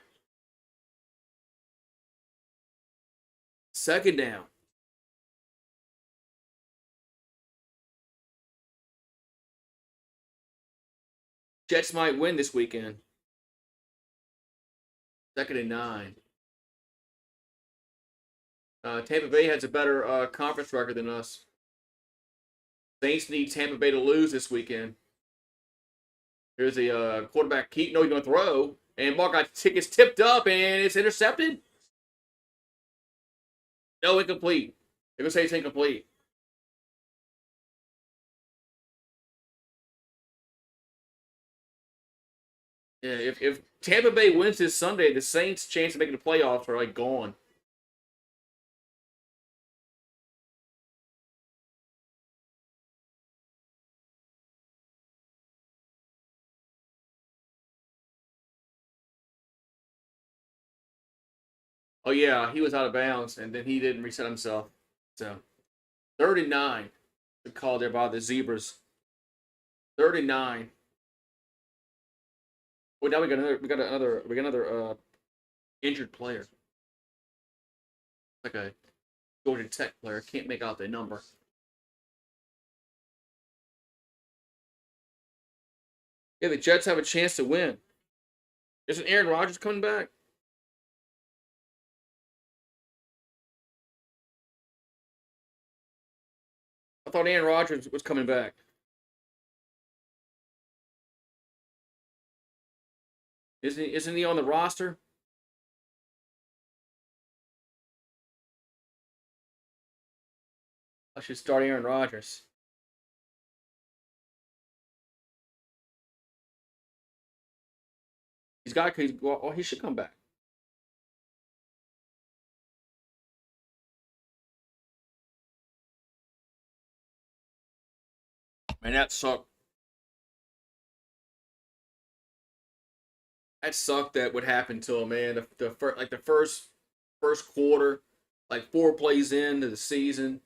2nd down. Jets might win this weekend. 2nd and 9. Tampa Bay has a better conference record than us. Saints need Tampa Bay to lose this weekend. Here's a quarterback keep. No, he's going to throw. And Mark got tickets tipped up, and it's intercepted. No, incomplete. They're going to say it's incomplete. Yeah, if Tampa Bay wins this Sunday, the Saints' chance of making the playoffs are like gone. Oh yeah, he was out of bounds, and then he didn't reset himself. So 3rd and 9. The call there by the Zebras. 3rd and 9. Well, now we got another injured player. Like a Georgia Tech player. Can't make out the number. Yeah, the Jets have a chance to win. Isn't Aaron Rodgers coming back? I thought Aaron Rodgers was coming back. Isn't he on the roster? I should start Aaron Rodgers. He should come back. Man, that sucked. That sucked. That would happen to him, man. The first quarter, like 4 plays into the season,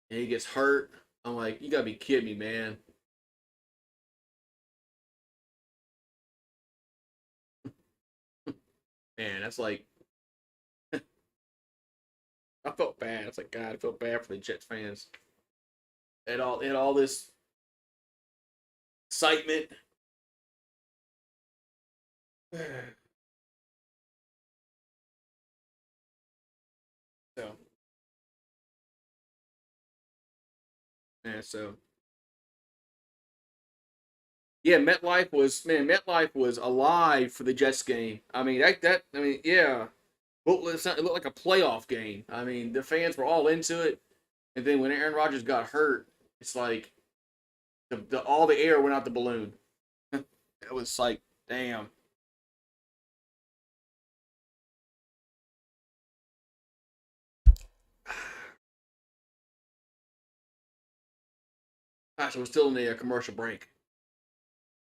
and he gets hurt. I'm like, you gotta be kidding me, man. Man, that's like, I felt bad. It's like, God, I felt bad for the Jets fans. They had all this excitement. So, man, yeah, MetLife was alive for the Jets game. I mean, yeah. Well, it looked like a playoff game. I mean, the fans were all into it, and then when Aaron Rodgers got hurt, it's like all the air went out the balloon. It was like, damn. Gosh, it was still in the commercial break.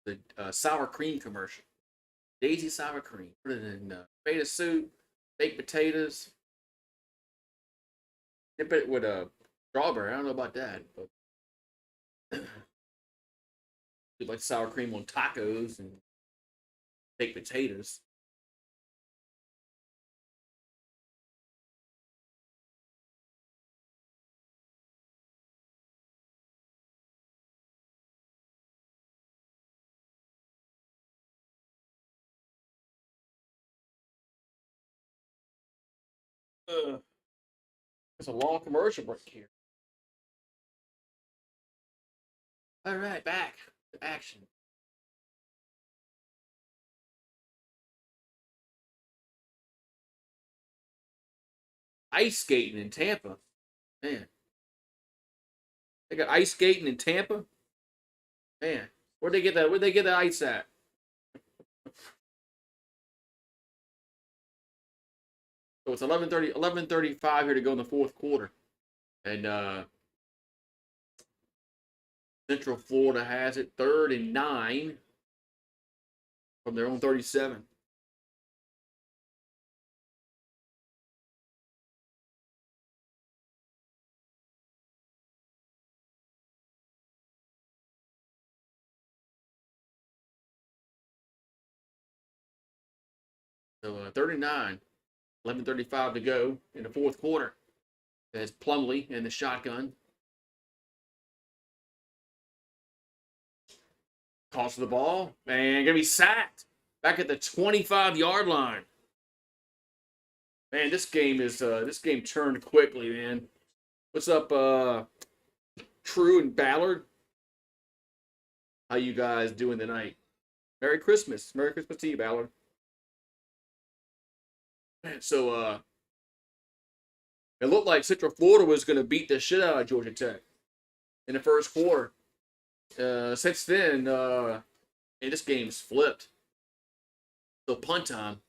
The sour cream commercial. Daisy sour cream. Put it in tomato soup, baked potatoes. Dip it with a strawberry. I don't know about that, but you like sour cream on tacos and baked potatoes. 'Ugh. It's a long commercial break here. All right, back to action. Ice skating in Tampa. Man, they got ice skating in Tampa. Man, where'd they get that? Where'd they get the ice at? So it's 11:35 here to go in the fourth quarter. And Central Florida has it 3rd and 9 from their own 37. So 39, 11:35 to go in the fourth quarter. As Plumlee in the shotgun. Toss of the ball, and gonna be sacked back at the 25-yard line. Man, this game turned quickly, man. What's up, True and Ballard? How you guys doing tonight? Merry Christmas. Merry Christmas to you, Ballard. So, it looked like Central Florida was going to beat the shit out of Georgia Tech in the first quarter. Since then, this game's flipped. So punt time.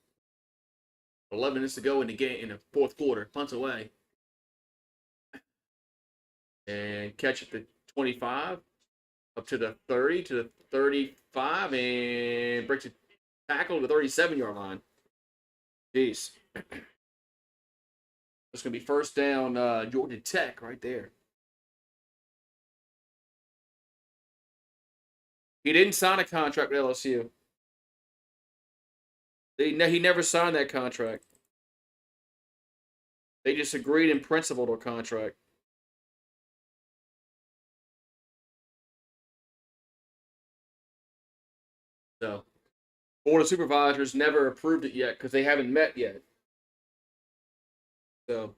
11 minutes to go in the game in the fourth quarter. Punt away. And catch at the 25. Up to the 30, to the 35, and breaks a tackle to the 37-yard line. Jeez. It's going to be first down, Georgia Tech right there. He didn't sign a contract with LSU. He never signed that contract. They just agreed in principle to a contract. So, Board of Supervisors never approved it yet because they haven't met yet. So, all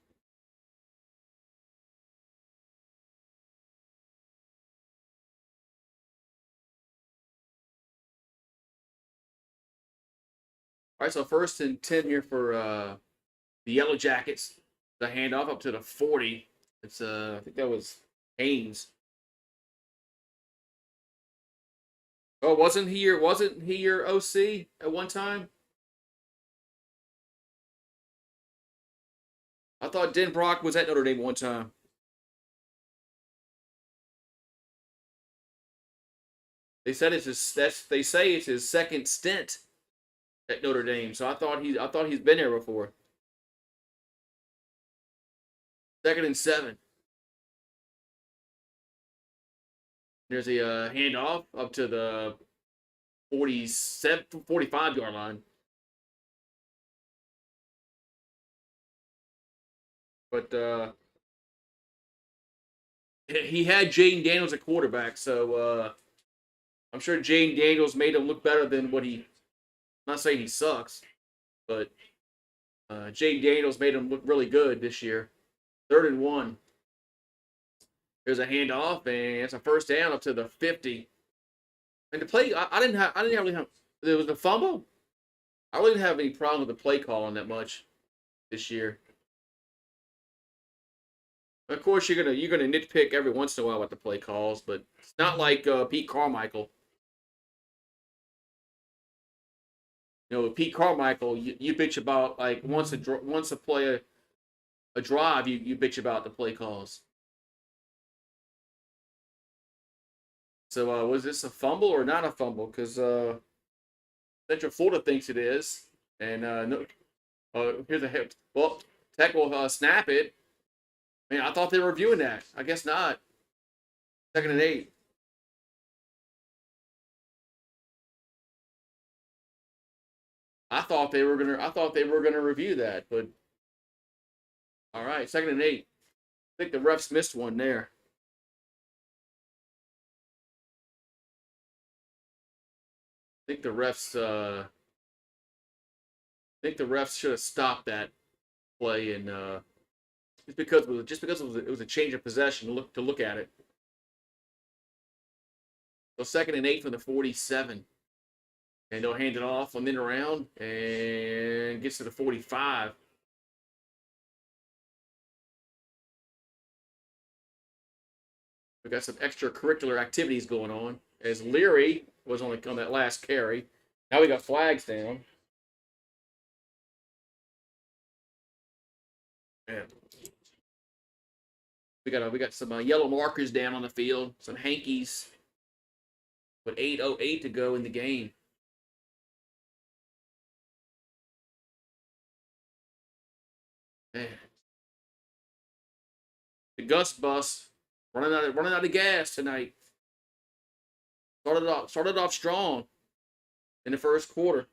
right, so first and 10 here for the Yellow Jackets. The handoff up to the 40. It's I think that was Haynes. Oh, wasn't he your OC at one time? I thought Den Brock was at Notre Dame one time. They said they say it's his second stint at Notre Dame. So I thought he's been there before. Second and 7. There's a handoff up to the 45-yard line. But he had Jaden Daniels at quarterback, so I'm sure Jaden Daniels made him look better than what he. I'm not saying he sucks, but Jaden Daniels made him look really good this year. 3rd and 1. There's a handoff, and it's a first down up to the 50. And the play, I didn't really have. There was a fumble. I really didn't have any problem with the play calling that much this year. Of course, you're gonna nitpick every once in a while with the play calls, but it's not like Pete Carmichael. With Pete Carmichael, you bitch about like once a play a drive, you bitch about the play calls. So was this a fumble or not a fumble? Because Central Florida thinks it is, and no, here's a hit. Well, Tech will snap it. Man, I thought they were reviewing that. I guess not. 2nd and 8. I thought they were gonna review that, but all right, 2nd and 8. I think the refs missed one there. I think the refs should have stopped that play, and just because it was a change of possession to look at it. So 2nd and 8 from the 47. And they'll hand it off on the around and gets to the 45. We've got some extracurricular activities going on as Leary was only on that last carry. Now we got flags down. Yeah. We got some yellow markers down on the field, some hankies. With 8:08 to go in the game. Man. The Gus bus running out of gas tonight. Started off strong in the first quarter.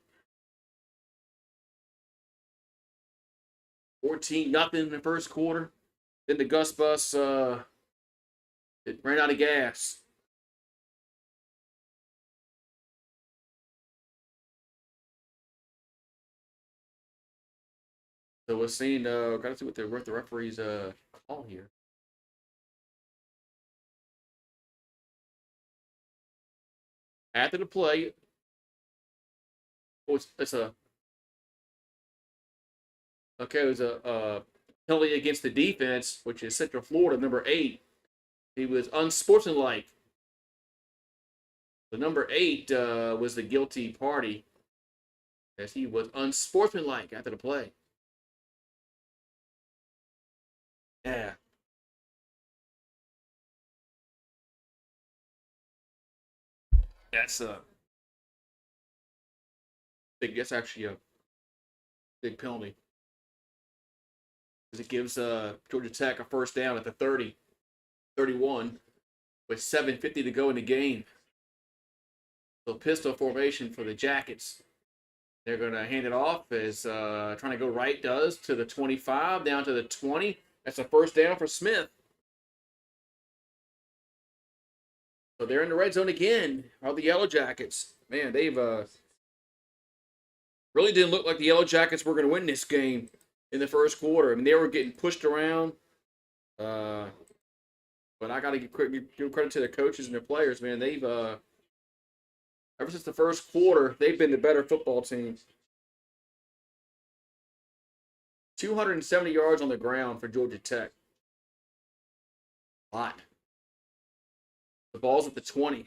14-0 in the first quarter. Then the Gus bus it ran out of gas. So we're seeing. Got to see what the referees call here. After the play, it's a okay. It was a penalty against the defense, which is Central Florida, number 8. He was unsportsmanlike. The number 8 was the guilty party, as he was unsportsmanlike after the play. Yeah, that's a big. That's actually a big penalty because it gives Georgia Tech a first down at the 30, 31, with 7:50 to go in the game. So pistol formation for the Jackets. They're going to hand it off as trying to go right does to the 25, down to the 20. That's a first down for Smith. So they're in the red zone again. Are the Yellow Jackets? Man, they've really didn't look like the Yellow Jackets were going to win this game in the first quarter. I mean, they were getting pushed around. But I got to give credit to the coaches and their players, man. They've ever since the first quarter, they've been the better football team. 270 yards on the ground for Georgia Tech. A lot. The ball's at the 20.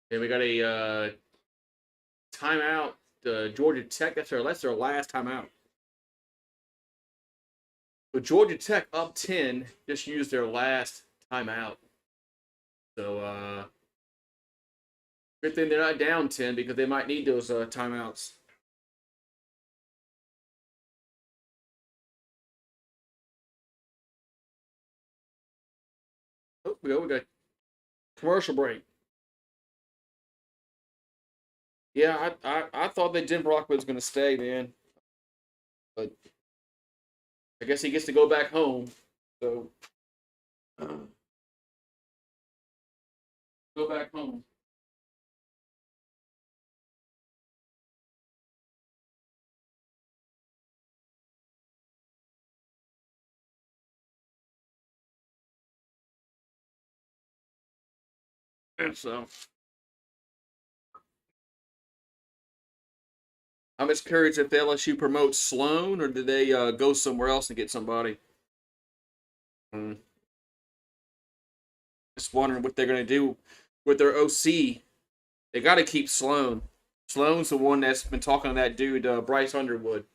And we got a timeout. Georgia Tech. That's their last timeout. But Georgia Tech up 10 just used their last timeout. So good thing they're not down 10 because they might need those timeouts. Oh, we got commercial break. Yeah, I thought that Jim Brockman was going to stay, man. But I guess he gets to go back home. So go back home. And so I'm just curious if LSU promotes Sloan or did they go somewhere else and get somebody. Just wondering what they're going to do with their OC. They got to keep Sloan. Sloan's the one that's been talking to that dude, Bryce Underwood.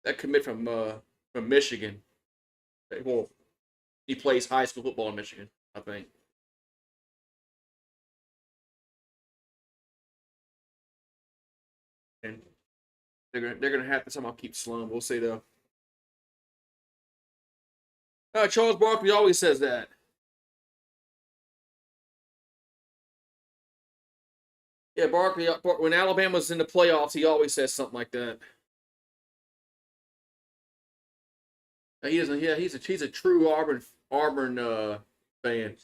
That commit from Michigan. Well, he plays high school football in Michigan, I think. And they're gonna have to somehow keep Sloan. We'll see though. Charles Barkley always says that. Yeah, Barkley. When Alabama's in the playoffs, he always says something like that. He doesn't. Yeah, he's a true Auburn fan.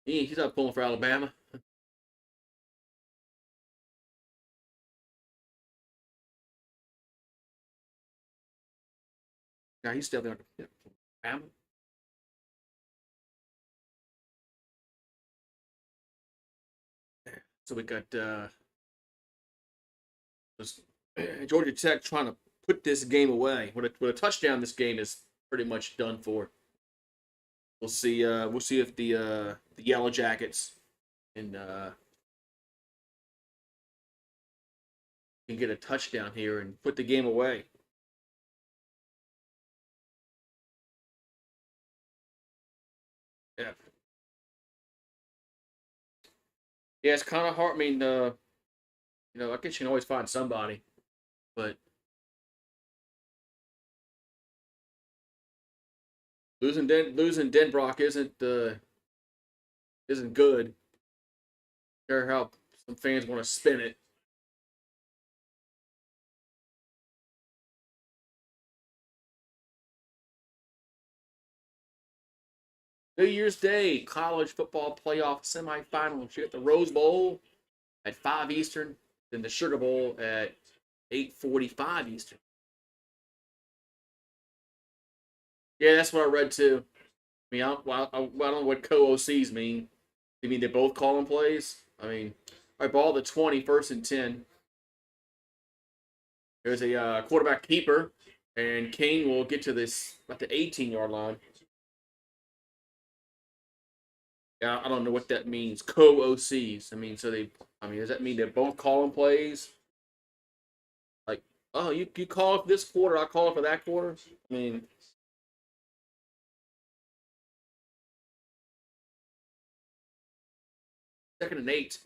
He's not pulling for Alabama. Yeah, he's still there. Yeah, Alabama. So we got Georgia Tech trying to put this game away. With a touchdown, this game is pretty much done for. We'll see. We'll see if the Yellow Jackets can get a touchdown here and put the game away. Yeah. Yeah, it's kind of hard. I mean, I guess you can always find somebody, but losing Denbrock isn't good. Care how some fans want to spin it. New Year's Day, college football playoff semifinals. You got the Rose Bowl at 5 Eastern, then the Sugar Bowl at 8:45 Eastern. Yeah, that's what I read too. I mean, I don't know what co-OCs mean. You mean they both calling plays? I mean, I ball the 20, 1st and 10. There's a quarterback keeper, and Kane will get to this at the 18-yard line. Yeah, I don't know what that means. Co-OCs. I mean, does that mean they're both calling plays? Like, oh, you call it for this quarter, I call it for that quarter? I mean, 2nd and 8.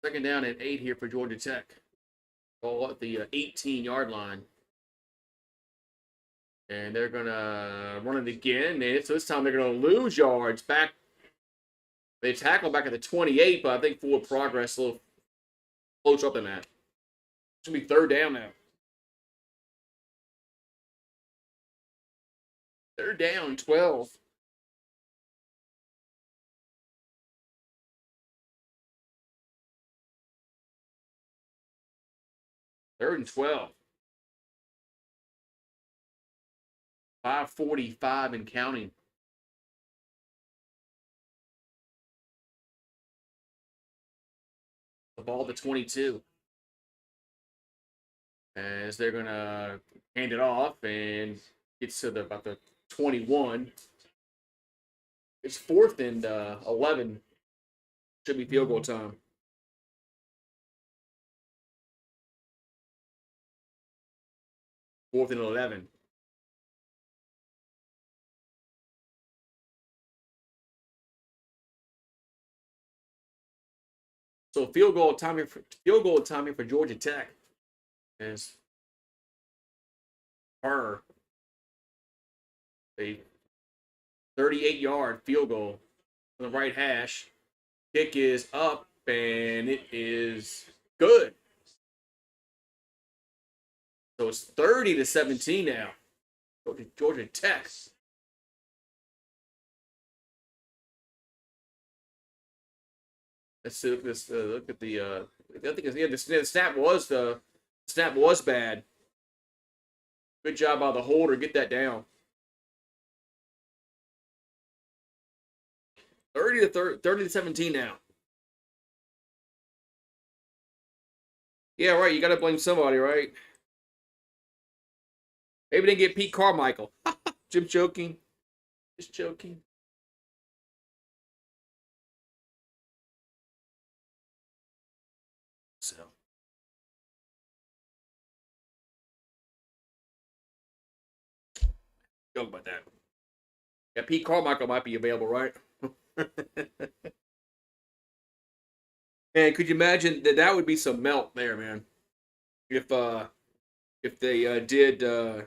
Second down and 8 here for Georgia Tech. Ball at the 18-yard line. And they're going to run it again. And so this time they're going to lose yards back. They tackle back at the 28, but I think forward progress a little closer up than that. It's going to be 3rd down now. 3rd down, 12. Third and 12. 5:45 and counting. The ball to 22. As they're going to hand it off and gets to about the 21. It's 4th and 11. Should be field goal time. 4th and 11. So field goal time here for Georgia Tech is a 38-yard field goal on the right hash. Kick is up and it is good. So it's 30-17 now. Georgia Tech. Let's look at the. I think the snap was bad. Good job by the holder. Get that down. 30-17 now. Yeah, right. You got to blame somebody, right? Maybe they get Pete Carmichael. Jim joking. Just joking. So. Joke about that. Yeah, Pete Carmichael might be available, right? Man, could you imagine that would be some melt there, man? If they did, I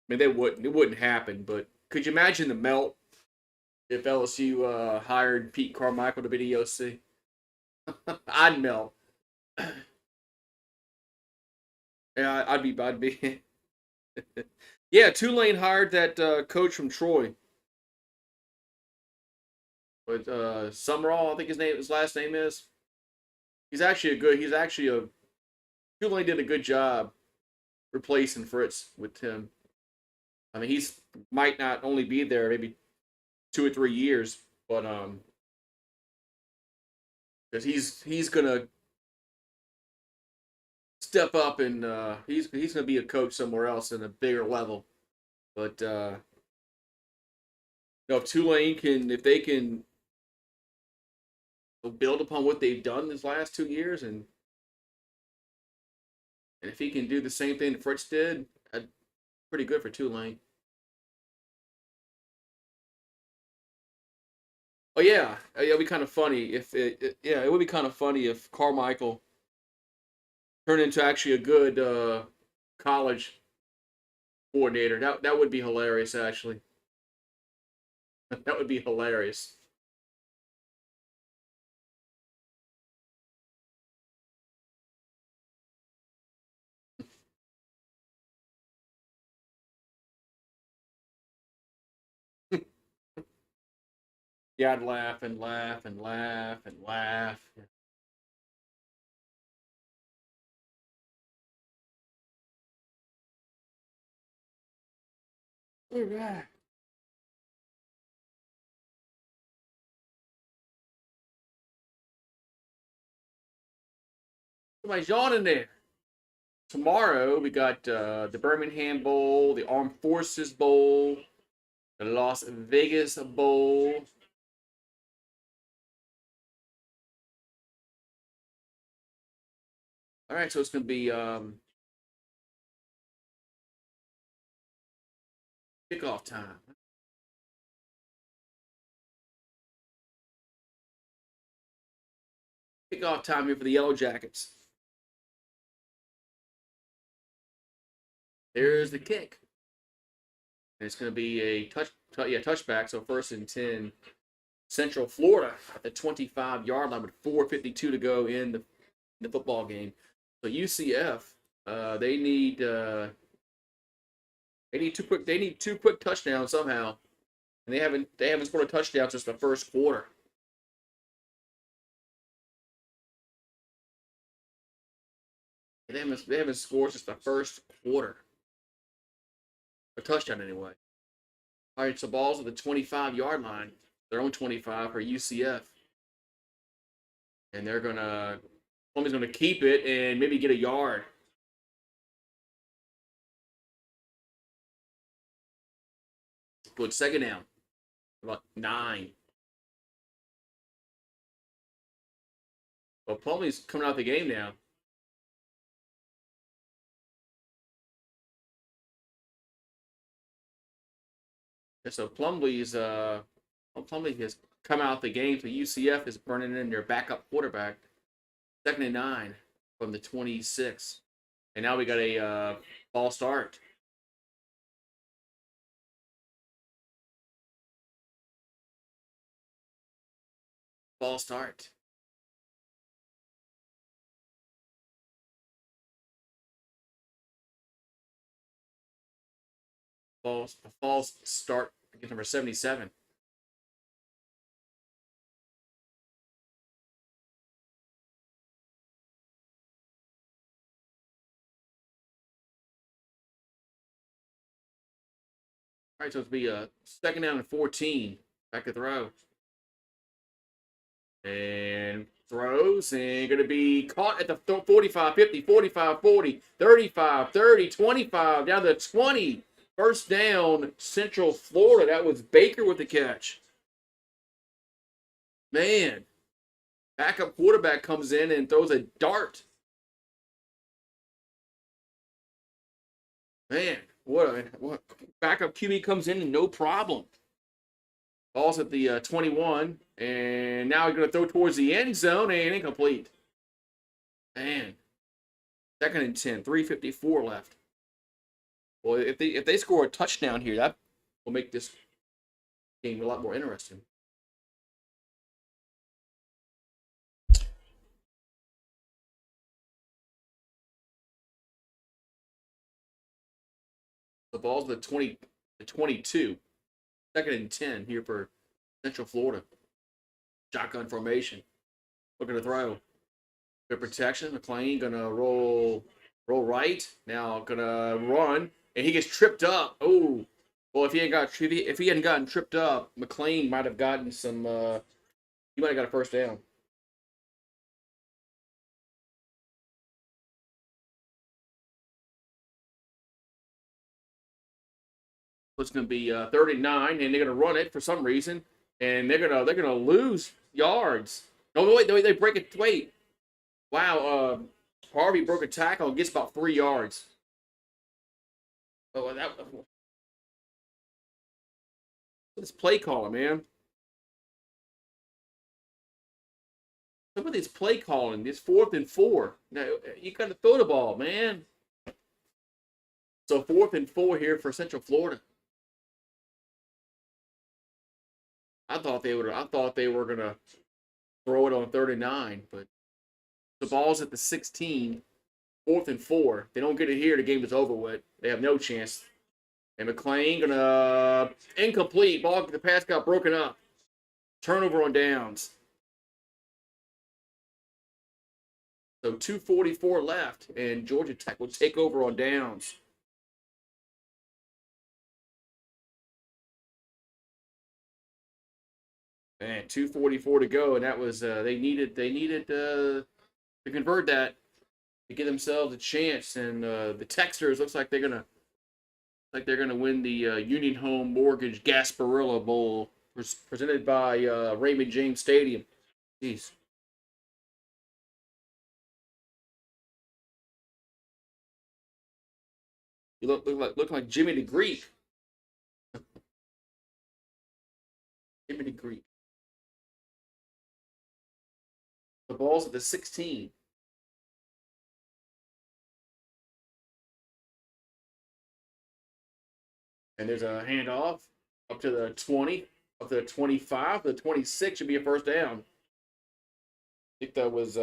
mean, they wouldn't. It wouldn't happen. But could you imagine the melt if LSU hired Pete Carmichael to be the OC? I'd melt. Yeah, I'd be. Yeah, Tulane hired that coach from Troy. But Summerall, I think his last name is. He's actually Tulane did a good job replacing Fritz with him. I mean, he's might not only be there maybe 2 or 3 years, but because he's gonna step up and he's gonna be a coach somewhere else in a bigger level. But if Tulane if they can build upon what they've done these last 2 years, and if he can do the same thing that Fritz did, pretty good for Tulane. Oh yeah, it'd be kind of funny if it would be kind of funny if Carmichael turned into actually a good college coordinator. That would be hilarious, actually. That would be hilarious. Yeah, I'd laugh and laugh and laugh and laugh. All right. Somebody's yawning there. Tomorrow we got the Birmingham Bowl, the Armed Forces Bowl, the Las Vegas Bowl. All right, so it's going to be kickoff time. Kickoff time here for the Yellow Jackets. There's the kick. And it's going to be a touchback. So 1st and 10, Central Florida at the 25-yard line with 4:52 to go in the football game. So UCF, they need two quick touchdowns somehow, and they haven't scored a touchdown since the first quarter. They haven't scored since the first quarter. A touchdown anyway. All right, so ball's at the 25-yard line, their own 25 for UCF, and Columbia's gonna keep it and maybe get a yard. Good, second down, about 9. Well, Plumlee's coming out of the game now. So Plumlee has come out the game. So UCF is burning in their backup quarterback. 2nd and 9 from the 26. And now we got a ball start. Ball start. False start against number 77. All right, so it's be a 2nd down and 14. Back to throw. And throws, and going to be caught at the 45, 50, 45, 40, 35, 30, 25, down to 20. First down, Central Florida. That was Baker with the catch. Man, backup quarterback comes in and throws a dart. Man, what backup QB comes in and no problem. Ball's at the 21, and now he's going to throw towards the end zone and incomplete. Man, 2nd and 10, 3:54 left. Well, if they score a touchdown here, that will make this game a lot more interesting. The ball's at the 22. 2nd and 10 here for Central Florida. Shotgun formation. Looking to throw. Good protection. McLean gonna roll right. Now gonna run, and he gets tripped up. Oh, well, if he hadn't gotten tripped up, McLean might have gotten some. He might have got a first down. So it's going to be 39, and they're going to run it for some reason, and they're gonna lose yards. No, wait, they break it. Wait, wow. Harvey broke a tackle and gets about 3 yards. Oh, this play calling, man. Some of this play calling, this 4th and 4. Now you got to throw the ball, man. So 4th and 4 here for Central Florida. I thought they were gonna throw it on 39, but the ball's at the 16. 4th and 4. If they don't get it here, the game is over with. They have no chance. And McLean gonna incomplete. The pass got broken up. Turnover on downs. So 2:44 left, and Georgia Tech will take over on downs. And 2:44 to go, and that was they needed to convert that to give themselves a chance. And the Texters looks like they're gonna win the Union Home Mortgage Gasparilla Bowl presented by Raymond James Stadium. Jeez. You look like Jimmy the Greek. Jimmy the Greek. The ball's at the 16. And there's a handoff up to the 20, up to the 25, the 26 should be a first down. I think that was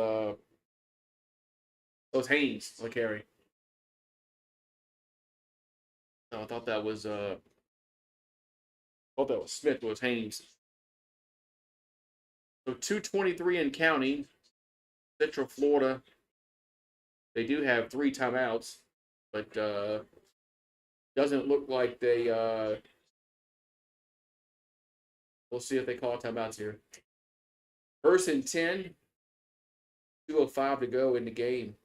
Haynes on the carry. No, I thought that was Smith. It was Haynes. So 2:23 and counting. Central Florida. They do have 3 timeouts, but doesn't look like they. We'll see if they call timeouts here. First and 10. 2:05 to go in the game.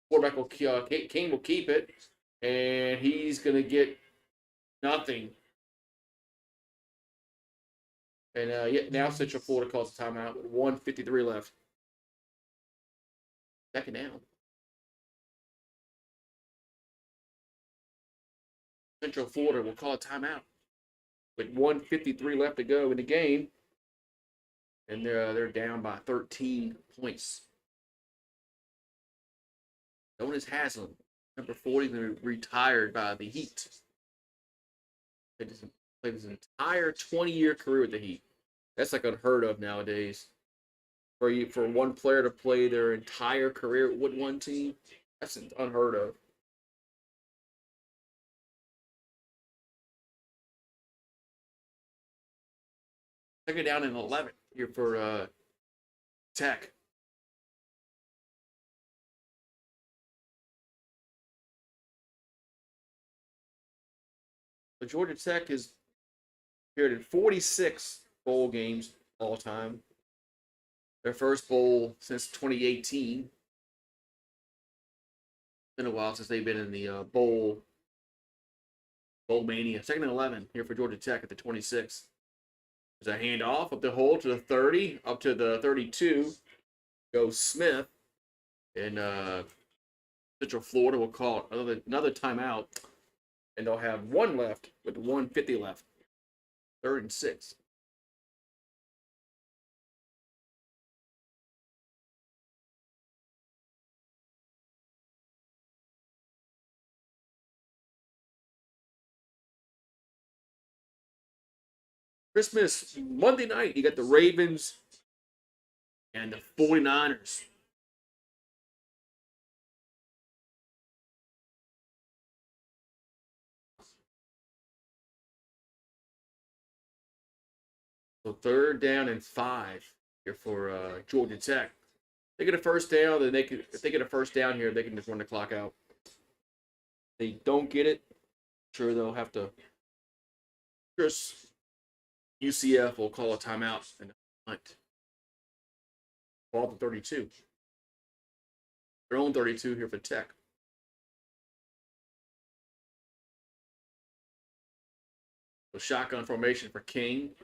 Quarterback will King will keep it, and he's gonna get nothing. And now Central Florida calls a timeout with 1:53 left. Second down. Central Florida will call a timeout with 1:53 left to go in the game, and they're down by 13 points. Known as Haslam, number 40, retired by the Heat. Played his entire 20-year career with the Heat. That's like unheard of nowadays. For one player to play their entire career with one team, that's unheard of. Second down and 11 here for Tech. So Georgia Tech has appeared in 46 bowl games all time. Their first bowl since 2018. It's been a while since they've been in the bowl mania. Second and 11 here for Georgia Tech at the 26. There's a handoff up the hole to the 30, up to the 32. Goes Smith. And Central Florida will call another timeout. And they'll have 1 left with 1:50 left. 3rd and 6. Christmas Monday night, you got the Ravens and the 49ers. So 3rd down and 5 here for Georgia Tech. They get a first down, then if they get a first down here, they can just run the clock out. If they don't get it, sure they'll have to. UCF will call a timeout and hunt. Ball to 32. Their own 32 here for Tech. So shotgun formation for King.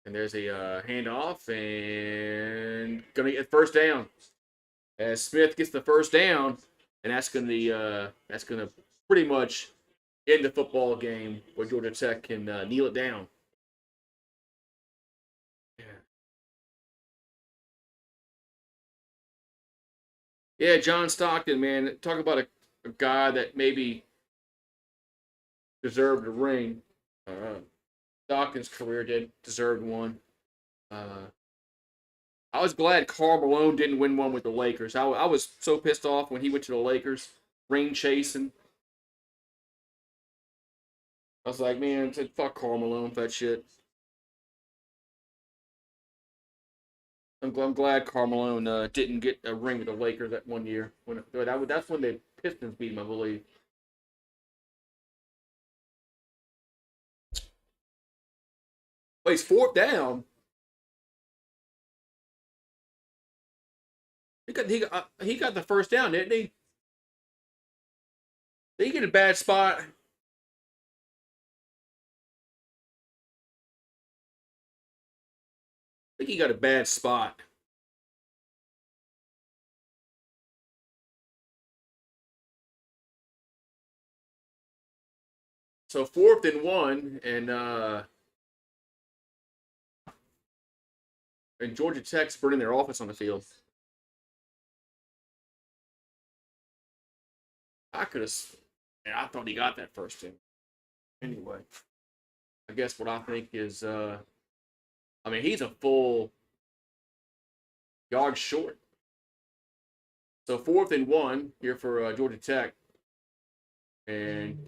And there's a handoff and going to get first down. As Smith gets the first down, and that's going to pretty much end the football game where Georgia Tech can kneel it down. Yeah, John Stockton, man. Talk about a guy that maybe deserved a ring. Stockton's career deserved one. I was glad Karl Malone didn't win one with the Lakers. I was so pissed off when he went to the Lakers, ring chasing. I was like, man, I said, fuck Karl Malone for that shit. I'm glad Karl Malone didn't get a ring with the Lakers that one year. That's when the Pistons beat him, I believe. But he's fourth down. He got the first down, didn't he? Did he get a bad spot? I think he got a bad spot. So 4th and 1, and Georgia Tech's burning their offense on the field. I could have. I thought he got that first down. Anyway, I guess what I think is, I mean, he's a full yard short. So 4th and 1 here for Georgia Tech, and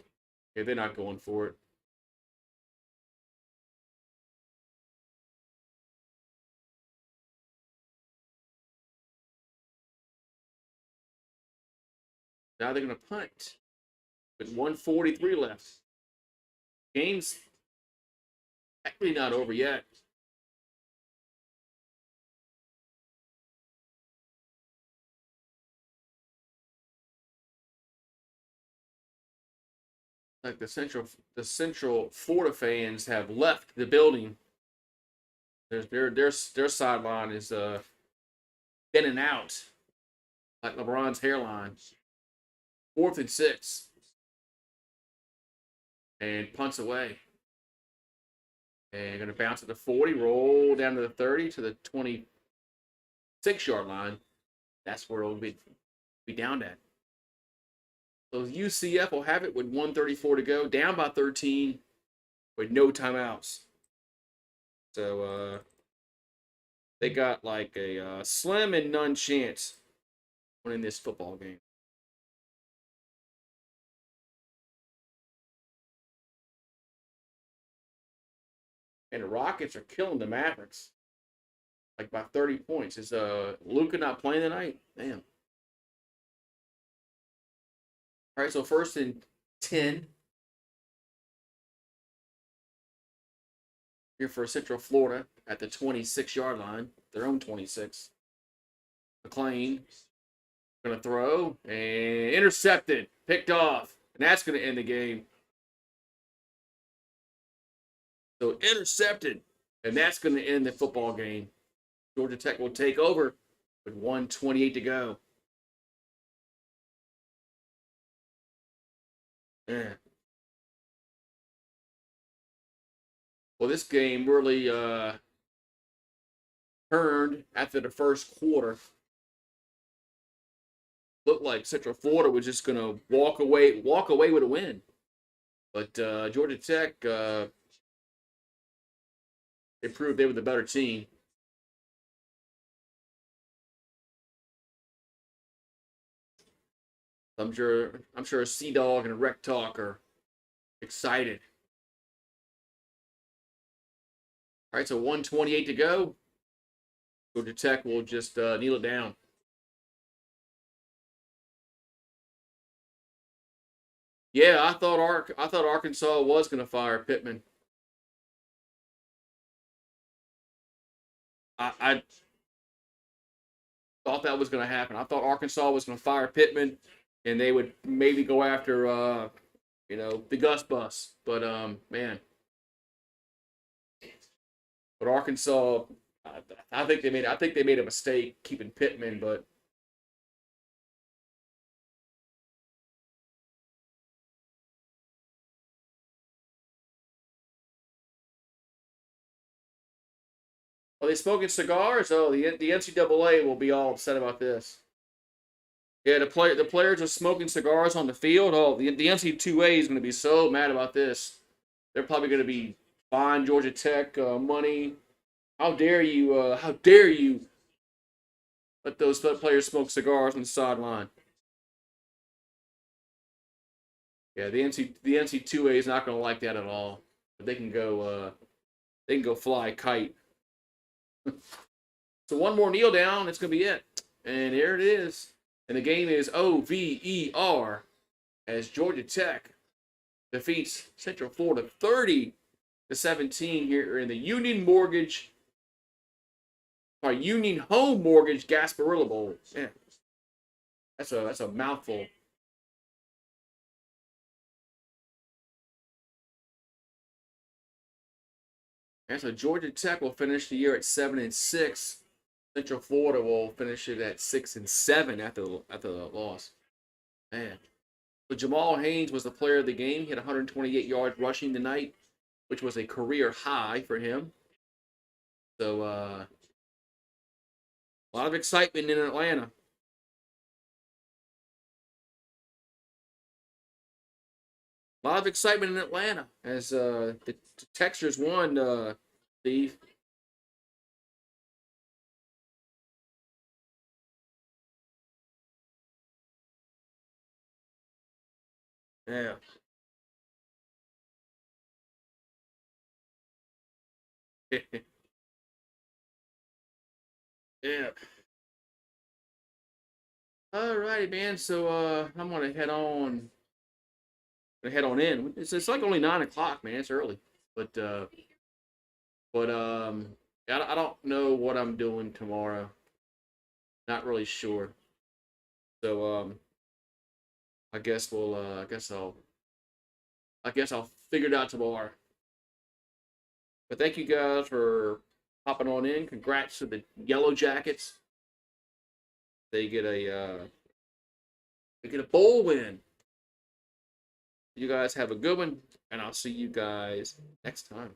yeah, they're not going for it. Now they're going to punt with 1:43 left. Game's actually not over yet. Like the Central Florida fans have left the building. Their sideline is thinning out like LeBron's hairline. 4th and 6, and punts away. And going to bounce at the 40, roll down to the 30 to the 26-yard line. That's where it'll be down at. So UCF will have it with 1:34 to go, down by 13 with no timeouts. So they got like a slim and none chance winning this football game. And the Rockets are killing the Mavericks, like by 30 points. Is Luka not playing tonight? Damn. All right, so 1st and 10 here for Central Florida at the 26-yard line, their own 26. McClain going to throw and intercepted, picked off, and that's going to end the game. So intercepted, and that's going to end the football game. Georgia Tech will take over with 1:28 to go. Yeah. Well, this game really turned after the first quarter. Looked like Central Florida was just going to walk away with a win. But Georgia Tech, they proved they were the better team. I'm sure Sea Dog and Rec Talk are excited. All right, so 1:28 to go. Georgia Tech will just kneel it down. Yeah, I thought Arkansas was going to fire Pittman. I thought that was going to happen. I thought Arkansas was going to fire Pittman, and they would maybe go after the Gus Bus. But man, but Arkansas, I think they made a mistake keeping Pittman, but. Are they smoking cigars? Oh, the NCAA will be all upset about this. Yeah, the players are smoking cigars on the field. Oh, the NC2A is going to be so mad about this. They're probably going to be fine Georgia Tech money. How dare you? How dare you let those players smoke cigars on the sideline? Yeah, the NC2A is not going to like that at all. But they can go fly a kite. So one more kneel down, it's going to be it. And here it is. And the game is OVER as Georgia Tech defeats Central Florida 30-17 here in the Union Home Mortgage Gasparilla Bowl. Yeah, that's a mouthful. And so Georgia Tech will finish the year at 7-6. Central Florida will finish it at 6-7 after the loss. Man. But Jamal Haynes was the player of the game. He had 128 yards rushing tonight, which was a career high for him. So a lot of excitement in Atlanta. A lot of excitement in Atlanta as the Texans won, Steve. Yeah. Yeah. All righty, man. So I'm gonna head on in. It's like only 9 o'clock, man. It's early, but I don't know what I'm doing tomorrow. Not really sure. So I guess we'll I guess I'll figure it out tomorrow. But thank you guys for hopping on in. Congrats to the Yellow Jackets. They get a bowl win. You guys have a good one, and I'll see you guys next time.